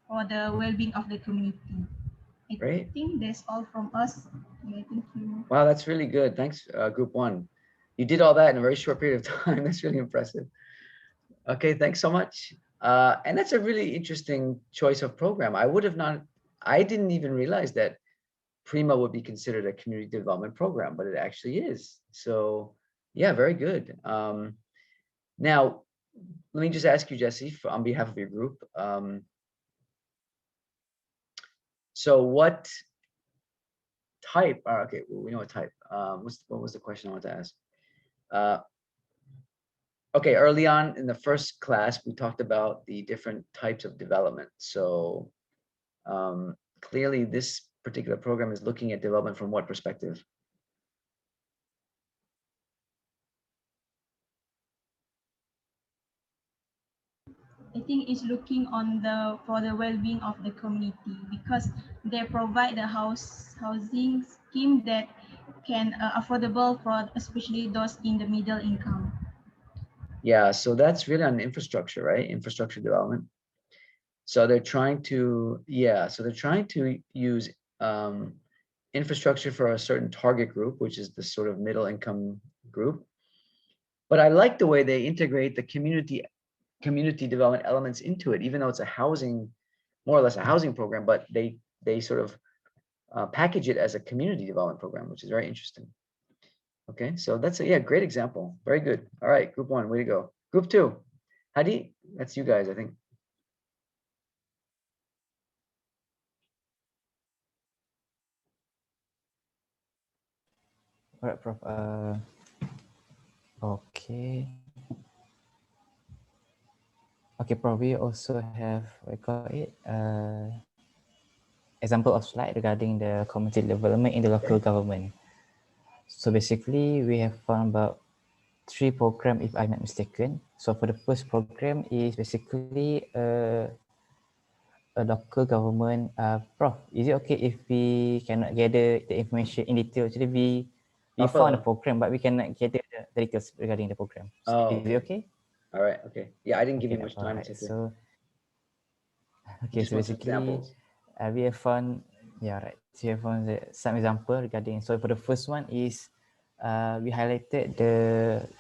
for the well-being of the community. I think that's all from us. Yeah, thank you. Wow, that's really good. Thanks, group one. You did all that in a very short period of time. That's really impressive. Okay, thanks so much. And that's a really interesting choice of program. I didn't even realize that PRIMA would be considered a community development program, but it actually is. So yeah, very good. Now, let me just ask you, Jesse, on behalf of your group. So what type, okay, well, we know what type. What was the question I wanted to ask? Okay, early on in the first class, we talked about the different types of development. So clearly this particular program is looking at development from what perspective? I think it's looking on for the well-being of the community because they provide the housing scheme that can affordable for especially those in the middle income. Yeah, so that's really on infrastructure, right? Infrastructure development. So they're trying to, use infrastructure for a certain target group, which is the sort of middle income group. But I like the way they integrate the community community development elements into it, even though it's a housing, more or less a housing program, but they sort of package it as a community development program, which is very interesting. Okay, so that's a great example. Very good. All right, group one, way to go. Group two, Hadi, that's you guys, I think. All right, Prof. Okay. Okay, Prof. We also have, what we call it, example of slide regarding the community development in the local government. So basically, we have found about 3 programs, if I'm not mistaken. So for the first program is basically a local government. Prof, is it okay if we cannot gather the information in detail? Actually, we found a program, but we cannot gather the details regarding the program. So is it okay? All right. Okay. Yeah, I didn't give you Okay, much time alright. to. So okay, Just so want some basically, examples. we have found, yeah, right. So we have found some example regarding. So for the first one is, we highlighted the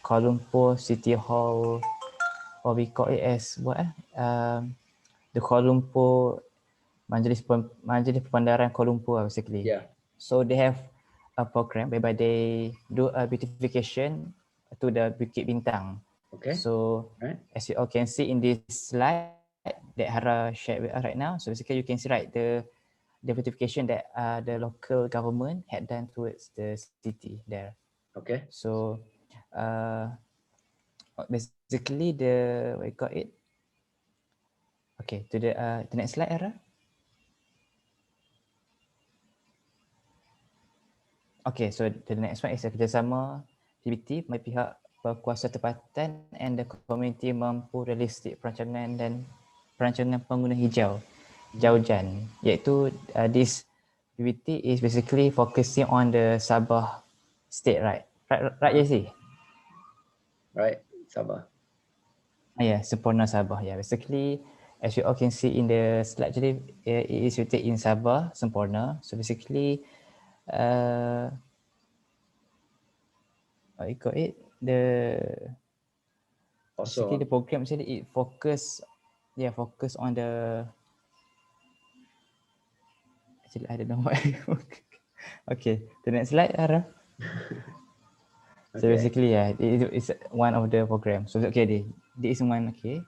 Kuala Lumpur City Hall, or we call it as what? The Kuala Lumpur Majlis Perbandaran Kuala Lumpur, basically. Yeah. So they have a program whereby they do a beautification to the Bukit Bintang. Okay. So Right. as you all can see in this slide that Hara shared with us right now, so basically you can see right the beautification that the local government had done towards the city there. Okay. So basically the, what you call it? Okay, to the next slide, Hara. Okay, so the next one is a kerjasama aktiviti bagi pihak berkuasa tempatan and the community mampu realistik perancangan pengguna hijau, jaujan, iaitu this activity is basically focusing on the Sabah state, right? Right, JC? Right, Sabah. Yeah, Sempurna Sabah. Yeah, basically, as you all can see in the slide today, it is situated in Sabah, Sempurna. So basically, what you call it, basically the program actually it focus on the, actually I don't know what. Okay, the next slide, Ara. So basically, yeah, it's one of the programs. So okay, this is one. Okay,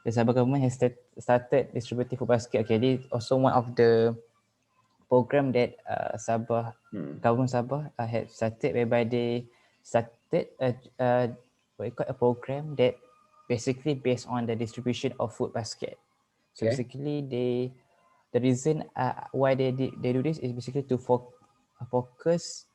the Sabah government has started distributing food basket. Okay, this also one of the program that Sabah government Sabah had started, whereby they started what you call a program that basically based on the distribution of food basket. So basically, the reason why they do this is basically to focus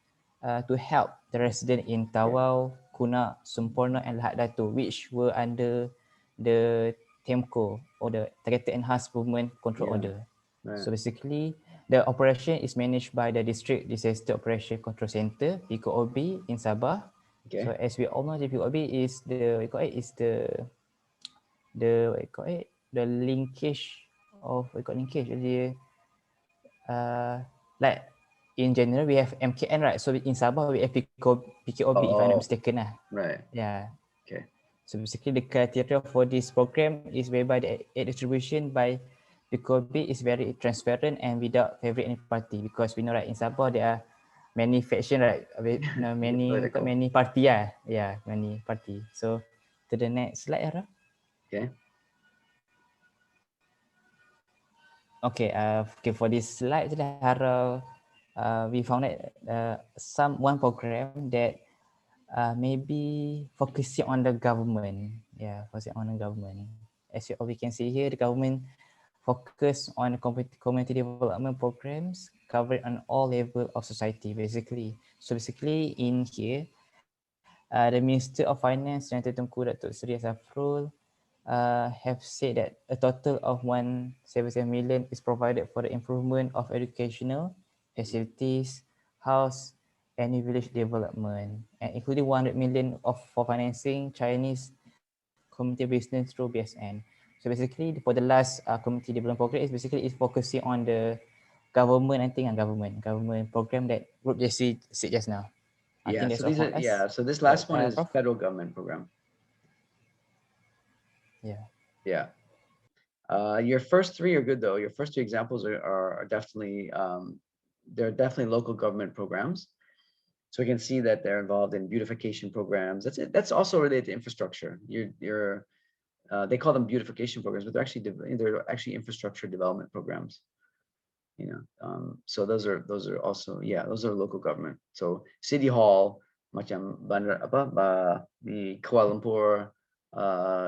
to help the resident in Tawau, Kuna, Sempurna, and Lahad Datu, which were under the TEMCO, or the Targeted Enhanced Movement Control Order. Right. So basically, the operation is managed by the District Disaster Operation Control Center, PKOB, in Sabah. Okay. So as we all know, the PKOB is the, what you call it, is the what you call it, the linkage of, what you call linkage, like in general we have MKN, right? So in Sabah we have PKOB, if I'm not mistaken lah. Right. Yeah. Okay. So basically the criteria for this program is whereby the aid distribution by PKOB is very transparent and without favoring any party, because we know right in Sabah there are many faction, right? Many party, yeah, many party. So to the next slide, Ara. Okay. Okay, okay, for this slide, Hara, we found that one program that maybe focusing on the government. Yeah, focusing on the government. As we can see here, the government focus on community development programs covered on all levels of society, basically. So basically in here, the Minister of Finance, Senator Tunku Datuk Seri Safrul, have said that a total of 177 million is provided for the improvement of educational facilities, house, and village development, and including 100 million for financing Chinese community business through BSN. So basically, for the last community development program, is focusing on the government, I think, and government program that Group JC said just now. I think that's all for us. So this last one is Prof? federal government program. Yeah. Yeah. Your first three are good though. Your first two examples are definitely they're definitely local government programs. So we can see that they're involved in beautification programs. That's it. That's also related to infrastructure. They call them beautification programs, but they're actually infrastructure development programs. So those are also, yeah, those are local government. So city hall, macam bandar di Kuala Lumpur,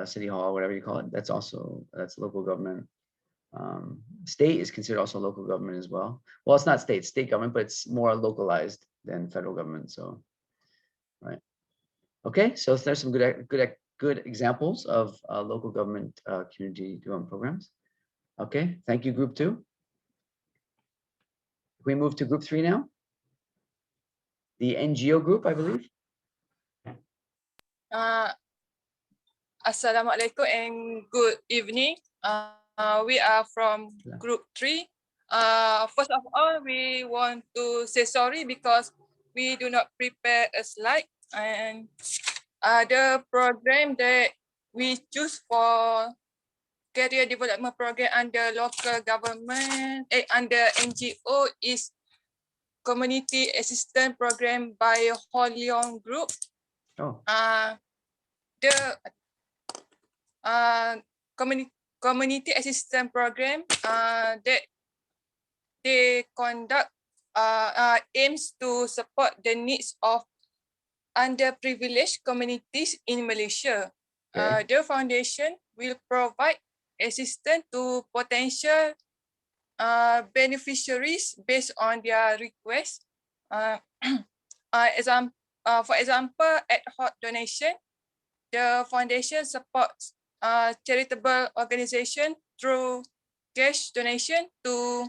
city hall, whatever you call it, that's local government. State is considered also local government as well. Well, it's not state government, but it's more localized than federal government. So, right. Okay, so there's some good examples of local government community development programs. Okay, thank you, group 2. We move to group 3 now. The NGO group, I believe. Assalamualaikum and good evening. We are from group 3. First of all, we want to say sorry because we do not prepare a slide, and the program that we choose for career development program under local government, under NGO is Community Assistance Program by Holion Group. Oh. The community assistance program that they conduct aims to support the needs of underprivileged communities in Malaysia. Okay. The foundation will provide assistance to potential beneficiaries based on their request. For example, ad hoc donation. The foundation supports charitable organization through cash donation to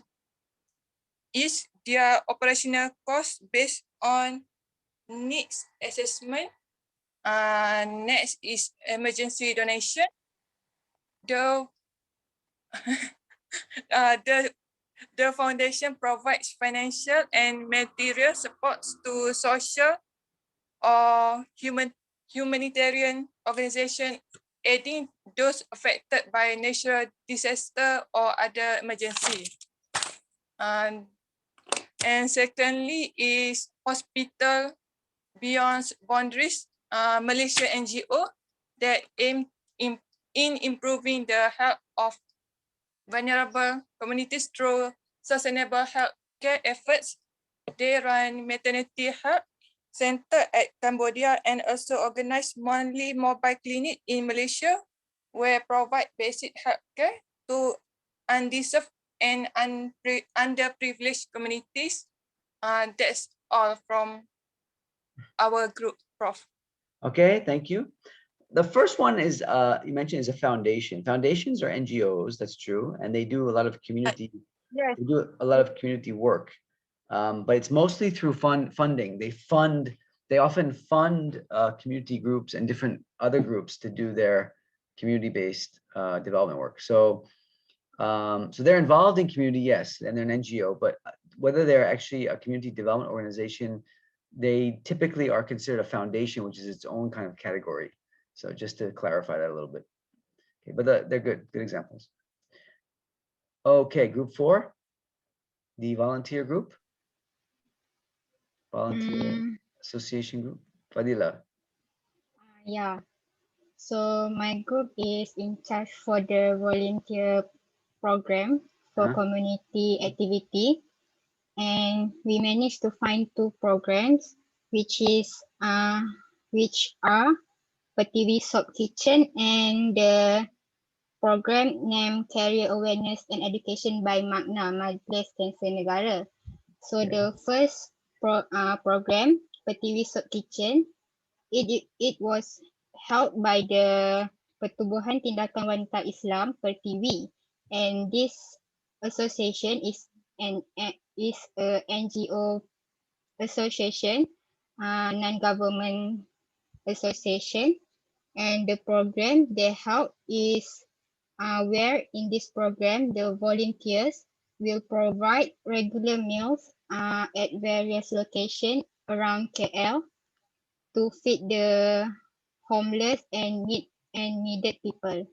ease their operational costs based on needs assessment. Next is emergency donation. The foundation provides financial and material supports to social or humanitarian organization aiding those affected by natural disaster or other emergency. And secondly is Hospital Beyond Boundaries, Malaysia NGO that aim in improving the health of vulnerable communities through sustainable health care efforts. They run maternity health center at Cambodia and also organize monthly mobile clinic in Malaysia where provide basic health care to undeserved and underprivileged communities. That's all from our group, Prof. Okay, thank you. The first one is you mentioned is a foundation. Foundations are NGOs, that's true, and they do a lot of community. Yes. They do a lot of community work, but it's mostly through funding. They often fund community groups and different other groups to do their community-based development work. So they're involved in community, yes, and they're an NGO, but whether they're actually a community development organization, they typically are considered a foundation, which is its own kind of category. So just to clarify that a little bit. Okay, but they're good examples. Okay, group 4, the volunteer group. Volunteer association group. Fadila. Yeah. So my group is in charge for the volunteer program for community activity. And we managed to find 2 programs, which are Pertiwi Soap Kitchen and the program named Career Awareness and Education by Magna, Majlis Kanser Negara. So the first program, Pertiwi Soap Kitchen, it was held by the Pertubuhan Tindakan Wanita Islam Pertiwi, and this association is a NGO association, non-government association, and the program they held is where in this program the volunteers will provide regular meals at various locations around KL to feed the homeless and needed people.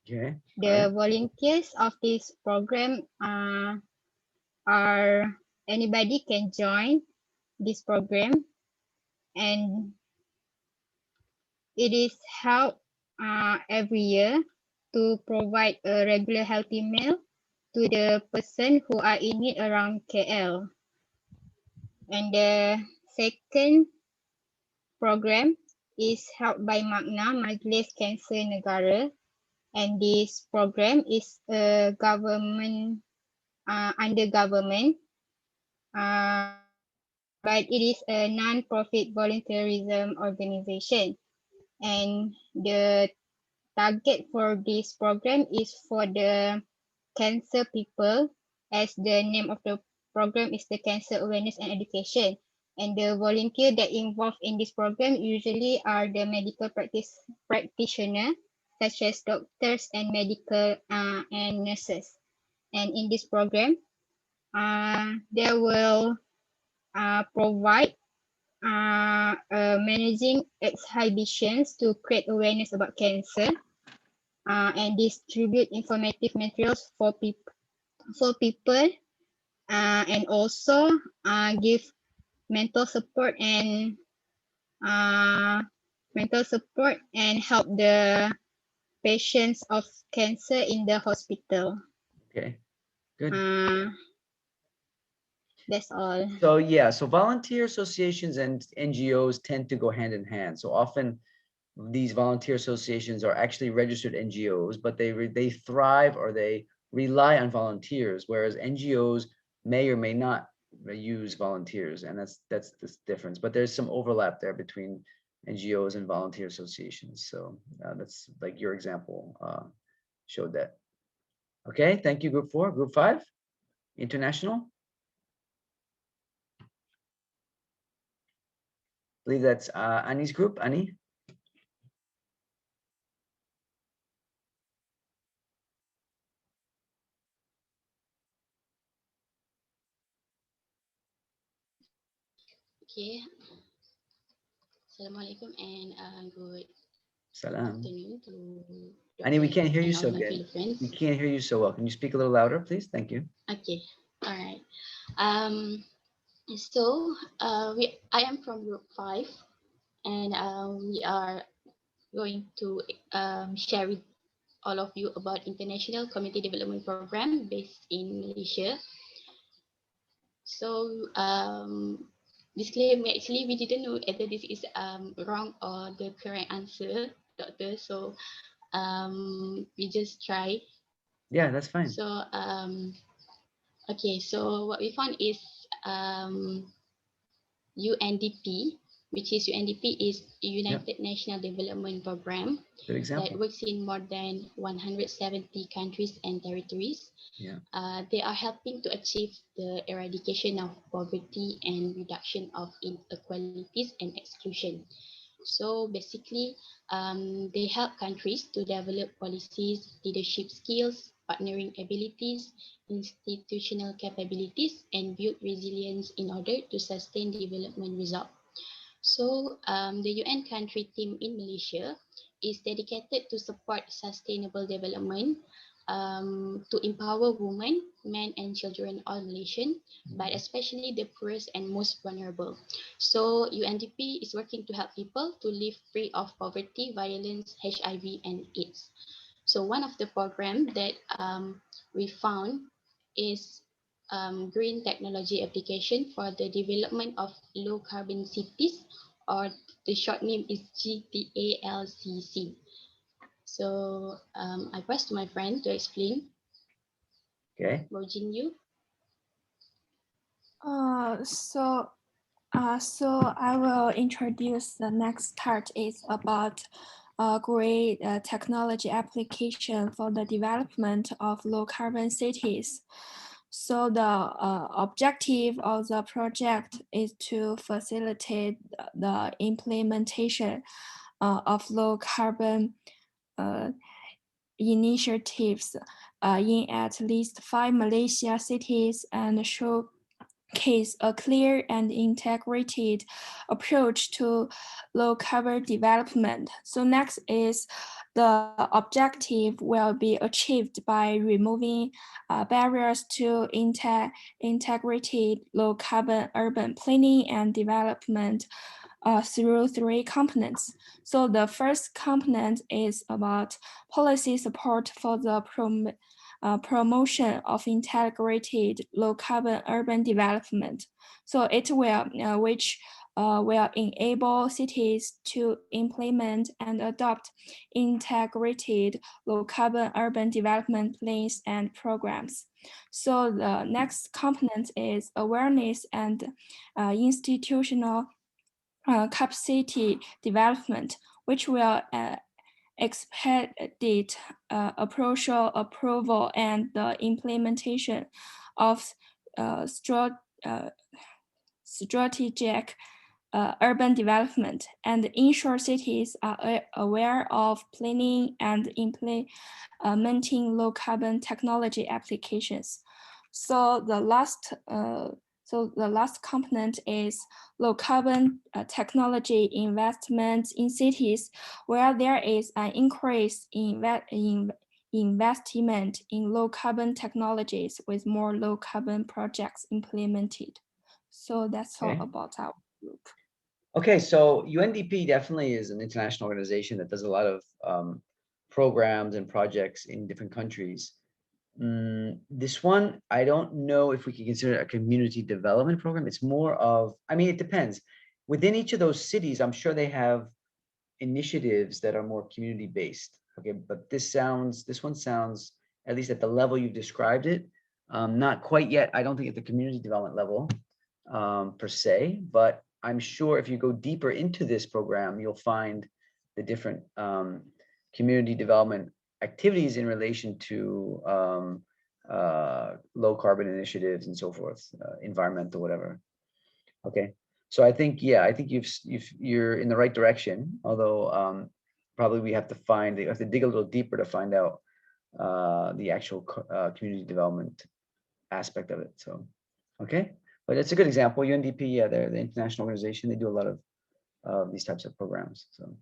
Okay. The Alright. volunteers of this program are anybody can join this program, and it is held every year to provide a regular healthy meal to the person who are in need around KL. And the second program is held by Magna, Majlis Kanser Negara, and this program is a government under government, but it is a non-profit volunteerism organization, and the target for this program is for the cancer people, as the name of the program is the Cancer Awareness and Education. And the volunteer that involved in this program usually are the medical practitioner, such as doctors and medical and nurses. And in this program, they will provide managing exhibitions to create awareness about cancer, and distribute informative materials for people, and also give mental support and help the patients of cancer in the hospital. Okay. Good. That's all. So yeah, so volunteer associations and NGOs tend to go hand in hand. So often these volunteer associations are actually registered NGOs, but they thrive or they rely on volunteers, whereas NGOs may or may not use volunteers, and that's the difference. But there's some overlap there between NGOs and volunteer associations. So that's like your example showed that. Okay, thank you, Group 4. Group 5, International. I believe that's Annie's group. Annie. Okay. Assalamualaikum and good Salam. afternoon to Annie, we can't hear you and all so my good. fellow friends. We can't hear you so well. Can you speak a little louder, please? Thank you. Okay. All right. So I am from Group 5, and we are going to share with all of you about International Community Development Program based in Malaysia. So disclaimer, actually we didn't know whether this is wrong or the correct answer, doctor. So we just try. Yeah, that's fine. So okay, so what we found is UNDP, which is UNDP is United National Development Program that works in more than 170 countries and territories. Yeah. They are helping to achieve the eradication of poverty and reduction of inequalities and exclusion. So basically, they help countries to develop policies, leadership skills, partnering abilities, institutional capabilities, and build resilience in order to sustain development results. So the UN country team in Malaysia is dedicated to support sustainable development, to empower women, men and children, all Malaysian, but especially the poorest and most vulnerable. So UNDP is working to help people to live free of poverty, violence, HIV and AIDS. So one of the programs that we found is green technology application for the development of low carbon cities, or the short name is GTALCC. So I pass to my friend to explain. Okay. Bojin, you. So I will introduce the next part is about great technology application for the development of low carbon cities. So the objective of the project is to facilitate the implementation of low carbon initiatives in at least 5 Malaysia cities, and show case a clear and integrated approach to low-carbon development. So next is the objective will be achieved by removing barriers to integrated low-carbon urban planning and development through 3 components. So the first component is about policy support for the promotion of integrated low-carbon urban development. So it will, which will enable cities to implement and adopt integrated low-carbon urban development plans and programs. So the next component is awareness and institutional capacity development, which will expedite approval and the implementation of strategic urban development and ensure cities are aware of planning and implementing low carbon technology applications. So the last component is low carbon technology investment in cities where there is an increase in investment in low carbon technologies with more low carbon projects implemented. So that's all about our group. Okay, so UNDP definitely is an international organization that does a lot of programs and projects in different countries. This one, I don't know if we can consider it a community development program. It's more of, I mean, it depends. Within each of those cities, I'm sure they have initiatives that are more community-based. Okay, but this one sounds, at least at the level you've described it, not quite yet. I don't think at the community development level per se, but I'm sure if you go deeper into this program, you'll find the different community development activities in relation to low carbon initiatives and so forth, environmental, whatever. Okay, so I think, yeah, I think you're in the right direction, although probably we have to dig a little deeper to find out the actual community development aspect of it. So, okay, but it's a good example. UNDP, yeah, they're the international organization. They do a lot of these types of programs. So,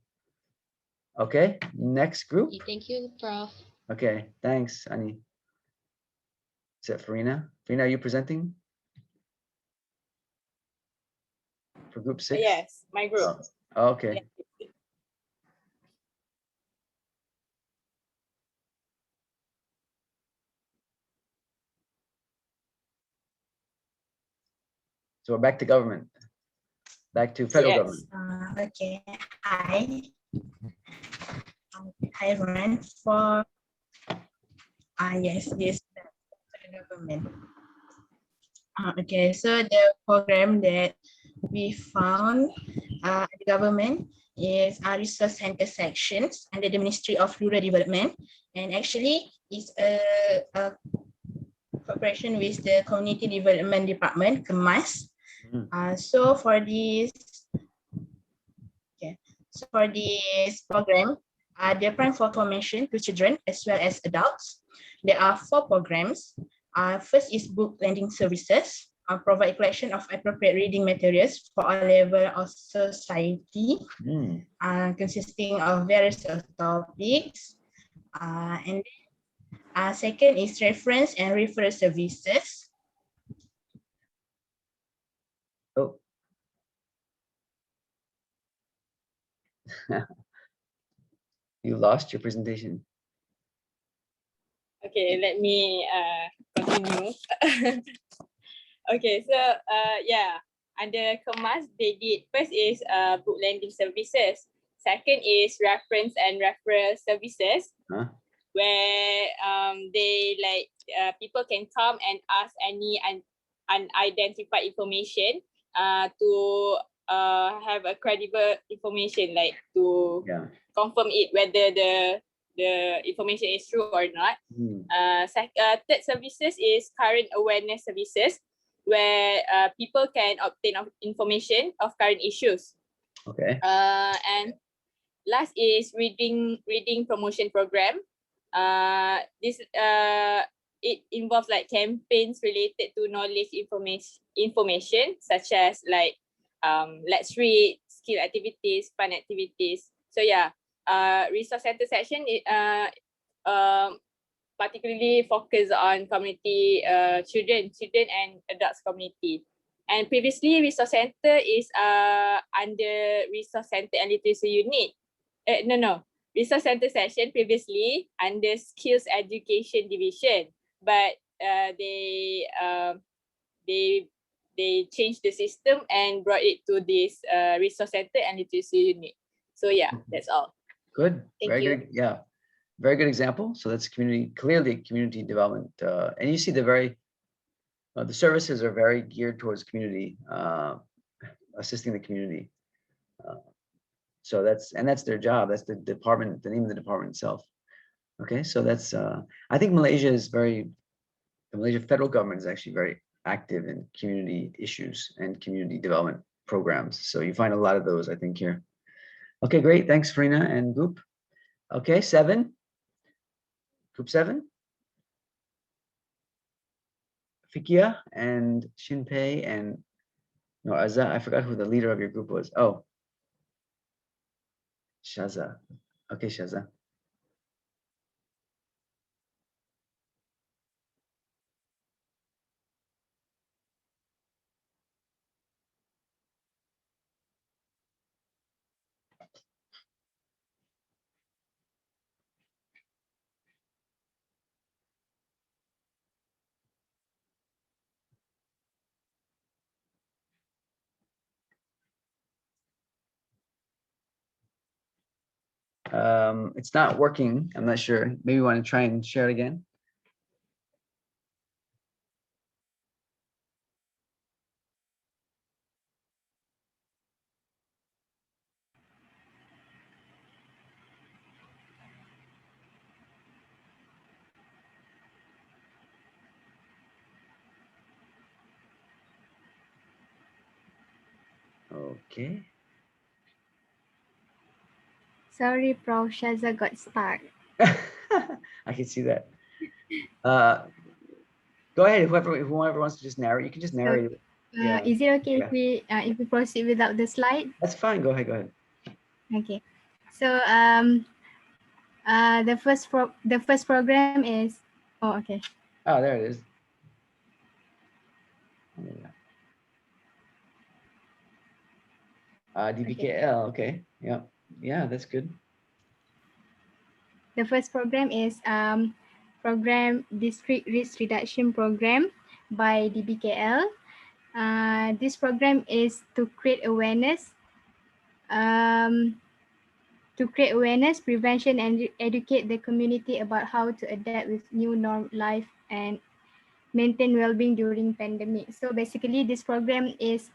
okay, next group. Thank you, Prof. Okay, thanks, Ani. Is that Farina? Farina, are you presenting for group 6? Yes, my group. Oh, okay. Yeah. So we're back to government. Back to federal government. Okay. Hi. Hi everyone. For yes, this government. Okay, so the program that we found the government is our resource center sections under the Ministry of Rural Development, and actually it's a cooperation with the Community Development Department, KEMAS. So for this program, the plan for formation to children as well as adults. There are 4 programs. First is book lending services, provide collection of appropriate reading materials for all levels of society, consisting of various topics. And second is reference and referral services. Oh. You lost your presentation. Okay, let me continue. Okay, so yeah, under KEMAS, they did, first is book lending services. Second is reference and referral services, where they like people can come and ask any unidentified information to have a credible information, like to confirm it whether the information is true or not. Third services is current awareness services, where people can obtain information of current issues. Okay. And last is reading promotion program. This it involves like campaigns related to knowledge information information such as like let's read, skill activities, fun activities. So yeah, resource center section particularly focus on community children and adults community. And previously resource center is under resource center and literacy unit. Resource center section previously under skills education division, but they changed the system and brought it to this resource center and literacy unit. So yeah, that's all. Good. Thank Very you. good. Yeah. Very good example. So that's clearly community development. And you see the services are very geared towards community, assisting the community. So that's their job. That's the department, the name of the department itself. Okay, so that's, I think the Malaysia federal government is actually very active in community issues and community development programs. So you find a lot of those, I think, here. Okay, great. Thanks, Farina and group. Okay, 7. Group 7. Fikia and Shinpei and no, Azza. I forgot who the leader of your group was. Oh, Shaza. Okay, Shaza. It's not working. I'm not sure. Maybe you want to try and share it again. Okay. Sorry, Prof. Shaza got stuck. I can see that. Go ahead. Whoever wants to just narrate, you can just narrate it. Yeah. Is it okay if we proceed without the slide? That's fine. Go ahead. Go ahead. Okay. So the first program is okay. Oh, there it is. DBKL. Okay. Yeah. Yeah, that's good. The first program is program District Risk Reduction Program by DBKL. This program is to create awareness, prevention, and educate the community about how to adapt with new norm life and maintain well-being during pandemic. So basically, this program is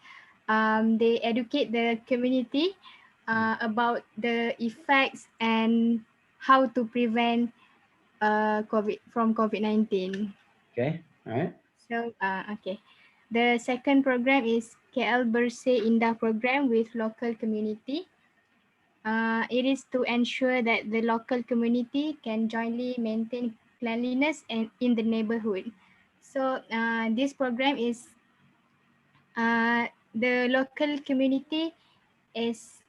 they educate the community about the effects and how to prevent COVID-19. Okay. All right. So okay. The second program is KL Bersih Indah program with local community. It is to ensure that the local community can jointly maintain cleanliness and in the neighborhood. So this program is the local community is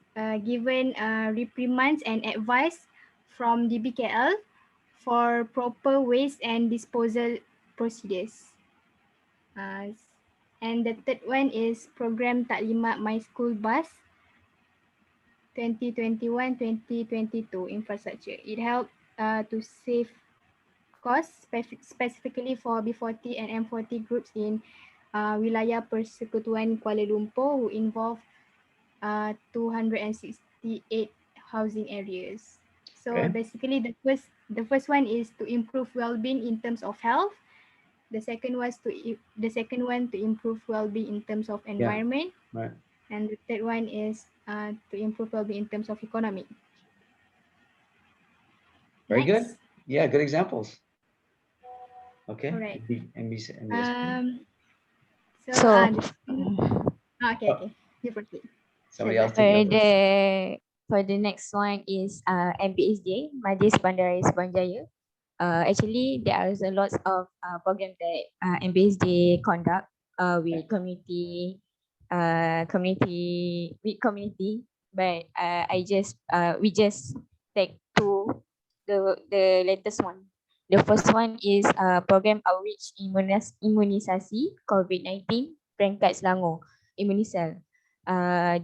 given reprimands and advice from DBKL for proper waste and disposal procedures. And the third one is program Taklimat My School Bus 2021-2022 infrastructure. It helped to save costs specifically for B40 and M40 groups in Wilayah Persekutuan Kuala Lumpur who involve 268 housing areas. So basically the first one is to improve well-being in terms of health. The second one to improve well-being in terms of environment. Yeah. Right. And the third one is to improve well-being in terms of economy. Very good. Yeah, good examples. Okay. All right. Okay. You proceed. Somebody else. For the next one is MBSJ, Majlis Bandaraya Suruhanjaya. Actually, there are a lot of programs that MBSJ conduct with community, but we just take the latest one. The first one is program outreach imunisasi COVID-19 Peringkat Selangor Imunisel.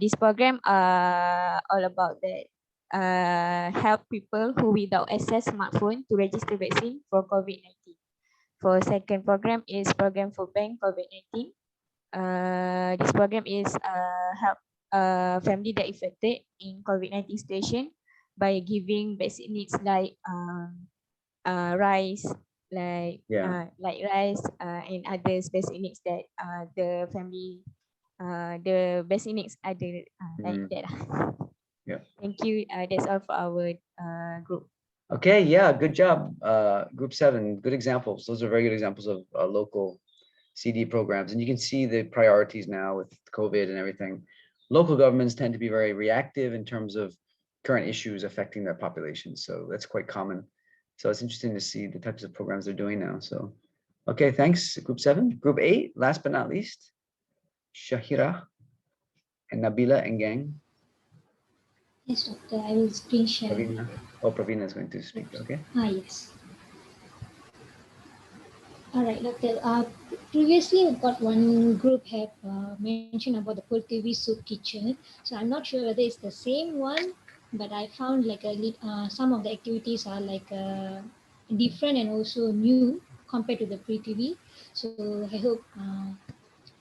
This program all about that help people who without access smartphone to register vaccine for COVID-19. For second program is program for bank COVID-19. This program is help family that affected in COVID-19 situation by giving basic needs like rice, like rice and others basic needs that the family the basic needs other like that. Yeah. Thank you. That's all for our group. Okay, yeah, good job. Group 7, good examples. Those are very good examples of local CD programs. And you can see the priorities now with COVID and everything. Local governments tend to be very reactive in terms of current issues affecting their population. So that's quite common. So it's interesting to see the types of programs they're doing now. So, okay, thanks, Group 7. Group 8, last but not least, Shahira and Nabila and gang. Yes, Doctor, I will screen share. Pravina. Oh, Pravina is going to speak, okay. Yes. All right, Doctor. Previously, we've got one group have mentioned about the Purtivi soup kitchen. So I'm not sure whether it's the same one, but I found like some of the activities are like different and also new compared to the pre-TV. So I hope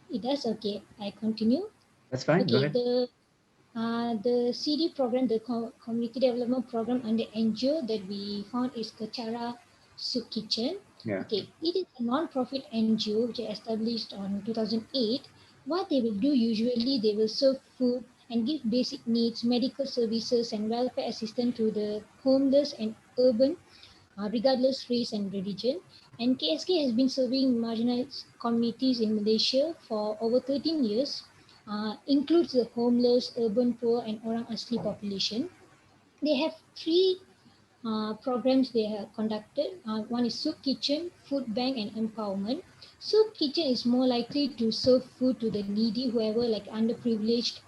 it does. Okay, I continue. That's fine. Go Okay, ahead. the CD program, the community development program under NGO that we found is Kechara Soup Kitchen. Yeah. Okay, it is a non-profit NGO which is established on 2008. What they will do usually, they will serve food and give basic needs, medical services and welfare assistance to the homeless and urban, regardless race and religion. And KSK has been serving marginalized communities in Malaysia for over 13 years. Includes the homeless, urban poor and orang asli population. They have three programs they have conducted. One is Soup Kitchen, Food Bank and Empowerment. Soup Kitchen is more likely to serve food to the needy, whoever like underprivileged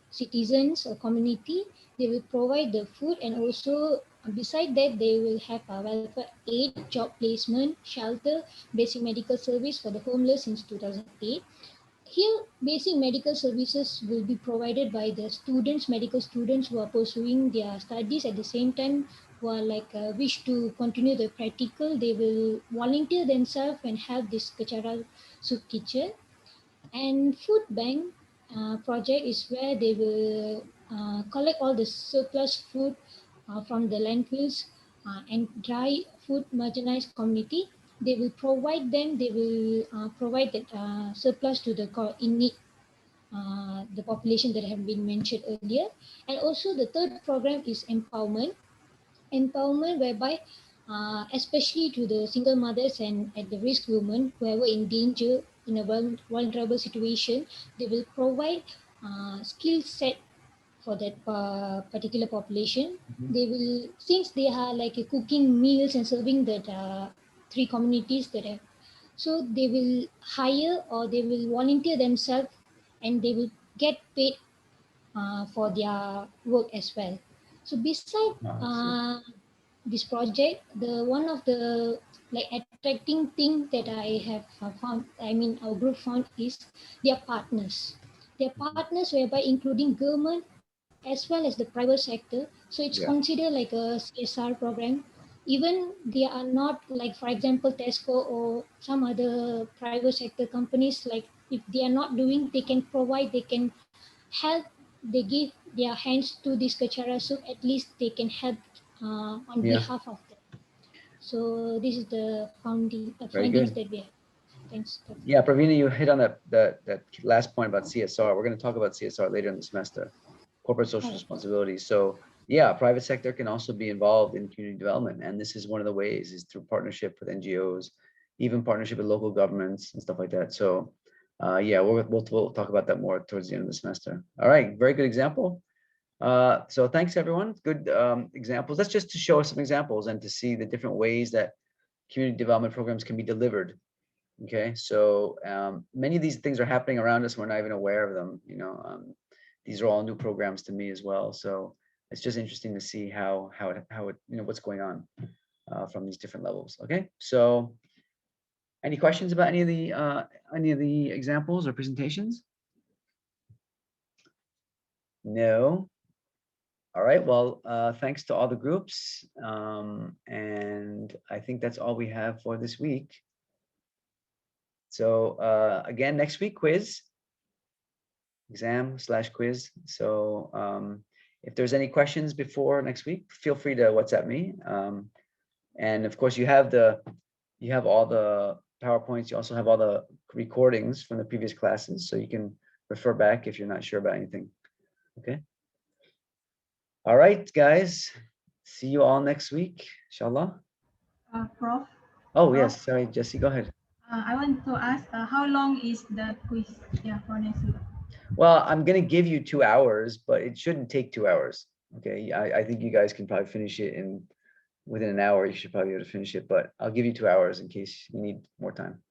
citizens or community. They will provide the food and also beside that they will have a welfare aid, job placement, shelter, basic medical service for the homeless since 2008. Here, basic medical services will be provided by the students, medical students who are pursuing their studies at the same time, who are like wish to continue the practical. They will volunteer themselves and have this Kechara Soup Kitchen. And Food Bank project is where they will collect all the surplus food from the landfills and dry food marginalized community. They will provide them, they will provide that surplus to the in need, the population that have been mentioned earlier. And also the third program is empowerment. Empowerment whereby especially to the single mothers and at the risk women, whoever in danger in a vulnerable situation, they will provide skill set for that particular population. They will, since they are like cooking meals and serving that three communities that have, so they will hire or they will volunteer themselves and they will get paid for their work as well. So beside this project, the one of the like attracting thing that I have found, I mean our group found is their partners. Their partners whereby including government as well as the private sector. So it's considered like a CSR program. Even they are not like, for example, Tesco or some other private sector companies, like if they are not doing, they can provide, they can help, they give their hands to this Kechara soup, at least they can help on behalf of them. So this is the findings that we have. Thanks. Yeah, Pravina, you hit on that last point about CSR. We're going to talk about CSR later in the semester, corporate social responsibility. So yeah, private sector can also be involved in community development. And this is one of the ways is through partnership with NGOs, even partnership with local governments and stuff like that. So yeah, we'll talk about that more towards the end of the semester. All right, very good example. So thanks everyone, good examples. That's just to show us some examples and to see the different ways that community development programs can be delivered Okay, so many of these things are happening around us. We're not even aware of them. You know, these are all new programs to me as well. So it's just interesting to see how it you know what's going on from these different levels. Okay, so any questions about any of the examples or presentations? No. All right, well, thanks to all the groups. And I think that's all we have for this week. So again, next week, quiz, exam/quiz. So if there's any questions before next week, feel free to WhatsApp me. And of course, you have all the PowerPoints. You also have all the recordings from the previous classes, so you can refer back if you're not sure about anything. Okay. All right, guys. See you all next week, inshallah. Prof. Oh, yes. Sorry, Jesse, go ahead. I want to ask, how long is the quiz? Yeah, for next week. Well, I'm going to give you 2 hours, but it shouldn't take 2 hours. Okay. I think you guys can probably finish it within an hour. You should probably be able to finish it, but I'll give you 2 hours in case you need more time.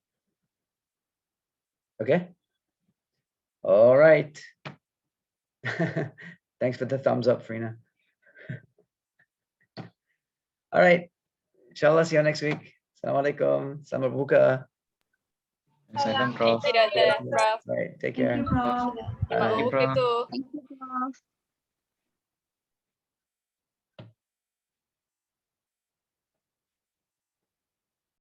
Okay. All right. Thanks for the thumbs up, Farina. All right. Inshallah, see you next week. Assalamualaikum. Selamat berbuka. Thank you, Dr. Prof. All right. Take care. Selamat berbuka tu. Thank you, Prof.